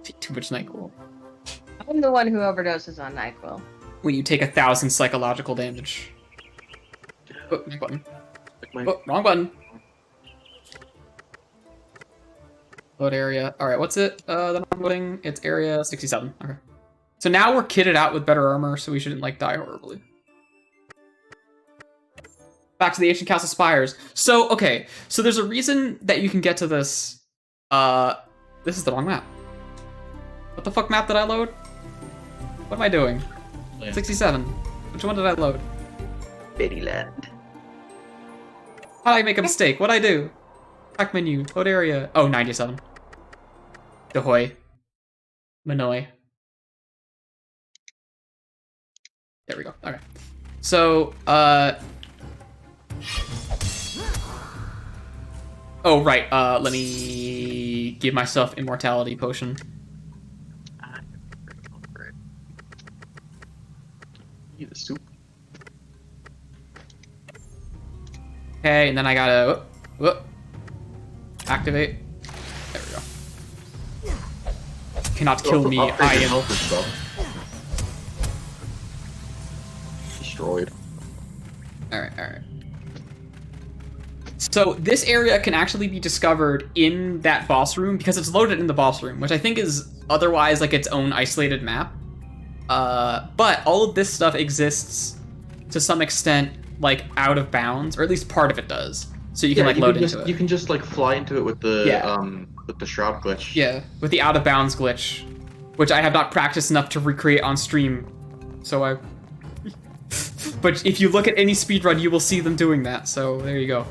Take too much NyQuil. I'm the one who overdoses on NyQuil. When you take 1,000 psychological damage. Oh, wrong button. Like my... Oh, wrong button. Load area. Alright, what's it that I'm loading? It's area 67. Okay. So now we're kitted out with better armor, so we shouldn't, like, die horribly. Back to the ancient castle spires. So, okay. So there's a reason that you can get to this. This is the wrong map. What the fuck map did I load? What am I doing? Land. 67. Which one did I load? Fairyland. How did I make a mistake? What'd I do? Back menu. Load area. Oh, 97. Dahoy. Manoy. There we go. Okay. So, oh, right. Let me give myself immortality potion. Eat the soup. Okay, and then I gotta activate. There we go. Cannot kill me. I am Health and stuff. Destroyed. Alright, alright. So this area can actually be discovered in that boss room because it's loaded in the boss room, which I think is otherwise like its own isolated map. But all of this stuff exists to some extent, like, out of bounds, or at least part of it does. So you can, like, load into it. You can just, like, fly into it with the, with the shroud glitch. Yeah, with the out of bounds glitch, which I have not practiced enough to recreate on stream. So I... But if you look at any speedrun, you will see them doing that, so there you go.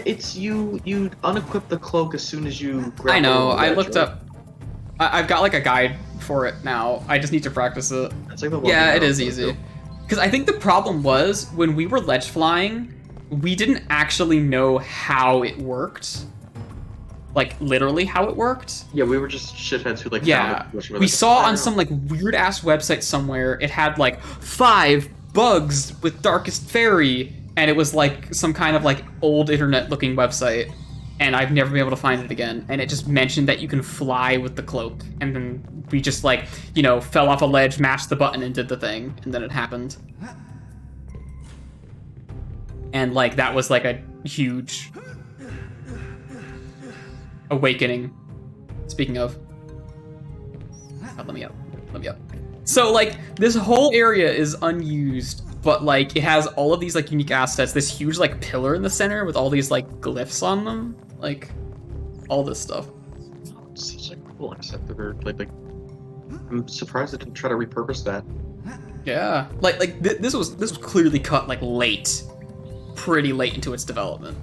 It's you unequip the cloak as soon as you grab I know, the I ledge, looked right? up... I've got, like, a guide for it now. I just need to practice it. It's like the Yeah, one it thing is I easy. do. Because I think the problem was, when we were ledge flying, we didn't actually know how it worked. Like, literally how it worked. Yeah, we were just shitheads who, like, Yeah, found it. we saw on some, like, weird-ass website somewhere, it had, like, 5 bugs with Darkest Fairy, and it was, like, some kind of, like, old internet-looking website, and I've never been able to find it again, and it just mentioned that you can fly with the cloak, and then we just, like, you know, fell off a ledge, mashed the button, and did the thing, and then it happened. And, like, that was, like, a huge awakening. Speaking of... Oh, let me up. Let me up. So, like, this whole area is unused, but, like, it has all of these, like, unique assets. This huge, like, pillar in the center with all these, like, glyphs on them. Like, all this stuff. Such a cool asset that they're, like, I'm surprised they didn't try to repurpose that. Yeah. Like, this was clearly cut, like, late. Pretty late into its development.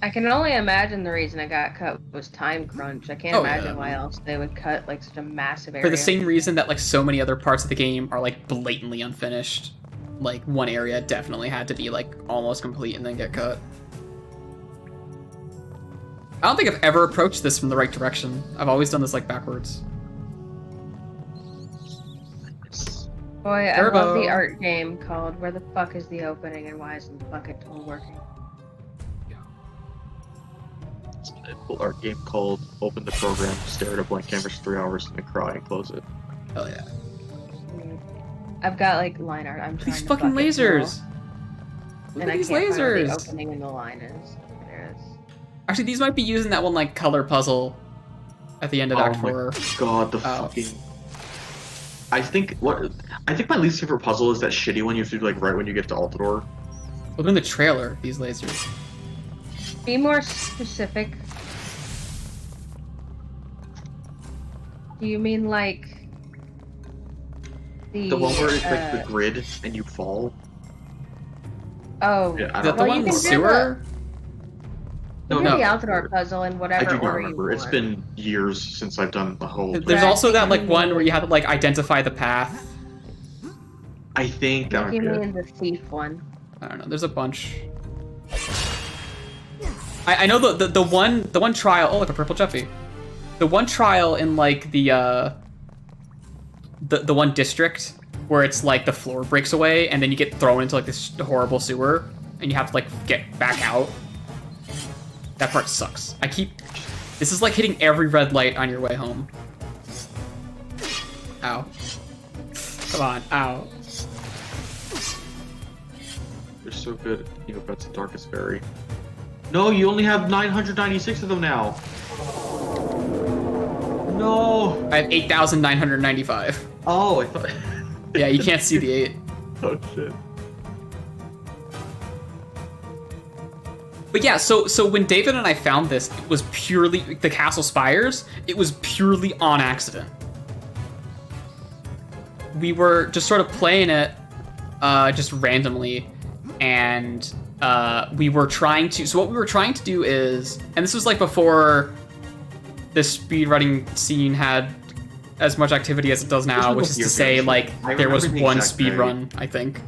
I can only imagine the reason it got cut was time crunch. I can't imagine why else they would cut like such a massive area. For the same reason that like so many other parts of the game are like blatantly unfinished. Like one area definitely had to be like almost complete and then get cut. I don't think I've ever approached this from the right direction. I've always done this like backwards. Boy, I Turbo. love the art game called Where the Fuck is the Opening and Why Isn't the Bucket Tool Working? A cool art game called Open the Program, Stare at a Blank Canvas for 3 hours, and then cry and close it. Hell yeah. I've got like line art. I'm trying These to fucking bucket lasers! tool, Look and at I these can't find where the lasers! opening in the line is. There it is. Actually, these might be using that one like color puzzle at the end of Act 4. Oh my god, the fucking... I think my least favorite puzzle is that shitty one you have to do like right when you get to Altador. Look in the trailer, these lasers. Be more specific. Do you mean like The one where it's like the grid and you fall. Oh, Yeah, I Is that don't the know. Well, one you in the can do sewer? No, do no. the Altador puzzle in I whatever do not order remember. you It's want. been years since I've done the whole. There's Yeah, also that like you one mean- where you have to like identify the path. I think that I would think be you it. mean the thief one. I don't know. There's a bunch. I know the one trial. Oh, like a purple Jeffy. The one trial in like the one district where it's like the floor breaks away and then you get thrown into like this horrible sewer and you have to like get back out. That part sucks. This is like hitting every red light on your way home. Ow. Come on, ow. They're so good. Neopets and Darkest Fairy. No, you only have 996 of them now. No. I have 8,995. Oh, I thought. Yeah, you can't see the 8. Oh shit. But yeah, so when David and I found this, it was purely the Castle Spires. It was purely on accident. We were just sort of playing it, just randomly, and we were trying to. So what we were trying to do is, and this was like before the speedrunning scene had as much activity as it does now, which is to say, like there was one speedrun, I think.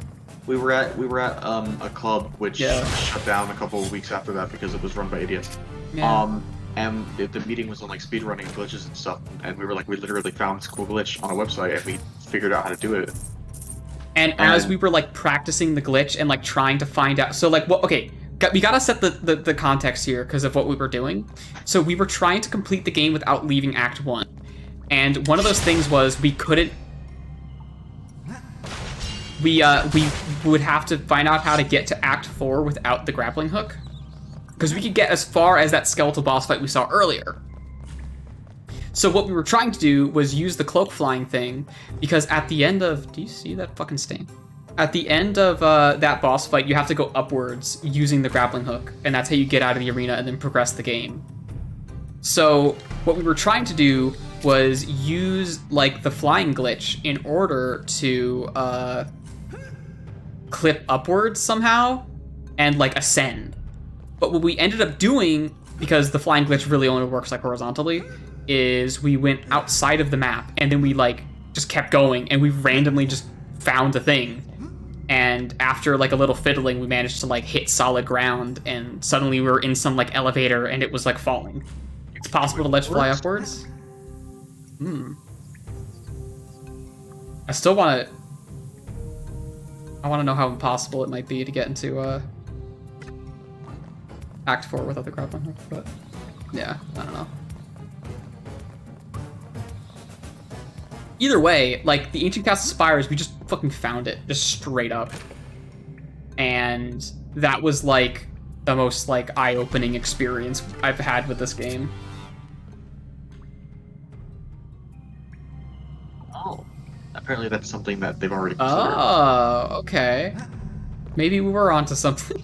We were at a club which Yeah. shut down a couple of weeks after that because it was run by idiots. Yeah. And the meeting was on like speedrunning glitches and stuff, and we literally found this cool glitch on a website and we figured out how to do it. And as we were like practicing the glitch and like trying to find out, so like what? Okay, we gotta set the context here because of what we were doing. So we were trying to complete the game without leaving Act 1, and one of those things was we couldn't. We would have to find out how to get to Act 4 without the grappling hook, because we could get as far as that skeletal boss fight we saw earlier. So what we were trying to do was use the cloak flying thing, because at the end of... Do you see that fucking stain? At the end of that boss fight, you have to go upwards using the grappling hook, and that's how you get out of the arena and then progress the game. So what we were trying to do was use like the flying glitch in order to clip upwards somehow and like ascend. But what we ended up doing, because the flying glitch really only works like horizontally, is we went outside of the map and then we like just kept going and we randomly just found a thing. And after like a little fiddling, we managed to like hit solid ground, and suddenly we were in some like elevator and it was like falling. It's possible to let you fly upwards. I still want to... I want to know how impossible it might be to get into Act 4 without the grappling hook, but yeah, I don't know. Either way, like, the Ancient Castle Spires, we just fucking found it, just straight up. And that was, like, the most, like, eye-opening experience I've had with this game. Oh, apparently that's something that they've already considered. Oh, okay. Maybe we were onto something.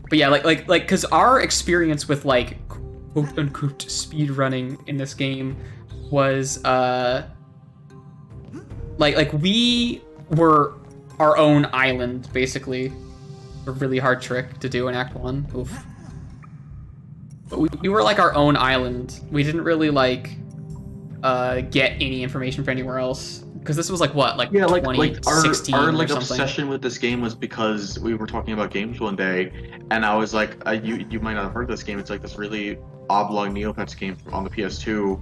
But yeah, like, because our experience with, like, quote-unquote speedrunning in this game was, like, we were our own island, basically. A really hard trick to do in Act 1. Oof. But we were, like, our own island. We didn't really, like, get any information from anywhere else. Because this was, like, what? Like, Yeah, like 2016 our or like something. obsession with this game was because we were talking about games one day, and I was like, you might not have heard this game. It's like this really oblong Neopets game on the PS2,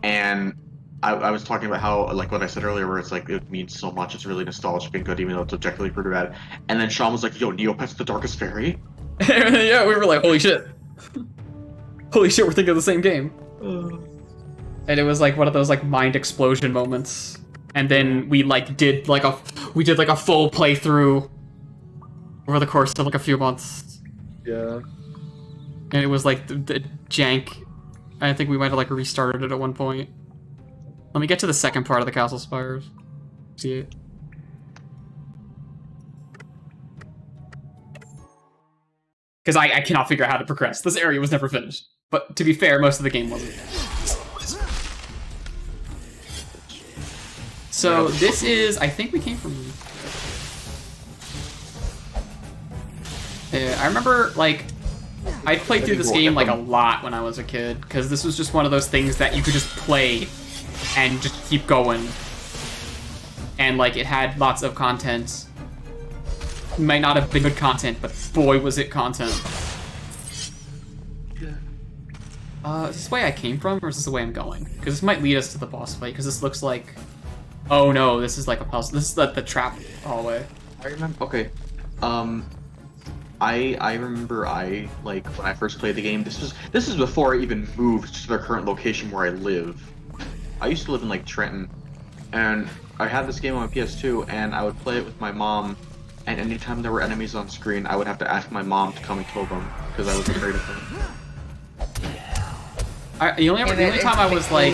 and I was talking about how, like what I said earlier, where it's like it means so much, it's really nostalgic and good, even though it's objectively pretty bad. And then Sean was like, "Yo, Neopets: The Darkest Fairy." Yeah, we were like, holy shit. Holy shit, we're thinking of the same game. And it was like one of those like mind explosion moments. And then we like did like a full playthrough over the course of like a few months. Yeah. And it was like the jank. I think we might have like restarted it at one point. Let me get to the second part of the Castle Spires. See it. Because I cannot figure out how to progress. This area was never finished. But to be fair, most of the game wasn't. So this is, I think we came from... Yeah, I remember, like, I played through this game, like, a lot when I was a kid, because this was just one of those things that you could just play and just keep going. And, like, it had lots of content. It might not have been good content, but boy, was it content. Is this the way I came from, or is this the way I'm going? Because this might lead us to the boss fight, because this looks like... Oh no, this is like a puzzle. This is the trap hallway. I remember. Okay, I remember like when I first played the game. This is before I even moved to the current location where I live. I used to live in like Trenton, and I had this game on my PS2, and I would play it with my mom. And anytime there were enemies on screen, I would have to ask my mom to come and kill them because I was afraid of them. The only time I was like.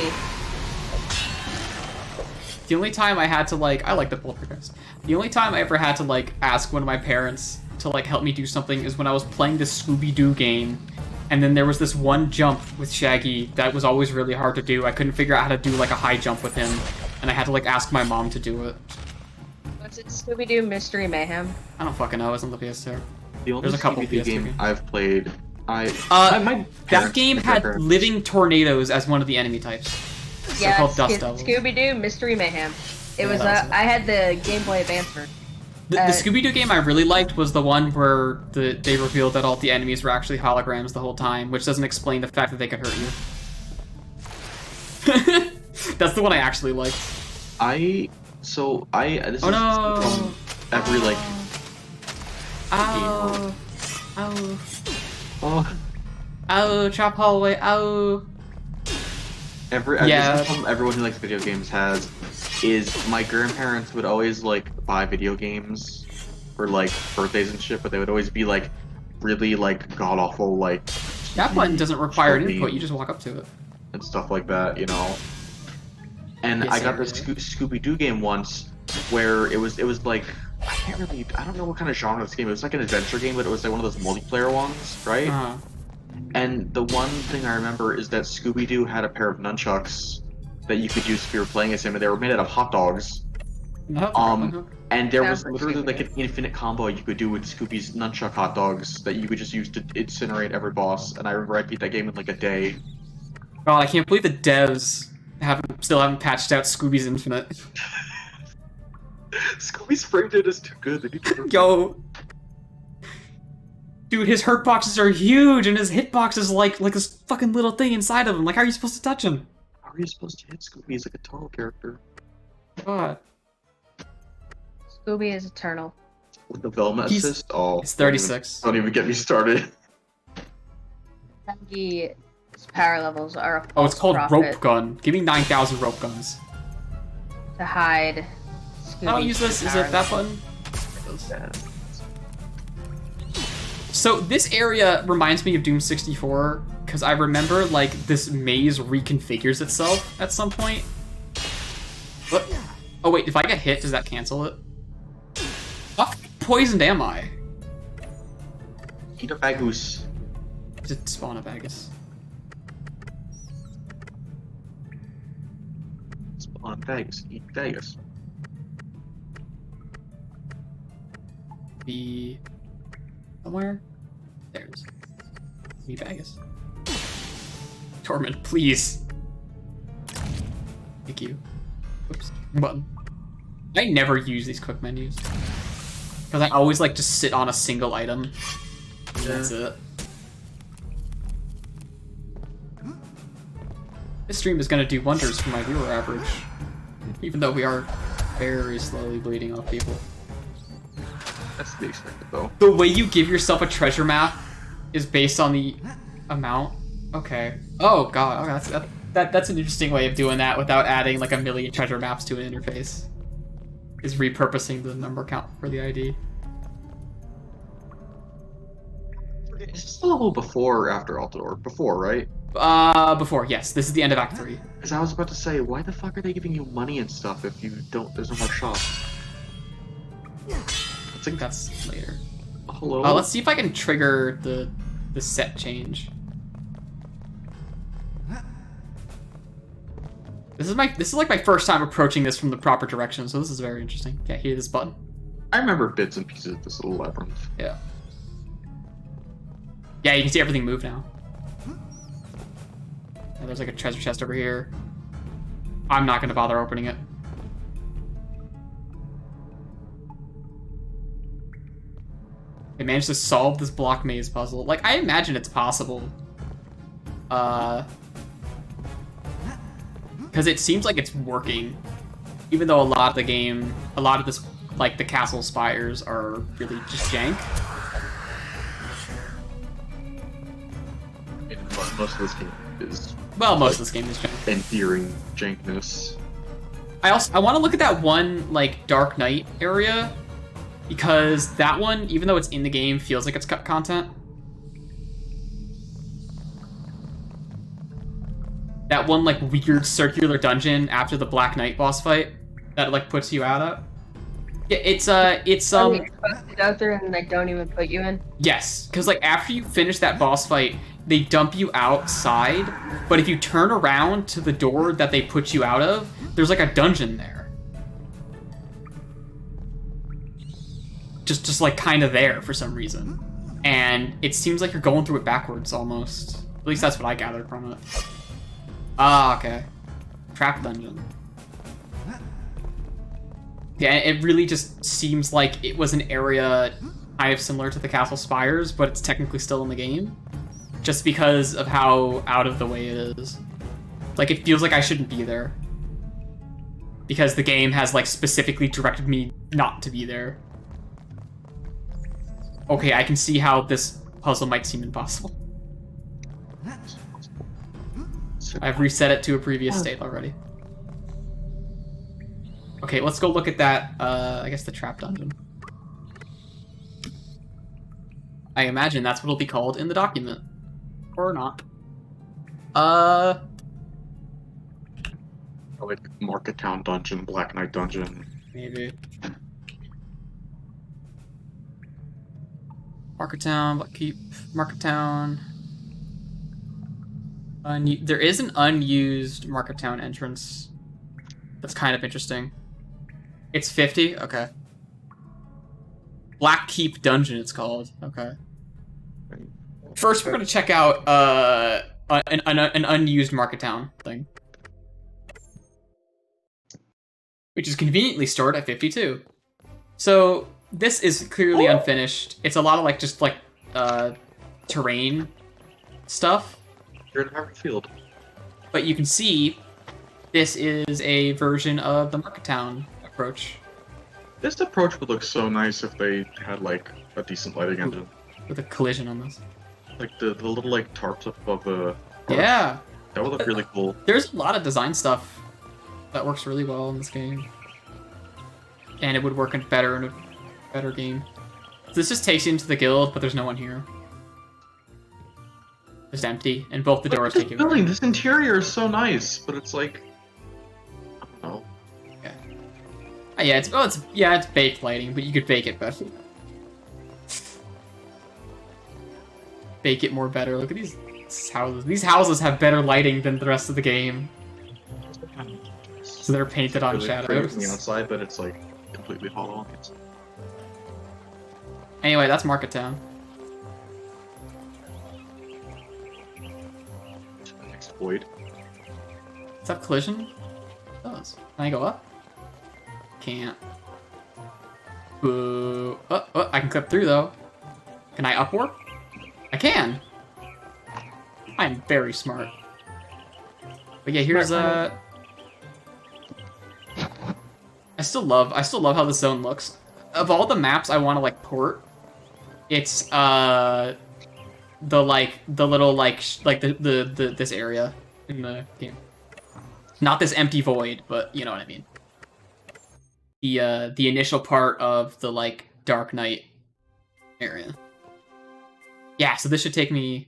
The only time I had to, like, I like the poltergeist. The only time I ever had to, like, ask one of my parents to, like, help me do something is when I was playing this Scooby-Doo game, and then there was this one jump with Shaggy that was always really hard to do. I couldn't figure out how to do, like, a high jump with him, and I had to, like, ask my mom to do it. What's it, Scooby-Doo Mystery Mayhem? I don't fucking know, it was on the PS2. The only There's a couple Scooby-Doo PS2 game games. I've played, that game had living tornadoes as one of the enemy types. Yeah, called Dust Devils. Scooby-Doo Mystery Mayhem. It Yeah, was, that was it. I had the Game Boy Advance version. The Scooby-Doo game I really liked was the one where they revealed that all the enemies were actually holograms the whole time, which doesn't explain the fact that they could hurt you. That's the one I actually liked. This Oh is no! from every like. Ow! Ow! Oh. Ow! Trap hallway! Ow! This is from everyone who likes video games has, is my grandparents would always like buy video games for like birthdays and shit, but they would always be like really like god awful like. That button doesn't require an shitty. input, you just walk up to it. and stuff like that, you know. And Yes, I got sir. this Scooby-Doo game once where it was like I don't know what kind of genre this game. It was like an adventure game, but it was like one of those multiplayer ones, right? Uh-huh. And the one thing I remember is that Scooby-Doo had a pair of nunchucks that you could use if you were playing as him, and they were made out of hot dogs. And there was Sounds like literally like Scooby-Doo. an infinite combo you could do with Scooby's nunchuck hot dogs that you could just use to incinerate every boss. And I remember I beat that game in like a day. God, I can't believe the devs still haven't patched out Scooby's Infinite. Scooby's frame rate is too good. They need to- Yo. Dude, his hurt boxes are huge, and his hitbox is like this fucking little thing inside of him. Like, how are you supposed to touch him? How are you supposed to hit Scooby? He's like a tall character. God. Scooby is eternal. With the Velma He's- assist? Oh, It's 36. Don't even get me started. His power levels are a Oh, it's false called prophet Rope Gun. Give me 9,000 rope guns. to hide. How do I use this? Is it that button? Yeah. So this area reminds me of Doom 64, because I remember, like, this maze reconfigures itself at some point. What? Oh wait, if I get hit, does that cancel it? How poisoned am I? Eat a bagoose. Just spawn a Bagus. Spawn Vegas. Eat Vegas. Be somewhere? There it is. Be Bagus. Torment, please. Thank you. Oops. Button. I never use these quick menus. Because I always like to sit on a single item. And that's it. This stream is gonna do wonders for my viewer average. Even though we are very slowly bleeding off people. That's to be expected, though. The way you give yourself a treasure map is based on the amount? Okay. Oh god, okay, that's an interesting way of doing that without adding like a million treasure maps to an interface. Is repurposing the number count for the ID. Is this the level before or after Altador? Before, right? Before, yes. This is the end of Act 3. Because I was about to say, why the fuck are they giving you money and stuff if you don't? There's no more shops. I think that's later. Hello. Let's see if I can trigger the set change. This is like my first time approaching this from the proper direction, so this is very interesting. Yeah, hit this button. I remember bits and pieces of this little labyrinth. Yeah. Yeah, you can see everything move now. And there's like a treasure chest over here. I'm not gonna bother opening it. I managed to solve this block maze puzzle. Like, I imagine it's possible. Because it seems like it's working. Even though a lot of this, like, the castle spires are really just jank. Most of this game is Well, most of this game is jank. endearing jankness. I want to look at that one, like, Dark Knight area. Because that one, even though it's in the game, feels like it's cut content. That one, like, weird circular dungeon after the Black Knight boss fight that, like, puts you out of. Yeah, it's Are you supposed to go through and they don't even put you in? yes, because, like, after you finish that boss fight, they dump you outside, but if you turn around to the door that they put you out of, there's, like, a dungeon there. Just like, kind of there for some reason. And it seems like you're going through it backwards, almost. At least that's what I gathered from it. Ah, okay. Trap dungeon. Yeah, it really just seems like it was an area kind of similar to the Castle Spires, but it's technically still in the game. Just because of how out of the way it is. Like, it feels like I shouldn't be there. Because the game has, like, specifically directed me not to be there. Okay, I can see how this puzzle might seem impossible. I've reset it to a previous state already. Okay, let's go look at that, I guess the trap dungeon. I imagine that's what it'll be called in the document. Or not. like Market Town Dungeon, Black Knight Dungeon. Maybe. Market Town, Blackkeep, Market Town. There is an unused Market Town entrance. That's kind of interesting. It's 50? Okay. Blackkeep Dungeon, it's called. Okay. First, we're gonna check out an unused Market Town thing, which is conveniently stored at 52. So this is clearly unfinished. It's a lot of just terrain stuff. You're in Harvard But you can see this is a version of the Market Town approach. This approach would look so nice if they had like a decent lighting engine. With a collision on this. Like the little like tarps up above the park. Yeah. That would look really cool. There's a lot of design stuff that works really well in this game. And it would work better in a better game. So this just takes you into the guild, but there's no one here. Just empty, and both the doors take you. Building, this interior is so nice, but it's like, I don't know. Yeah. It's baked lighting, but you could bake it better. Bake it more better. Look at these houses. These houses have better lighting than the rest of the game. So they're painted on really pretty shadows. from the outside, but it's like completely hollow on the inside. Anyway, that's Market Town. Next void. Does that have collision? It does. Can I go up? Can't. Boo. Oh, I can clip through though. Can I upwarp? I can. I'm very smart. But yeah, here's I still love how the zone looks. Of all the maps I want to port, it's the little this area in the game. Not this empty void, but you know what I mean. The initial part of the Dark Knight area. Yeah, so this should take me.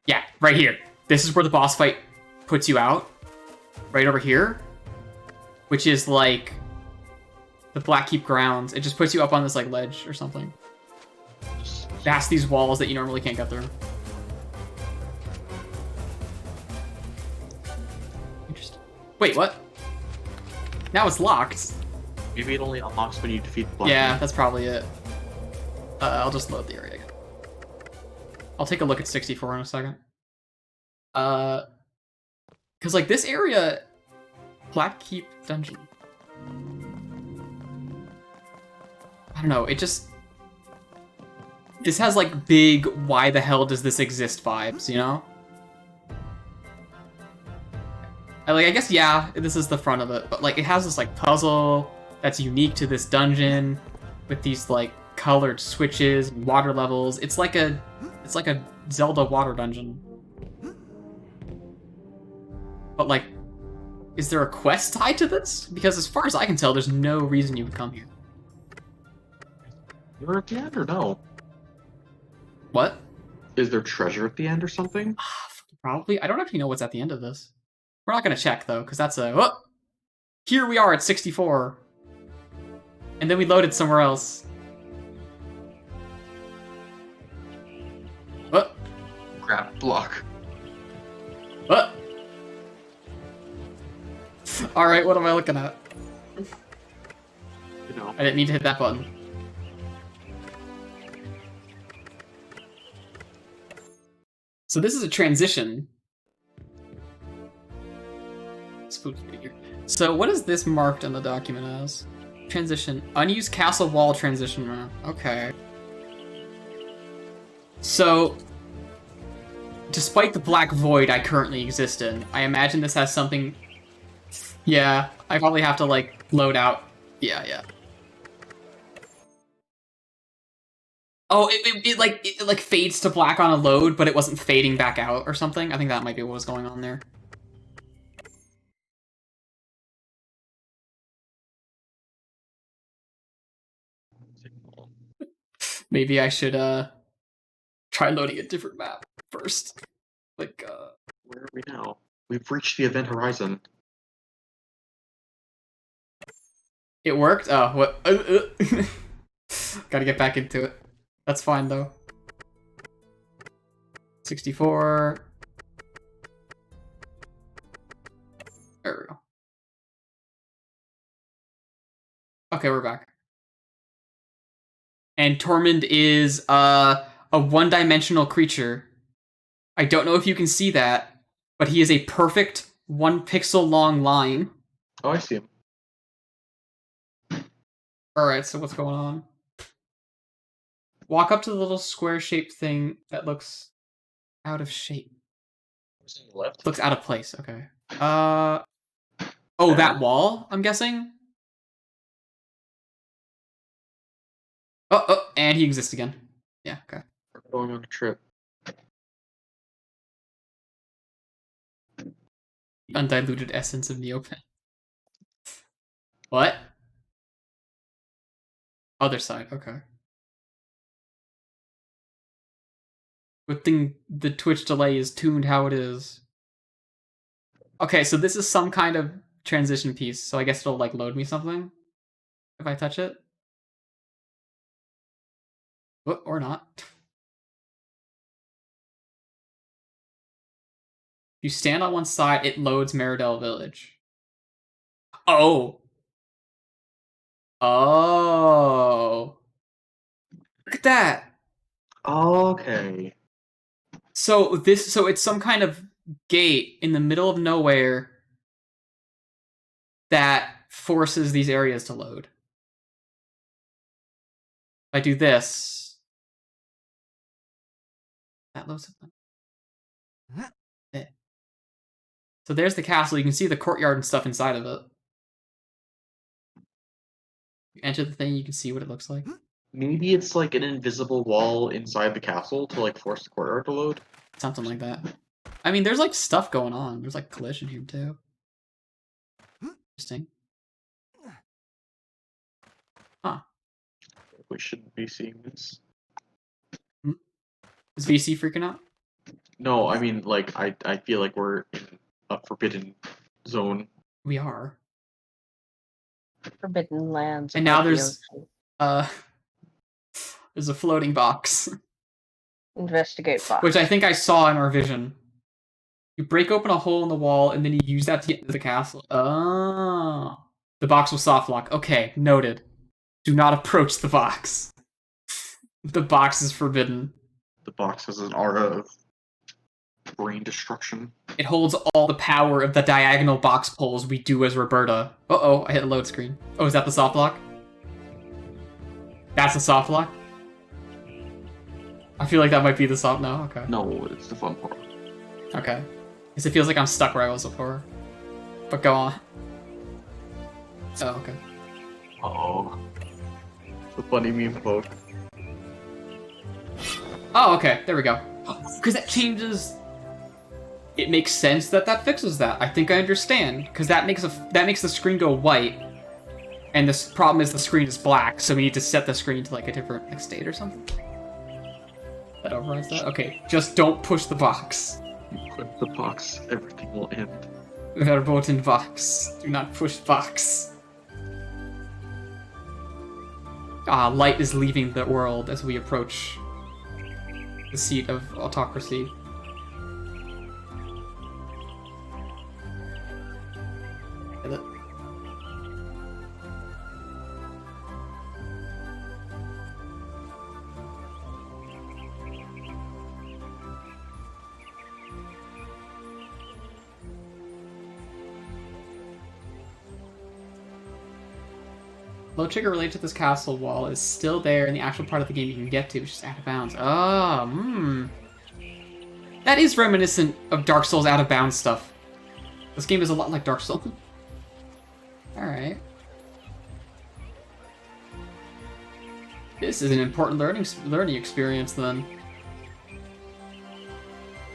Yeah, right here. This is where the boss fight puts you out. Right over here. Which is the Blackkeep grounds. It just puts you up on this ledge or something. Past these walls that you normally can't get through. Interesting. Wait, what? Now it's locked. Maybe it only unlocks when you defeat the Black Yeah, Knight. that's probably it. I'll just load the area again. I'll take a look at 64 in a second. Because this area, Blackkeep Dungeon. I don't know. It just this has big why the hell does this exist vibes, you know? I guess yeah, this is the front of it, but it has this puzzle that's unique to this dungeon with these colored switches and water levels. It's like a Zelda water dungeon. But is there a quest tied to this? Because as far as I can tell, there's no reason you would come here. You're at the end or no? What? Is there treasure at the end or something? Probably. I don't actually know what's at the end of this. We're not gonna check though, because that's a. Oh! Here we are at 64. And then we loaded somewhere else. What? Grab block. What? Alright, what am I looking at? You know. I didn't need to hit that button. So this is a transition. Spooky figure. So what is this marked in the document as? Transition. Unused castle wall transition map. Okay. So, despite the black void I currently exist in, I imagine this has something... Yeah, I probably have to, load out. Yeah. Oh, it fades to black on a load, but it wasn't fading back out or something. I think that might be what was going on there. Maybe I should try loading a different map first. Where are we now? We've reached the event horizon. It worked? Oh, what? Gotta get back into it. That's fine, though. 64. There we go. Okay, we're back. And Tormund is a one-dimensional creature. I don't know if you can see that, but he is a perfect 1 pixel long line. Oh, I see him. Alright, so what's going on? Walk up to the little square-shaped thing that looks out of shape. Who's on the left? Looks out of place, okay. Oh, that wall, I'm guessing? Oh, and he exists again. Yeah, okay. We're going on a trip. The undiluted essence of Neopen. What? Other side, okay. Good thing the Twitch delay is tuned how it is. Okay, so this is some kind of transition piece, so I guess it'll, like, load me something if I touch it. Or not. If you stand on one side, it loads Meridell Village. Oh! Oh! Look at that! Okay. So it's some kind of gate in the middle of nowhere that forces these areas to load. If I do this, that loads them. So there's the castle. You can see the courtyard and stuff inside of it. You enter the thing, you can see what it looks like. Maybe it's like an invisible wall inside the castle to like force the courtyard to load. Something like that. I mean, there's like stuff going on. There's like collision here too. Interesting. Huh. We shouldn't be seeing this. Is VC freaking out? No, I mean like I feel like we're in a forbidden zone. We are. Forbidden lands. And now above the there's ocean. there's a floating box. Investigate box. Which I think I saw in our vision. You break open a hole in the wall, and then you use that to get into the castle. Oh. The box will soft lock. Okay, noted. Do not approach the box. The box is forbidden. The box has an aura of brain destruction. It holds all the power of the diagonal box pulls we do as Roberta. Uh-oh, I hit a load screen. Oh, is that the soft lock? That's the soft lock? I feel like that might be the soft... No? Okay. No, it's the fun part. Okay. Because it feels like I'm stuck where I was before. But go on. Oh, okay. Oh. The funny meme quote. Oh, okay. There we go. Because that changes... It makes sense that fixes that. I think I understand. Because that makes the screen go white. And this problem is the screen is black, so we need to set the screen to like a different like, state or something. That overrides that? Okay, just don't push the box. You push the box, everything will end. Verboten box. Do not push box. Light is leaving the world as we approach the seat of autocracy. Get it? Low trigger related to this castle wall is still there in the actual part of the game you can get to, which is out of bounds. Oh, That is reminiscent of Dark Souls out of bounds stuff. This game is a lot like Dark Souls. Alright. This is an important learning experience then.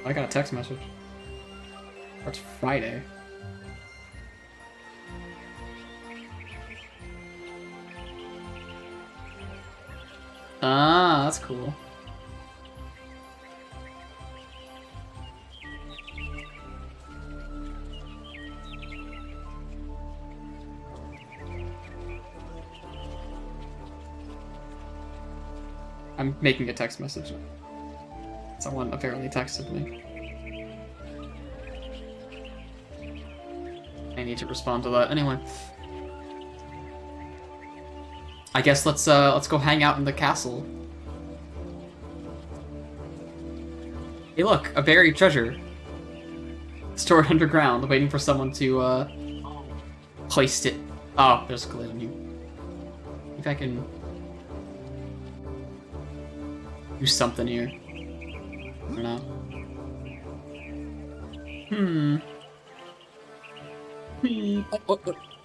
I got a text message. Or it's Friday. Ah, that's cool. I'm making a text message. Someone apparently texted me. I need to respond to that anyway. I guess let's go hang out in the castle. Hey, look, a buried treasure stored underground, waiting for someone to hoist it. Oh, there's a glitch on you. If I can do something here. I don't know.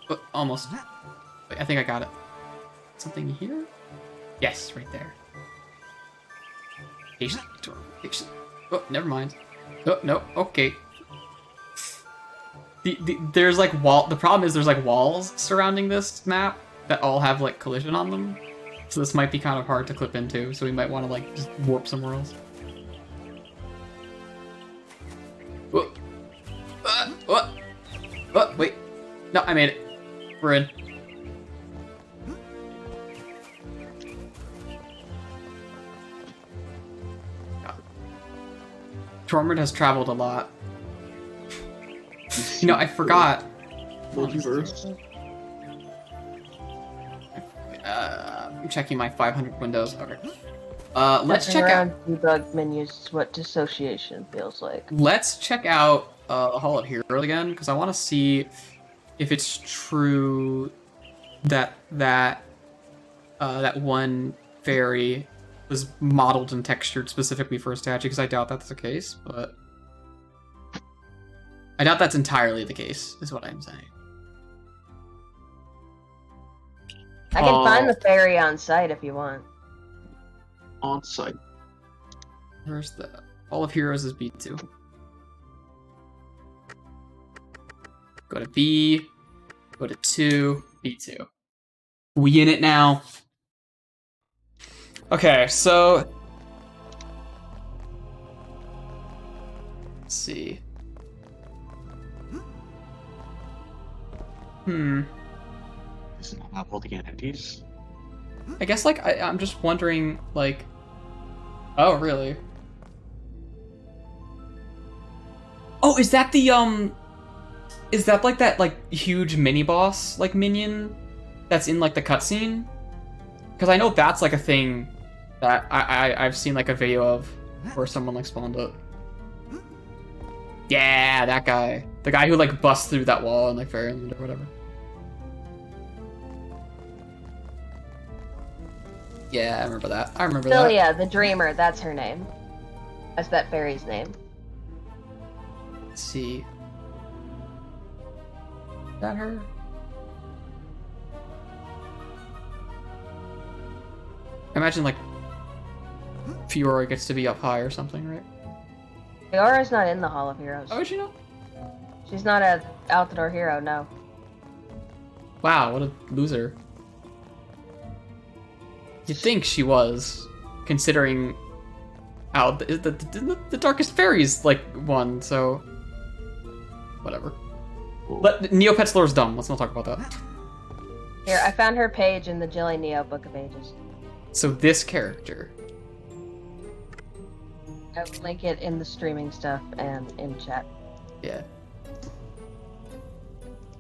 Oh, almost. Wait, I think I got it. Something here? Yes, right there. Patient. Oh, never mind. Oh, no, okay. There's like the problem is there's like walls surrounding this map that all have like collision on them. So this might be kind of hard to clip into, so we might want to like just warp somewhere else. Whoa. What? Wait. No, I made it. We're in. Tormund has traveled a lot. You know, I forgot. Multiverse. I'm checking my 500 windows. Okay. Let's check out Debug menus is what dissociation feels like. Let's check out Hall of Heroes again, because I want to see if it's true that that one fairy was modeled and textured specifically for a statue, because I doubt that's the case, but I doubt that's entirely the case, is what I'm saying. I can find the fairy on site if you want. On site. Where's the Hall of Heroes is B2. Go to B, go to 2, B2. We in it now. Okay, so let's see. Isn't that not all the entities? I guess like I'm just wondering like, oh really? Oh, is that the is that like that like huge mini boss like minion that's in like the cutscene? Because I know that's like a thing that I've seen like a video of where someone like spawned it. Yeah, that guy. The guy who like busts through that wall in like Fairyland or whatever. Yeah, I remember that. I remember that. Celia, the Dreamer, that's her name. That's that fairy's name. Let's see. Is that her? I imagine like Fiora gets to be up high or something, right? Fiora's not in the Hall of Heroes. Oh, is she not? She's not a out-the-door hero, no. Wow, what a loser. You'd think she was, considering how the Darkest Fairies like one, so whatever. But Neopet's lore is dumb. Let's not talk about that. Here, I found her page in the Jilly Neo Book of Ages. So this character. I'll link it in the streaming stuff and in chat. Yeah.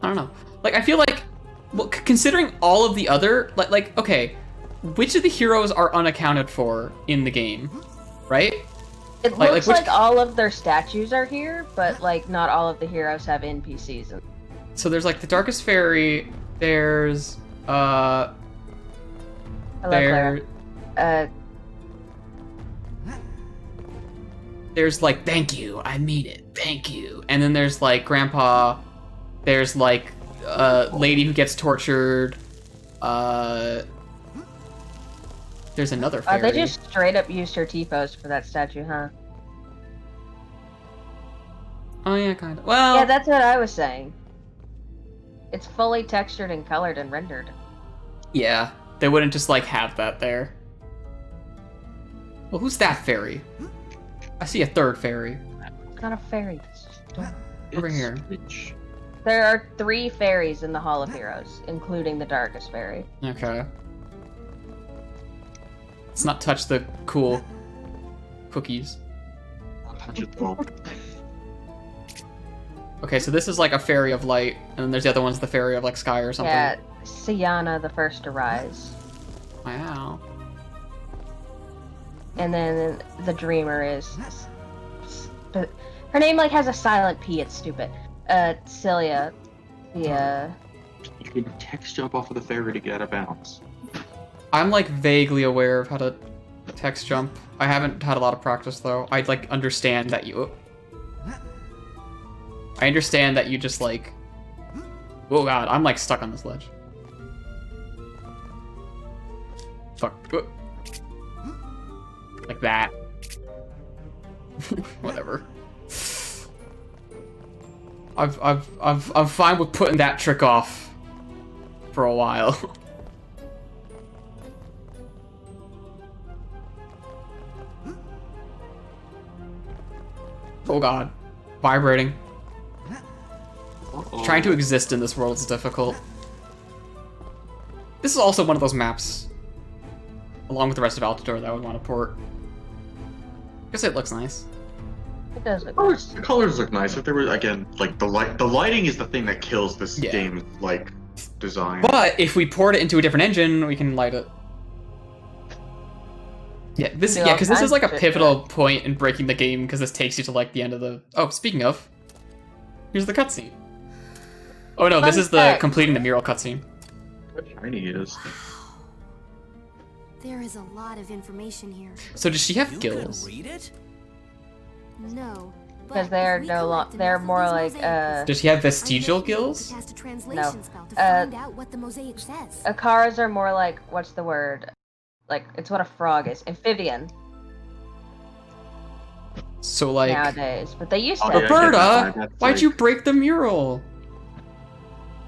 I don't know. Like, I feel like, well, considering all of the other, like, okay, which of the heroes are unaccounted for in the game, right? It looks like all of their statues are here, but like not all of the heroes have NPCs. So there's like the Darkest Fairy. There's Hello, Claire. There's like, thank you, I made it, thank you. And then there's like Grandpa. There's like lady who gets tortured. There's another fairy. They just straight up used her T-pose for that statue, huh? Oh yeah, kind of. Well, yeah, that's what I was saying. It's fully textured and colored and rendered. Yeah, they wouldn't just like have that there. Well, who's that fairy? I see a third fairy. It's not a fairy. Over here. There are 3 fairies in the Hall of Heroes, including the Darkest Fairy. Okay. Let's not touch the cool cookies. Touch it though. Okay, so this is like a fairy of light, and then there's the other one's the fairy of like sky or something. Yeah, Sienna, the first to rise. Wow. And then the dreamer is... But her name like has a silent P, it's stupid. Celia. The, You can text jump off of the fairy to get out of bounds. I'm like vaguely aware of how to text jump. I haven't had a lot of practice though. I like understand that you... I understand that you just like... Oh god, I'm like stuck on this ledge. Fuck. Like that. Whatever. I'm fine with putting that trick off for a while. Oh god. Vibrating. Uh-oh. Trying to exist in this world is difficult. This is also one of those maps, along with the rest of Altador, that I would want to port. I guess it looks nice. it does look The colors look nice. If there were, again, like the lighting is the thing that kills this Yeah. game, like design. But if we port it into a different engine, we can light it. Yeah, Do all because this is kinds like a of shit pivotal point in breaking the game, because this takes you to like the end of the... Oh, speaking of, here's the cutscene. Oh no, this Fun is the fact. completing the mural cutscene. How shiny it is. There is a lot of information here. So does she have You gills? can read it? No. Because they're no longer, they're more like, Does she have vestigial gills? No. Find out what the mosaic says. Akaras are more like, what's the word? Like, it's what a frog is. Amphibian, So like... nowadays. But they used to. Oh, yeah, Roberta, that's why'd like you break the mural?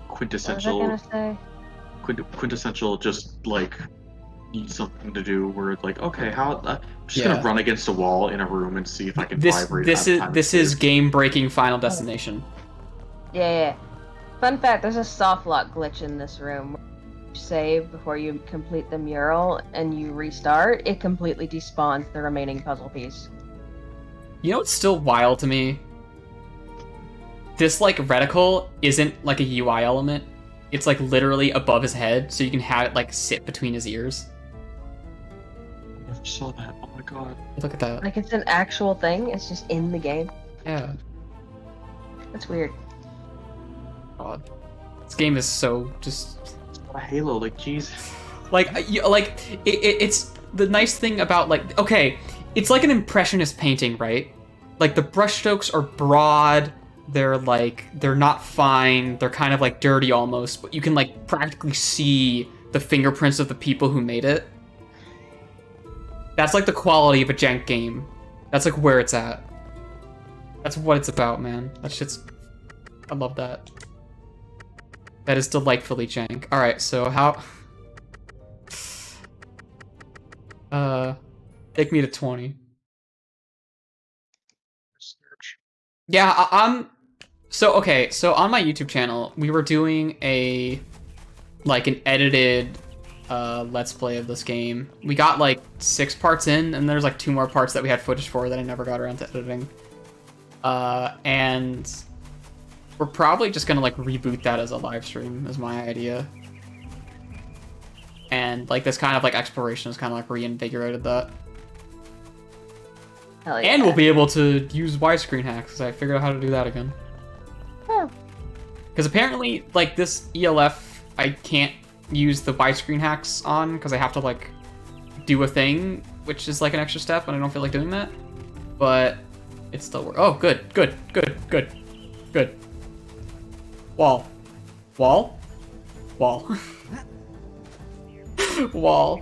What was I quintessential, gonna say? quintessential, just like need something to do. Where it's like, okay, how? I'm just Yeah. gonna run against a wall in a room and see if I can This vibrate. this at is time this of is save. game-breaking Final Destination. Yeah. Fun fact, there's a soft lock glitch in this room. You save before you complete the mural and you restart, it completely despawns the remaining puzzle piece. You know what's still wild to me? This like reticle isn't like a UI element. It's like literally above his head, so you can have it like sit between his ears. I never saw that. Oh my god. Look at that. Like, it's an actual thing, it's just in the game. Yeah. That's weird. God. This game is so just A Halo, like jeez. it's the nice thing about like, okay, it's like an impressionist painting, right? Like the brushstrokes are broad, they're not fine, they're kind of like dirty almost, but you can like practically see the fingerprints of the people who made it. That's like the quality of a jank game. That's like where it's at. That's what it's about, man. That shit's... I love that. That is delightfully jank. Alright, so how... Take me to 20. Yeah, I'm... So, okay, so on my YouTube channel, we were doing an edited Let's Play of this game. We got like 6 parts in, and there's like 2 more parts that we had footage for that I never got around to editing. And we're probably just gonna like reboot that as a live stream, is my idea. And like this kind of like exploration has kind of like reinvigorated that. Hell yeah. And we'll be able to use widescreen hacks, because I figured out how to do that again. Oh. Because apparently, like, this ELF, I can't use the widescreen hacks on, because I have to, like, do a thing, which is, like, an extra step, and I don't feel like doing that. But it still works. Oh, good, good, good, good, good. Wall. Wall? Wall. Wall.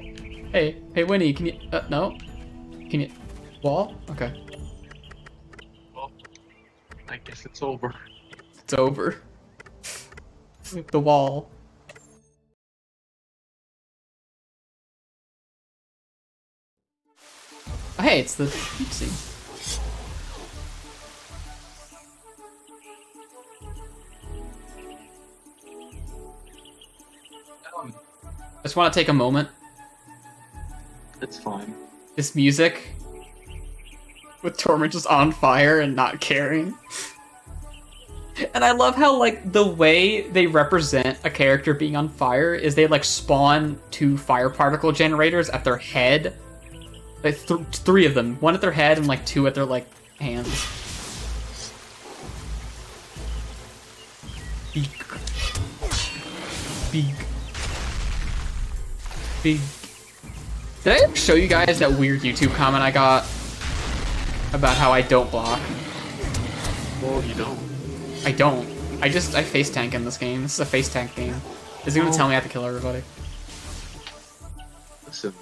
Hey, Winnie, can you... no? Can you... Wall? Okay. Well, I guess it's over. It's over. The wall. Oh, hey, it's the deep sea. I just want to take a moment It's fine. This music with Torment just on fire and not caring. And I love how, like, the way they represent a character being on fire is they, like, spawn 2 fire particle generators at their head. Like, 3 of them. 1 at their head and, like, 2 at their, like, hands. Big. Big. Big. Did I ever show you guys that weird YouTube comment I got about how I don't block? Well, you don't. I don't. I face tank in this game. This is a face tank game. Is he gonna tell me I have to kill everybody? Listen.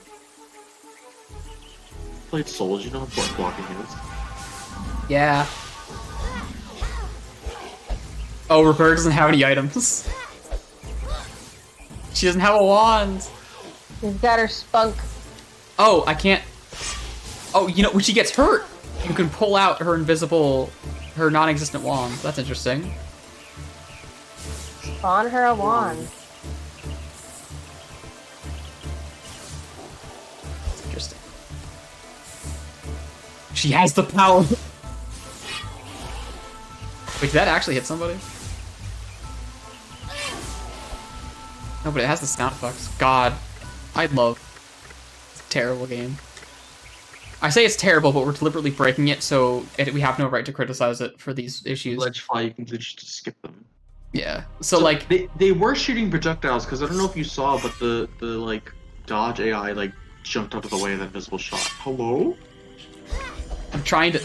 Played Souls, you know what blocking is. Yeah. Oh, Roberta doesn't have any items. She doesn't have a wand. You've got her spunk. Oh, I can't. Oh, you know, when she gets hurt, you can pull out her invisible, her non-existent wand. That's interesting. Spawn her a wand. That's interesting. She has the power. Wait, did that actually hit somebody? No, but it has the sound effects. God, I love. It's a terrible game. I say it's terrible, but we're deliberately breaking it, so we have no right to criticize it for these issues. Ledge fly, you can just skip them. Yeah. So like they were shooting projectiles because I don't know if you saw, but the like dodge AI like jumped out of the way of that invisible shot. Hello? I'm trying to.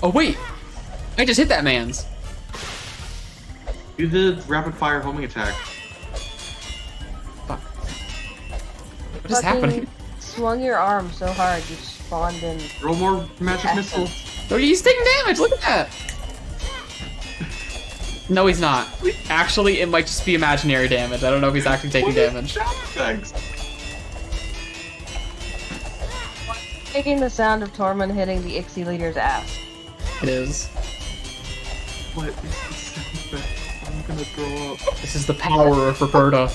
Oh wait, I just hit that man's. Do the rapid fire homing attack. Fuck. What is happening? Swung your arm so hard you spawned in. Throw more magic missiles. Oh, he's taking damage. Look at that. No, he's not. Actually, it might just be imaginary damage. I don't know if he's actually taking damage. Thanks. Making the sound of Tormund hitting the Ixie leader's ass. It is. What is this sound effect? I'm gonna throw up. This is the power of Roberta.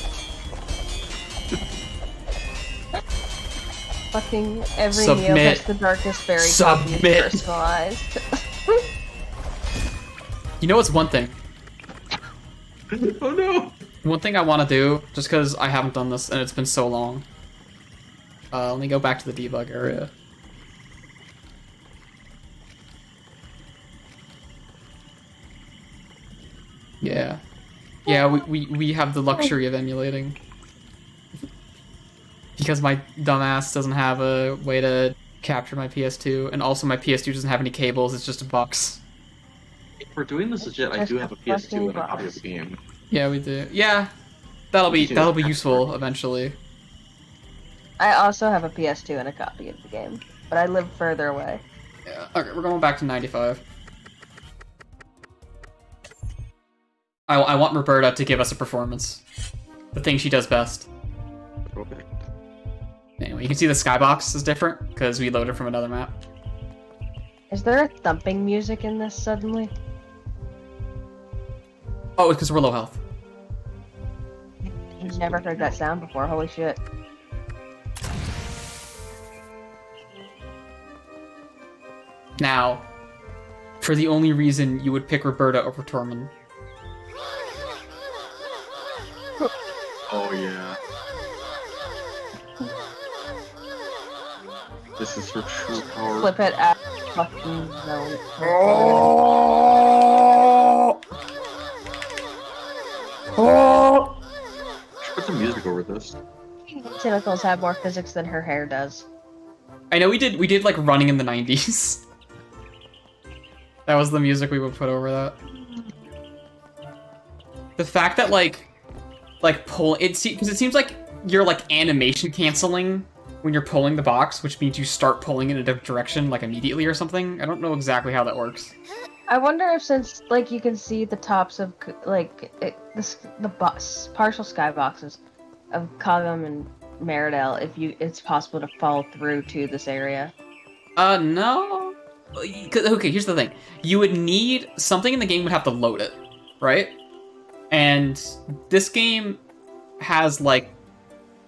Fucking every Submit. meal has the darkest berry coffee is Submit. personalized. You know what's one thing? Oh no! One thing I want to do, just because I haven't done this and it's been so long. Let me go back to the debug area. Yeah. Yeah, we have the luxury of emulating. Because my dumbass doesn't have a way to capture my PS2, and also my PS2 doesn't have any cables, it's just a box. If we're doing this legit, I do have a PS2 and a copy of the game. Yeah, we do. Yeah. That'll be useful eventually. I also have a PS2 and a copy of the game, but I live further away. Yeah. Okay, we're going back to 95. I want Roberta to give us a performance. The thing she does best. Okay. Anyway, you can see the skybox is different, because we loaded from another map. Is there a thumping music in this suddenly? Oh, it's because we're low health. I've never heard that sound before, holy shit. Now, for the only reason you would pick Roberta over Tormund. Oh yeah. This is her true power. Flip it at fucking zone. Oh! Oh! Should put some music over this. Tentacles have more physics than her hair does. I know we did like running in the 90s. That was the music we would put over that. The fact that like pull because it seems like you're like animation canceling when you're pulling the box, which means you start pulling in a different direction like immediately or something. I don't know exactly how that works. I wonder if since like you can see the tops of like the partial skyboxes of Kagam and Meridel, if it's possible to fall through to this area. No. Okay, here's the thing. You would need something in the game would have to load it, right? And this game has like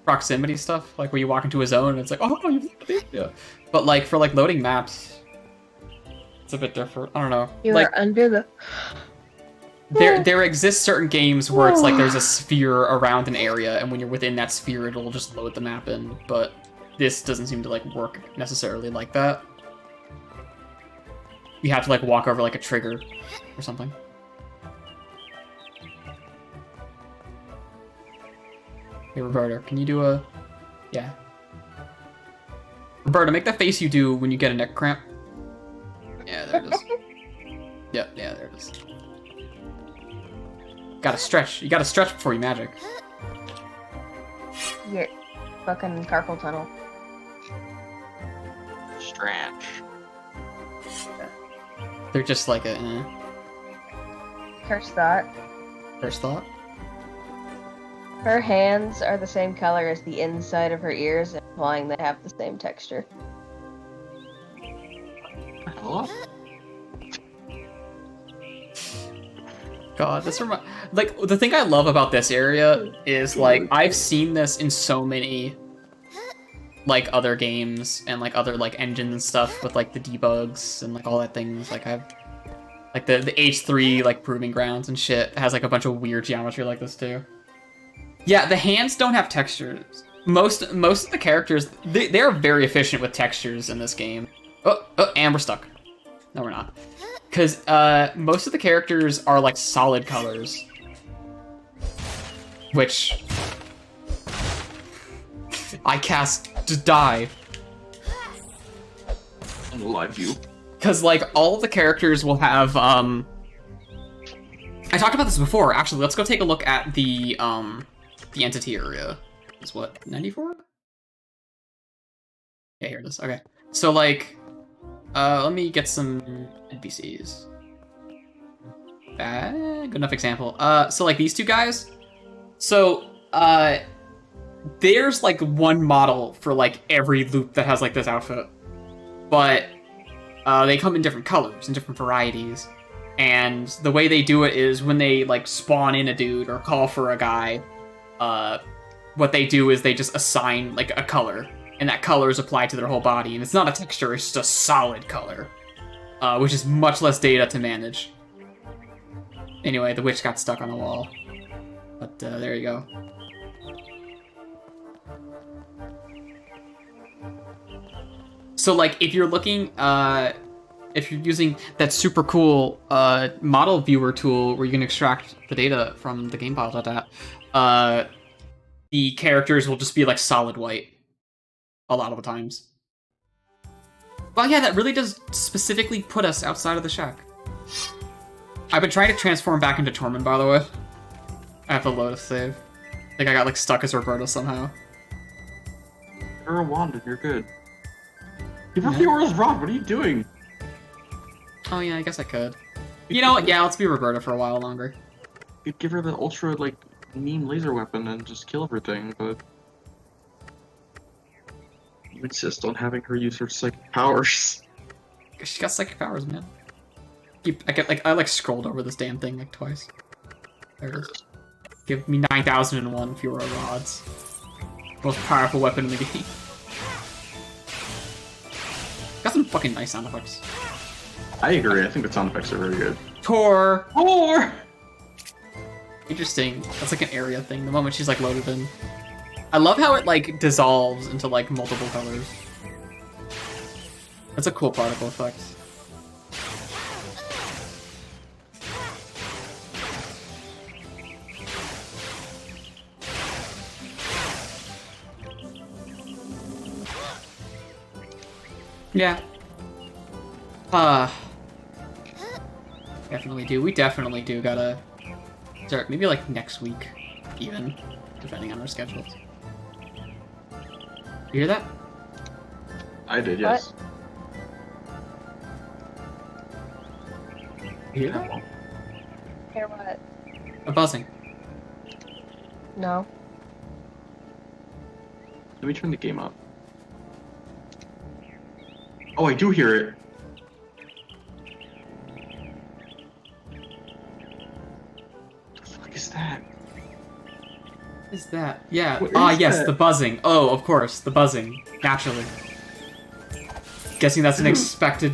proximity stuff, like where you walk into a zone and it's like, oh, yeah. But like for like loading maps, it's a bit different. I don't know. You like are under the. there exist certain games where it's like there's a sphere around an area, and when you're within that sphere, it'll just load the map in. But this doesn't seem to like work necessarily like that. You have to like walk over like a trigger or something. Hey, Roberta, can you do a... Yeah. Roberta, make that face you do when you get a neck cramp. Yeah, there it is. Yep, yeah, there it is. Gotta stretch. You gotta stretch before you magic. Yeah, fucking carpal tunnel. Stretch. They're just like a... First thought. First thought? Her hands are the same color as the inside of her ears, implying they have the same texture. Hello? God, this like the thing I love about this area is like I've seen this in so many like other games and like other like engines and stuff with like the debugs and like all that things. Like I've like the H3 like proving grounds and shit has like a bunch of weird geometry like this too. Yeah, the hands don't have textures. Most of the characters they are very efficient with textures in this game. Oh, and we're stuck. No, we're not. Because most of the characters are like solid colors. Which I cast to die. On the live view. Because like all of the characters will have I talked about this before, actually. Let's go take a look at the entity area. Is what, 94? Yeah, here it is. Okay. So like let me get some NPCs. Good enough example. So like these two guys. So there's like one model for like every loop that has like this outfit, but they come in different colors and different varieties. And the way they do it is when they like spawn in a dude or call for a guy, what they do is they just assign like a color. And that color is applied to their whole body, and it's not a texture, it's just a solid color, which is much less data to manage. Anyway, the witch got stuck on the wall, but there you go. So, like, if you're looking, if you're using that super cool model viewer tool where you can extract the data from the game file data, the characters will just be like solid white. A lot of the times. Well, yeah, that really does specifically put us outside of the shack. I've been trying to transform back into Tormund, by the way. I have to load a save. I think I got, like, stuck as Roberta somehow. You're a wand and you're good. Give her Fiora's rod, what are you doing? Oh, yeah, I guess I could. You know what? Yeah, let's be Roberta for a while longer. You'd give her the ultra, like, mean laser weapon and just kill everything, but... You insist on having her use her psychic powers. She got psychic powers, man. I scrolled over this damn thing like twice. There it is. Give me 9,001 Fiora rods. Most powerful weapon in the game. Got some fucking nice sound effects. I agree, I think the sound effects are very good. Tor! Tor! Interesting. That's like an area thing. The moment she's like loaded in. I love how it like dissolves into like multiple colors. That's a cool particle effect. Yeah. Definitely do. We definitely do gotta start maybe like next week, even, depending on our schedules. You hear that? I did, yes. You hear that? Hear what? A buzzing. No. Let me turn the game up. Oh, I do hear it. What the fuck is that? What is that? Yeah. What Ah, is yes, that? the buzzing. Oh, of course, the buzzing. Naturally. Guessing that's an expected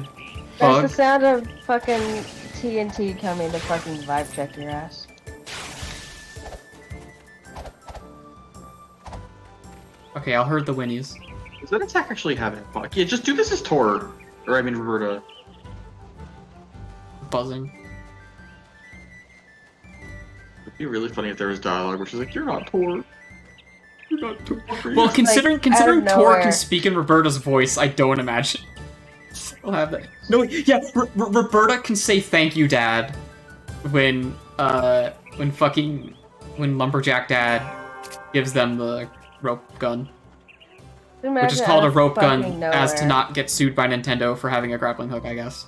That's the bug. sound of fucking TNT coming to fucking vibe check your ass. Okay, I'll herd the Winnies. Does that attack actually have a bug? Yeah, just do this as Tor. Or I mean Roberta. Buzzing. It'd be really funny if there was dialogue where she's like, "You're not Tor. You're not Tor." Well, considering out of Tor nowhere. can speak in Roberta's voice, I don't imagine we'll have that. No, yeah, Roberta can say "Thank you, Dad" when Lumberjack Dad gives them the rope gun, which is called a rope gun, as to not get sued by Nintendo for having a grappling hook, I guess.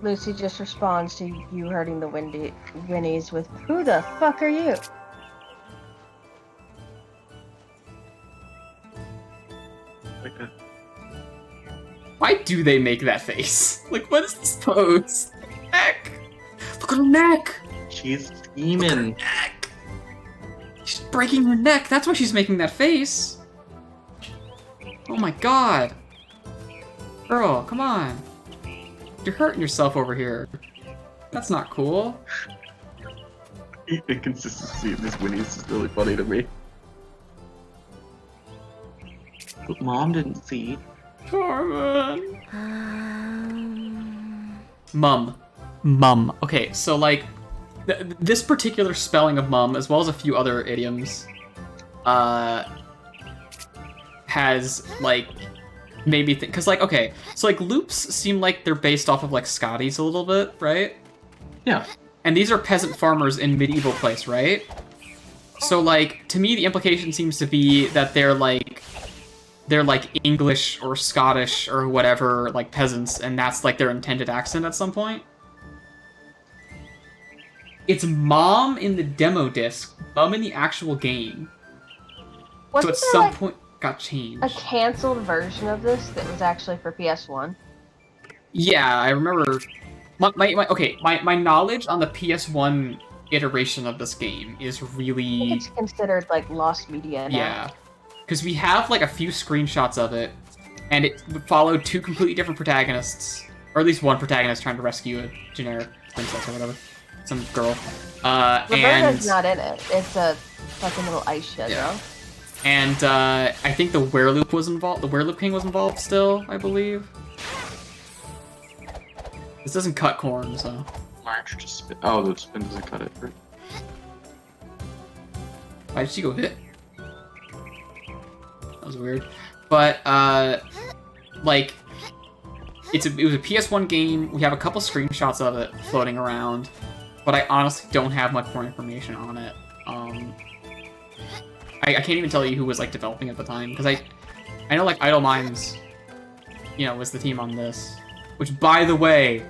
Lucy just responds to you hurting the Winnies with, "Who the fuck are you?" Like that. Why do they make that face? Like, what is this pose? Neck! Look at her neck! She's scheming. Neck! She's breaking her neck. That's why she's making that face. Oh my god. Girl, come on. You're hurting yourself over here. That's not cool. The inconsistency of this Winnie's is really funny to me. But Mom didn't see. Carmen. Mum. Mum. Okay, so like, this particular spelling of mum, as well as a few other idioms, has like made me think. Cause like, okay, so like loops seem like they're based off of like Scotties a little bit, right? Yeah. And these are peasant farmers in medieval place, right? So like, to me, the implication seems to be that they're like English or Scottish or whatever, like peasants, and that's like their intended accent at some point. It's mom in the demo disc, mum in the actual game. So Wasn't at there, some like, point got changed. a canceled version of this that was actually for PS1? Yeah, I remember. My knowledge on the PS1 iteration of this game is I think really, it's considered like lost media now. yeah, because we have like a few screenshots of it, and it followed two completely different protagonists, or at least one protagonist trying to rescue a generic princess or whatever, some girl. Roberta's not in it. It's a fucking little ice shed, Yeah. though. And I think the Wereloop was involved. The Wereloop King was involved still, I believe. This doesn't cut corn, so. March just spin. Oh, the spin doesn't cut it. Why did she go hit? That was weird. But like, it was a PS1 game. We have a couple screenshots of it floating around, but I honestly don't have much more information on it. I can't even tell you who was like developing at the time, because I know like Idle Minds, you know, was the team on this. Which, by the way,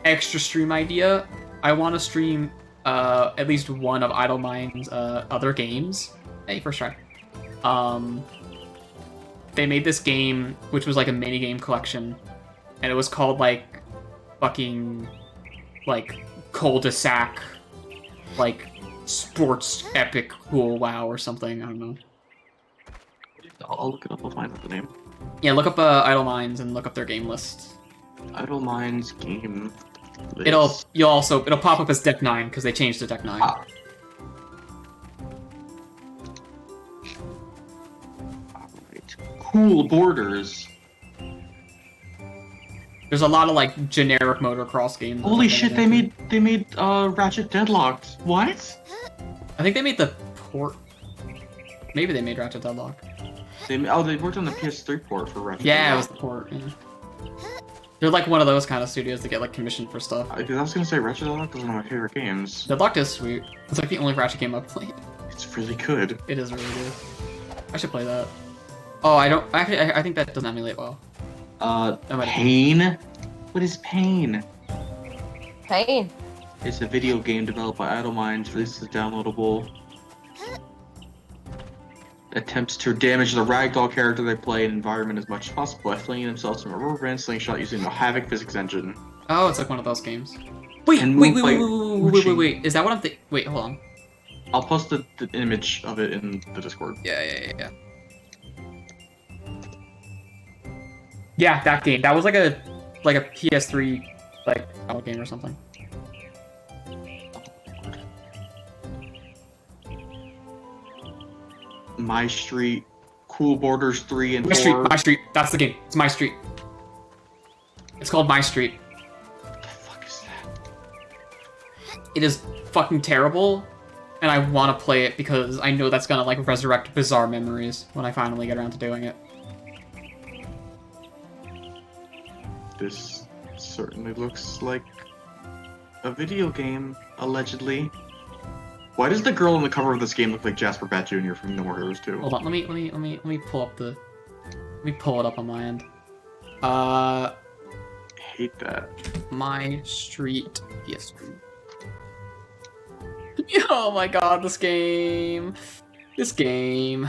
extra stream idea. I want to stream at least one of Idle Minds' other games. Hey, first try. They made this game, which was like a mini game collection, and it was called like fucking like cul-de-sac, like sports epic cool wow or something. I don't know. I'll look it up. I'll find out the name. Yeah, look up Idle Minds and look up their game list. Idle Minds game. List. It'll pop up as Deck 9 because they changed to Deck 9. Ah. Alright. Cool Borders. There's a lot of like generic motocross games. Holy shit! They made Ratchet Deadlocked. What? I think they made the port. Maybe they made Ratchet Deadlock. They worked on the PS3 port for Ratchet. Yeah, it was Deadlock. the port. Yeah. They're like one of those kind of studios that get like commissioned for stuff. I was gonna say Ratchet Deadlock is one of my favorite games. Deadlocked is sweet. It's like the only Ratchet game I've played. It's really good. It is really good. I should play that. Oh, I don't. Actually, I think that doesn't emulate well. Pain? What is Pain? Pain. It's a video game developed by Idle Minds, released as downloadable. Attempts to damage the ragdoll character they play and environment as much as possible by flinging themselves from a rubber band slingshot using the Havoc physics engine. Oh, it's like one of those games. Wait, And wait, move wait, by wait, wait, wait, wait, pushing. wait. Is that what I'm thinking? Wait, hold on. I'll post the image of it in the Discord. Yeah. Yeah, that game. That was like a PS3 like battle game or something. My Street, Cool Borders 3 and 4. My Street. That's the game. It's My Street. It's called My Street. What the fuck is that? It is fucking terrible, and I want to play it because I know that's gonna like resurrect bizarre memories when I finally get around to doing it. This certainly looks like a video game, allegedly. Why does the girl on the cover of this game look like Jasper Bat Jr. from No More Heroes 2? Hold on, let me pull up the. Let me pull it up on my end. Hate that. My Street PS3. Oh my god, this game. This game.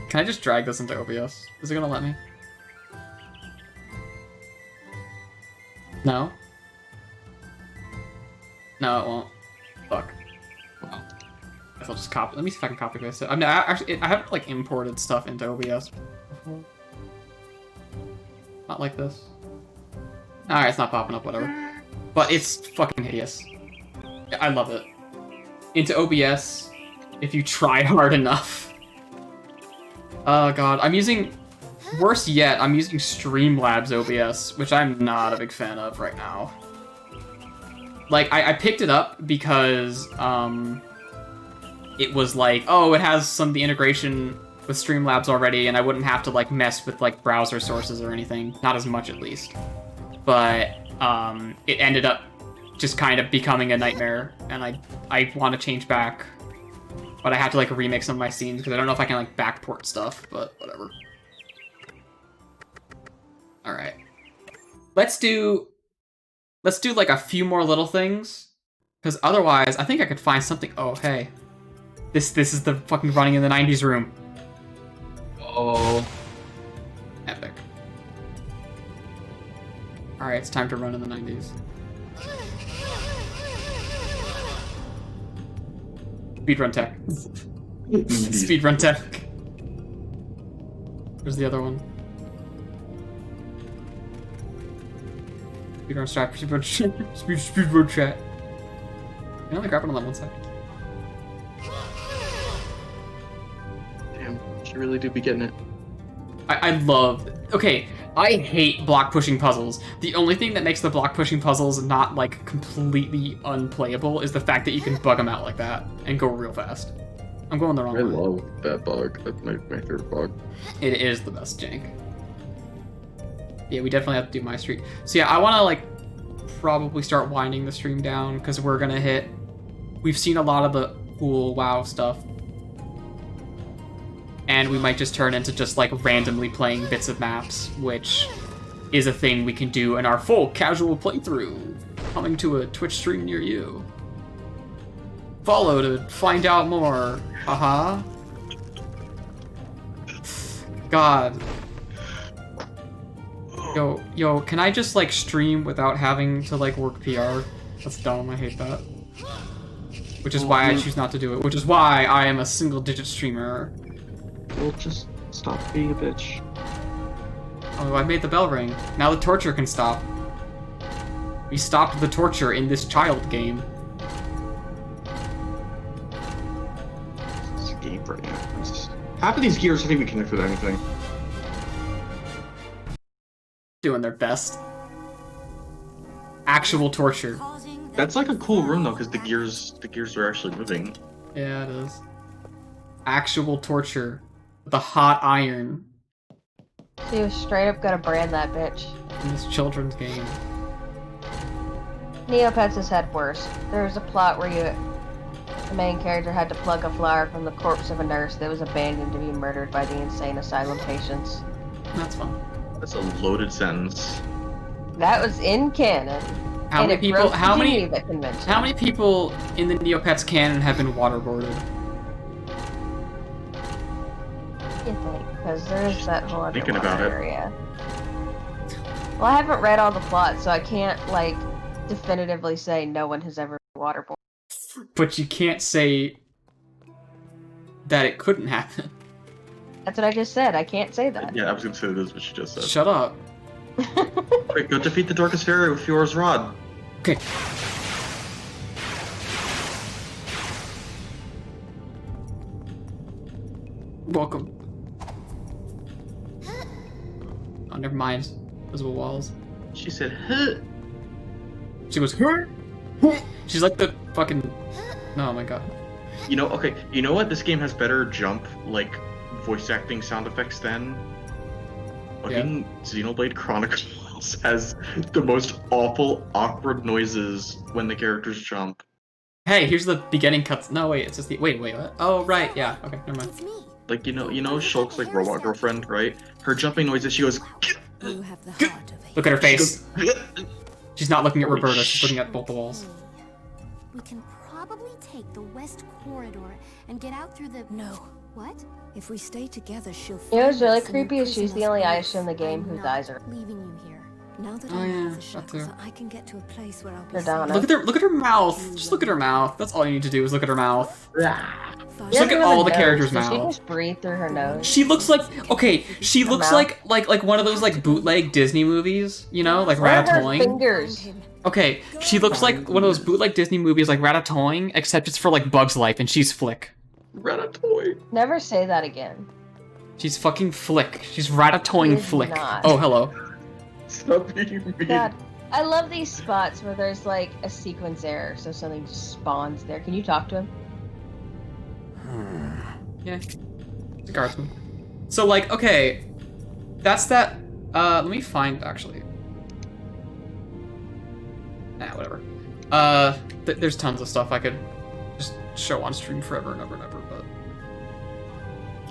Can I just drag this into OBS? Is it gonna let me? No? No, it won't. Fuck. Wow. Guess I'll just copy. Let me see if I can copy paste it. I mean, I haven't like imported stuff into OBS before. Not like this. Alright, it's not popping up, whatever. But it's fucking hideous. I love it. Into OBS, if you try hard enough. Oh god, I'm using... Worse yet, I'm using Streamlabs OBS, which I'm not a big fan of right now. Like, I picked it up because, it was like, oh, it has some of the integration with Streamlabs already, and I wouldn't have to, like, mess with, like, browser sources or anything. Not as much, at least. But, it ended up just kind of becoming a nightmare, and I want to change back. But I have to, like, remake some of my scenes, because I don't know if I can, like, backport stuff, but whatever. Alright. Let's do, like, a few more little things, because otherwise, I think I could find something. Oh, hey. This is the fucking running in the 90s room. Oh. Epic. Alright, it's time to run in the 90s. Speedrun tech. Speedrun tech. Where's the other one? Speedrun strat, speedrun chat. Can I only grab it on that one side? Damn, you really do be getting it. I love... Okay, I hate block pushing puzzles. The only thing that makes the block pushing puzzles not, like, completely unplayable is the fact that you can bug them out like that and go real fast. I'm going the wrong way. I love that bug. That's my favorite bug. It is the best jank. Yeah, we definitely have to do My Street. So yeah, I want to, like, probably start winding the stream down, because we're going to hit... We've seen a lot of the cool WoW stuff. And we might just turn into just, like, randomly playing bits of maps, which is a thing we can do in our full casual playthrough, coming to a Twitch stream near you. Follow to find out more. Haha. God. Yo, can I just, like, stream without having to, like, work PR? That's dumb, I hate that. Which is why I choose not to do it, which is why I am a single-digit streamer. Well, just stop being a bitch. Oh, I made the bell ring. Now the torture can stop. We stopped the torture in this child game. This game right now. Half of these gears don't even connect with anything. Doing their best. Actual torture. That's like a cool room though, because the gears are actually moving. Yeah, it is. Actual torture. The hot iron. So you straight up gotta brand that bitch. In this children's game. Neopets has had worse. There was a plot where the main character had to plug a flower from the corpse of a nurse that was abandoned to be murdered by the insane asylum patients. That's fun. That's a loaded sentence. That was in canon. How many people? How many people in the Neopets canon have been waterboarded? You think? Because there's that whole other Thinking about it. area. Well, I haven't read all the plots, so I can't, like, definitively say no one has ever been waterborne. But you can't say that it couldn't happen. That's what I just said. I can't say that. Yeah, I was gonna say this, what she just said. Shut up. Quick, go defeat the Darkest Fairy with Fiora's Rod. Okay. Welcome. Oh, never mind. Invisible walls. She said, huh. She goes, huh? She's like the fucking... Oh my god. You know, okay, you know what? This game has better jump, like, voice acting sound effects than... Fucking Xenoblade Chronicles has the most awful, awkward noises when the characters jump. Hey, here's the beginning cuts. No, wait, it's just the... Wait, what? Oh, right, yeah. Okay, never mind. It's me. Like, you know Shulk's, like, robot girlfriend, right? Her jumping noises, she goes... You have the heart of a Look at her She face. goes, She's not looking at Holy Roberta, she's sh- looking at both the walls. We can probably take the west corridor and get out through the... No. What? If we stay together, she'll You know what's find really us and creepy is she's imprison the us only both. Aisha in the game who I'm dies not early. leaving you here. Now that Oh, I yeah, have the that shackles, too. I can get to a place where I'll be Perdana. safe. Look at her mouth. Just look at her mouth. That's all you need to do is look at her mouth. Find Just look at She has all a the nose. characters' Does she mouth. just breathe through her nose? She looks like... Okay, she looks mouth. like one of those, like, bootleg Disney movies, you know? Like Where are her Ratatouille. fingers? Okay, she looks like one of those bootleg Disney movies like Ratatouille, except it's for, like, Bug's Life, and she's Flick. Ratatouille. Never say that again. She's fucking Flick. She's Ratatouille She's Flick. not. Oh, hello. Stop being mean. God, I love these spots where there's like a sequence error, so something just spawns there. Can you talk to him? Yeah. It's a guardsman. So, like, okay. That's that... let me find, actually. Whatever. There's tons of stuff I could just show on stream forever and ever and ever, but...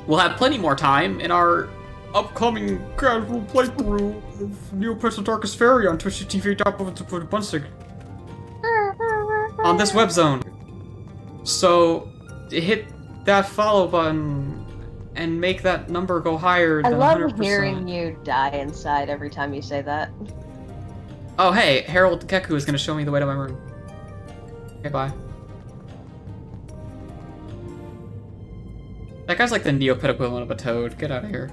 We'll have plenty more time in our upcoming casual playthrough of Neopets Darkest Fairy on Twitch TV Bunsig. On this web zone. So, hit that follow button and make that number go higher I than love 100%. hearing you die inside every time you say that. Oh, hey, Harold Keku is going to show me the way to my room. Okay, bye. That guy's like the Neopet equivalent of a toad. Get out of here.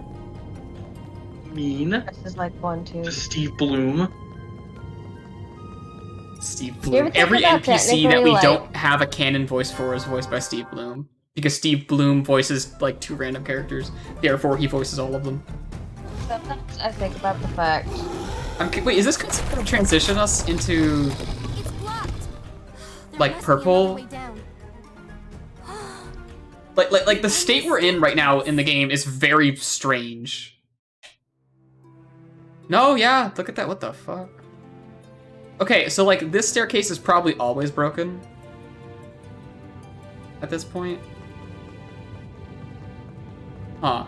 Mean. This is like 1, 2. Steve Bloom. Steve You ever Bloom. think Every about NPC that technically, we like- don't have a canon voice for is voiced by Steve Bloom. Because Steve Bloom voices, like, 2 random characters. Therefore, he voices all of them. Sometimes I think about the fact. Wait, is this going to transition us into... It's blocked. There Like, must be purple? another way down. Like the state we're in right now in the game is very strange. No, yeah, look at that, what the fuck? Okay, so like this staircase is probably always broken. At this point. Huh.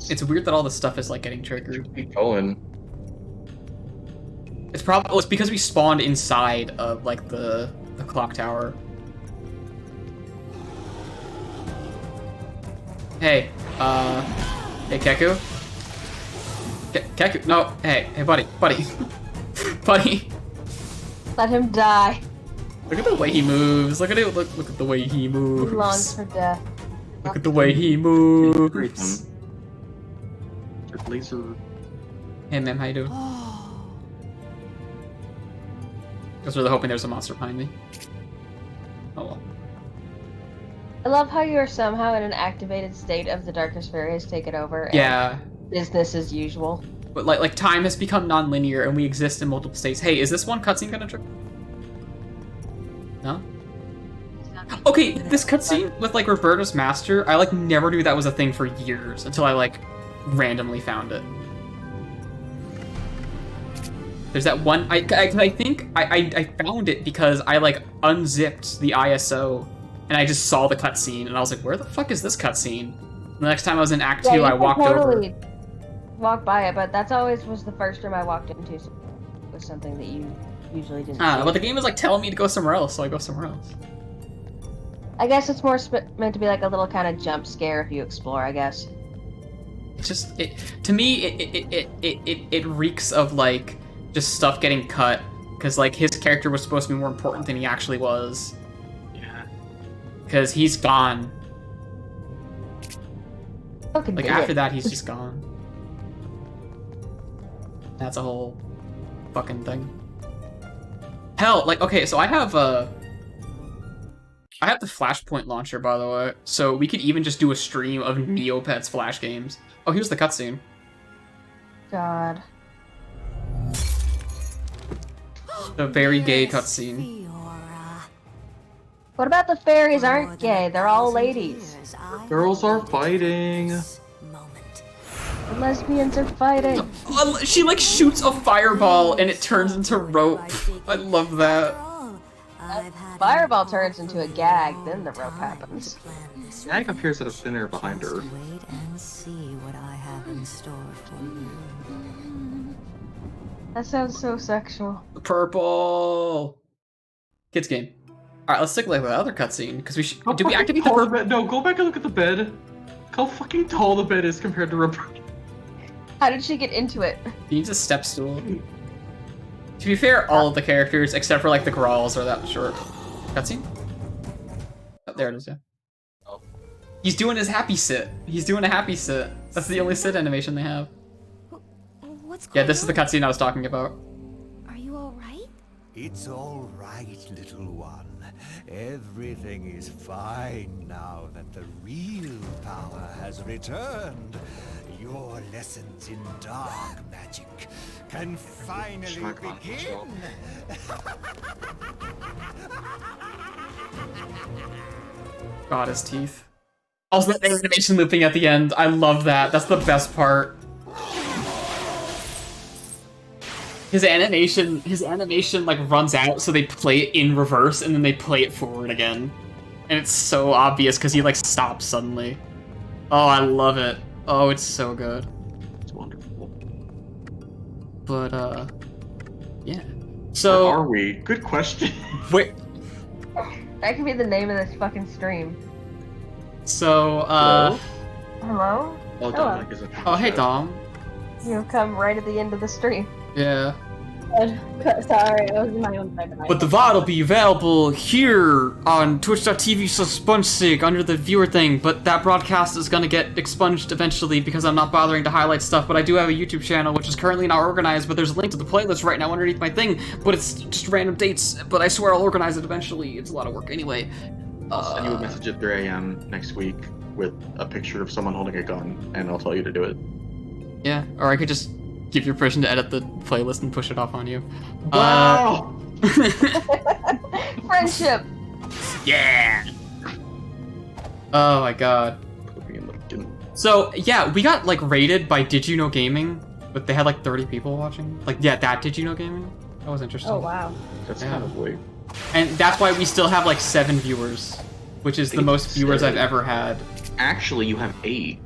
It's weird that all this stuff is like getting triggered. Keep going. It's probably it's because we spawned inside of like the clock tower. Hey, hey Keku? Keku, no, hey, buddy, buddy. Let him die. Look at the way he moves, look at it, look at the way he He longs moves. for death. Look at the way he moves. Laser. Hey ma'am, how you doing? Oh, I was really hoping there's a monster behind me. Oh well. I love how you are somehow in an activated state of the Darkest Fairy has taken over. And Yeah, business as usual. but like time has become non-linear and we exist in multiple states. Hey, is this one cutscene gonna trigger? No? Okay, this cutscene with like Roberta's master, I like never knew that was a thing for years until I like randomly found it. There's that one, I think I found it because I like unzipped the ISO and I just saw the cutscene and I was like, where the fuck is this cutscene? The next time I was in Act 2, you I can walked totally over. walk by it, but that's always was the first room I walked into. So it was something that you usually didn't. Ah, see. but the game was like telling me to go somewhere else, so I go somewhere else. I guess it's more meant to be like a little kind of jump scare if you explore. I guess. It's just to me it reeks of like just stuff getting cut because like his character was supposed to be more important than he actually was. Yeah. Because he's gone. Fucking Like did after it. that, he's just gone. That's a whole fucking thing. Hell, like okay, so I have the Flashpoint launcher, by the way, so we could even just do a stream of Neopets Flash games. Oh, here's the cutscene. God. The very gay cutscene. Fiora. What about the fairies aren't gay? They're all ladies. Girls are fighting. Moment. The lesbians are fighting. She like shoots a fireball and it turns into rope. I love that. Fireball turns into a gag, then the rope happens. Gag appears out of thin air behind her. Wait and see what I have in store for you. That sounds so sexual. Purple. Kids game. All right, let's take a look at the other cutscene because we should. How Did we fucking activate the tall purple? bed? No, go back and look at the bed. Look how fucking tall the bed is compared to Roberta. How did she get into it? He needs a step stool. To be fair, all of the characters except for like the Growls are that short. Cutscene? Oh, there it is. Yeah. Oh. He's doing his happy sit. He's doing a happy sit. That's the only sit animation they have. What's going Yeah, this is the on? cutscene I was talking about. Are you all right? It's all right, little one. Everything is fine now that the real power has returned. Your lessons in dark magic can finally begin. God, his teeth. Also, the animation looping at the end. I love that. That's the best part. His animation like runs out, so they play it in reverse and then they play it forward again. And it's so obvious because he like stops suddenly. Oh, I love it. Oh, it's so good. It's wonderful. But yeah. Where So are we? Good question. wait. That could be the name of this fucking stream. So Hello? Hello? Oh, Dominic is a oh hey Dom. You've come right at the end of the stream. Yeah. Sorry, I was in my own side. But the VOD will be available here on twitch.tv/Bunsig under the viewer thing, but that broadcast is gonna get expunged eventually because I'm not bothering to highlight stuff, but I do have a YouTube channel which is currently not organized, but there's a link to the playlist right now underneath my thing, but it's just random dates, but I swear I'll organize it eventually. It's a lot of work anyway. I'll send you a message at 3 a.m. next week with a picture of someone holding a gun, and I'll tell you to do it. Yeah, or I could just give you permission to edit the playlist and push it off on you. Wow! Friendship! Yeah! Oh my god. So, yeah, we got, like, rated by Did You Know Gaming, but they had, like, 30 people watching. Like, yeah, that Did You Know Gaming? That was interesting. Oh wow. That's Yeah. kind of weird. And that's why we still have, like, 7 viewers, which is the most viewers I've 7. ever had. Actually, you have 8.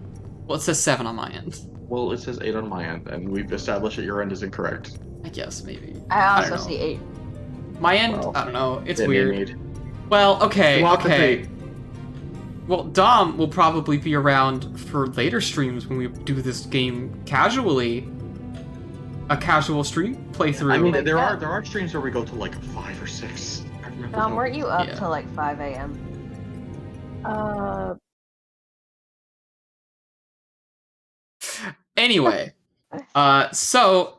Well, it says 7 on my end. Well, it says 8 on my end, and we've established that your end is incorrect. I guess, maybe. I don't also know. see 8. My end, Well, I don't know, it's Then weird. made. Well, okay, Swap the okay. tape. Well, Dom will probably be around for later streams when we do this game casually. A casual stream playthrough. I mean, my there God. are streams where we go to like 5 or 6. I remember. Tom, weren't you up Yeah. till like 5 a.m.? Anyway, so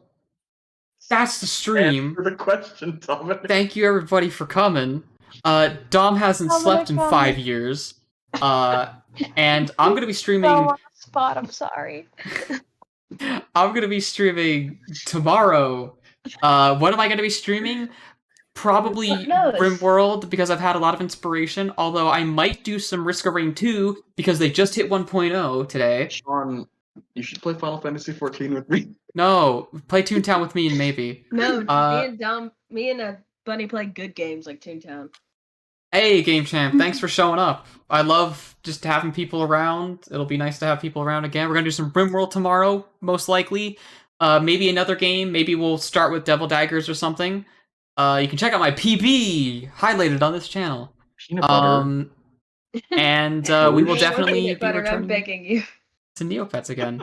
that's the stream. Answer the question, Dominic. Thank you everybody for coming. Dom hasn't slept in 5 years. And I'm gonna be streaming. Oh, on the spot, I'm sorry. I'm gonna be streaming tomorrow. What am I gonna be streaming? Probably Who knows? RimWorld because I've had a lot of inspiration. Although I might do some Risk of Rain 2 because they just hit 1.0 today. Sean, you should play Final Fantasy 14 with me. No, play Toontown with me and maybe. No, Uh, me and Bunny play good games like Toontown. Hey, Game Champ, thanks for showing up. I love just having people around. It'll be nice to have people around again. We're gonna do some RimWorld tomorrow, most likely. Maybe another game. Maybe we'll start with Devil Daggers or something. You can check out my PB highlighted on this channel. Peanut butter. And we will definitely be Butter, I'm returning begging you. to Neopets again.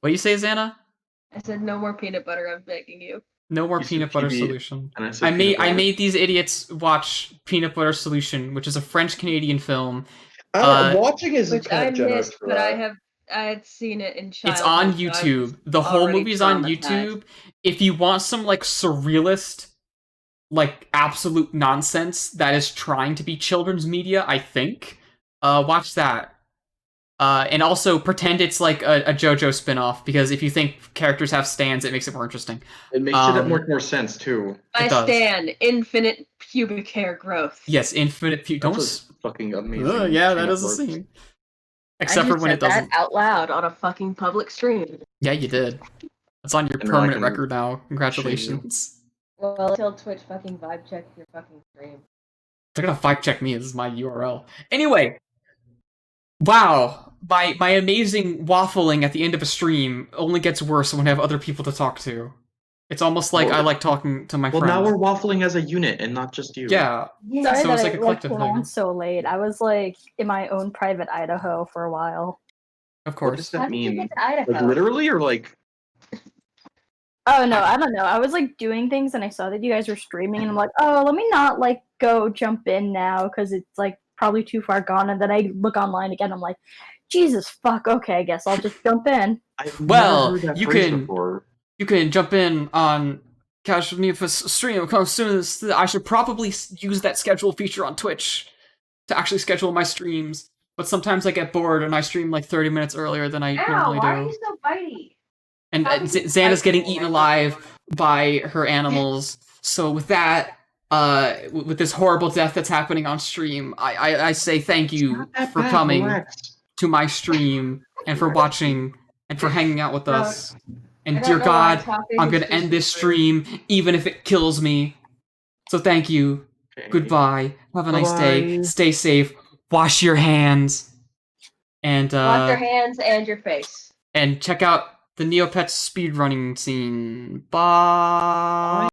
What do you say, Xana? I said no more peanut butter. I'm begging you. No more You said peanut butter PB, solution. and I said I peanut butter. made these idiots watch Peanut Butter Solution, which is a French-Canadian film. Watching is Which kind I of generous missed, for but that. I had seen it in It's childhood. on so I was YouTube. The whole already movie's on traumatized. YouTube. If you want some like surrealist, like absolute nonsense that is trying to be children's media, I think, watch that. And also pretend it's like a JoJo spin-off, because if you think characters have stands, it makes it more interesting. It makes it make more sense too. I It does. stand infinite pubic hair growth. Yes, infinite That's don't. fucking amazing. Yeah, that peanut is a butter. scene. Except I for just when said it doesn't. that out loud on a fucking public stream. Yeah, you did. It's on your And now I permanent can record now. Congratulations. Well, until Twitch fucking vibe check your fucking stream. They're gonna fact check me. This is my URL. Anyway. Wow. My amazing waffling at the end of a stream only gets worse when I have other people to talk to. It's almost like I like talking to my Well, friends. now we're waffling as a unit and not just you. Yeah. Sorry So that it's I like a collective came thing. on so late. I was like in my own private Idaho for a while. Of What course. does that How did you mean? get to Idaho? Like literally or like? Oh no, I don't know. I was like doing things and I saw that you guys were streaming and I'm like, oh, let me not like go jump in now because it's like probably too far gone. And then I look online again. I'm like, Jesus fuck. Okay, I guess I'll just jump in. I've Well, never heard that you phrase can- before. You can jump in on Casual Neophyte's stream as soon as I should probably use that schedule feature on Twitch to actually schedule my streams. But sometimes I get bored and I stream like 30 minutes earlier than I Ow, normally why do. are you so bitey? And How did you Xana's bite getting me? eaten alive by her animals. So with that, with this horrible death that's happening on stream, I say thank you for coming to my stream and for watching and for hanging out with us. And dear God, I'm gonna end this stream even if it kills me. So thank you. Okay. Goodbye. Have a nice day. Bye-bye. Stay safe. Wash your hands. And Wash your hands and your face. and check out the Neopets speedrunning scene. Bye.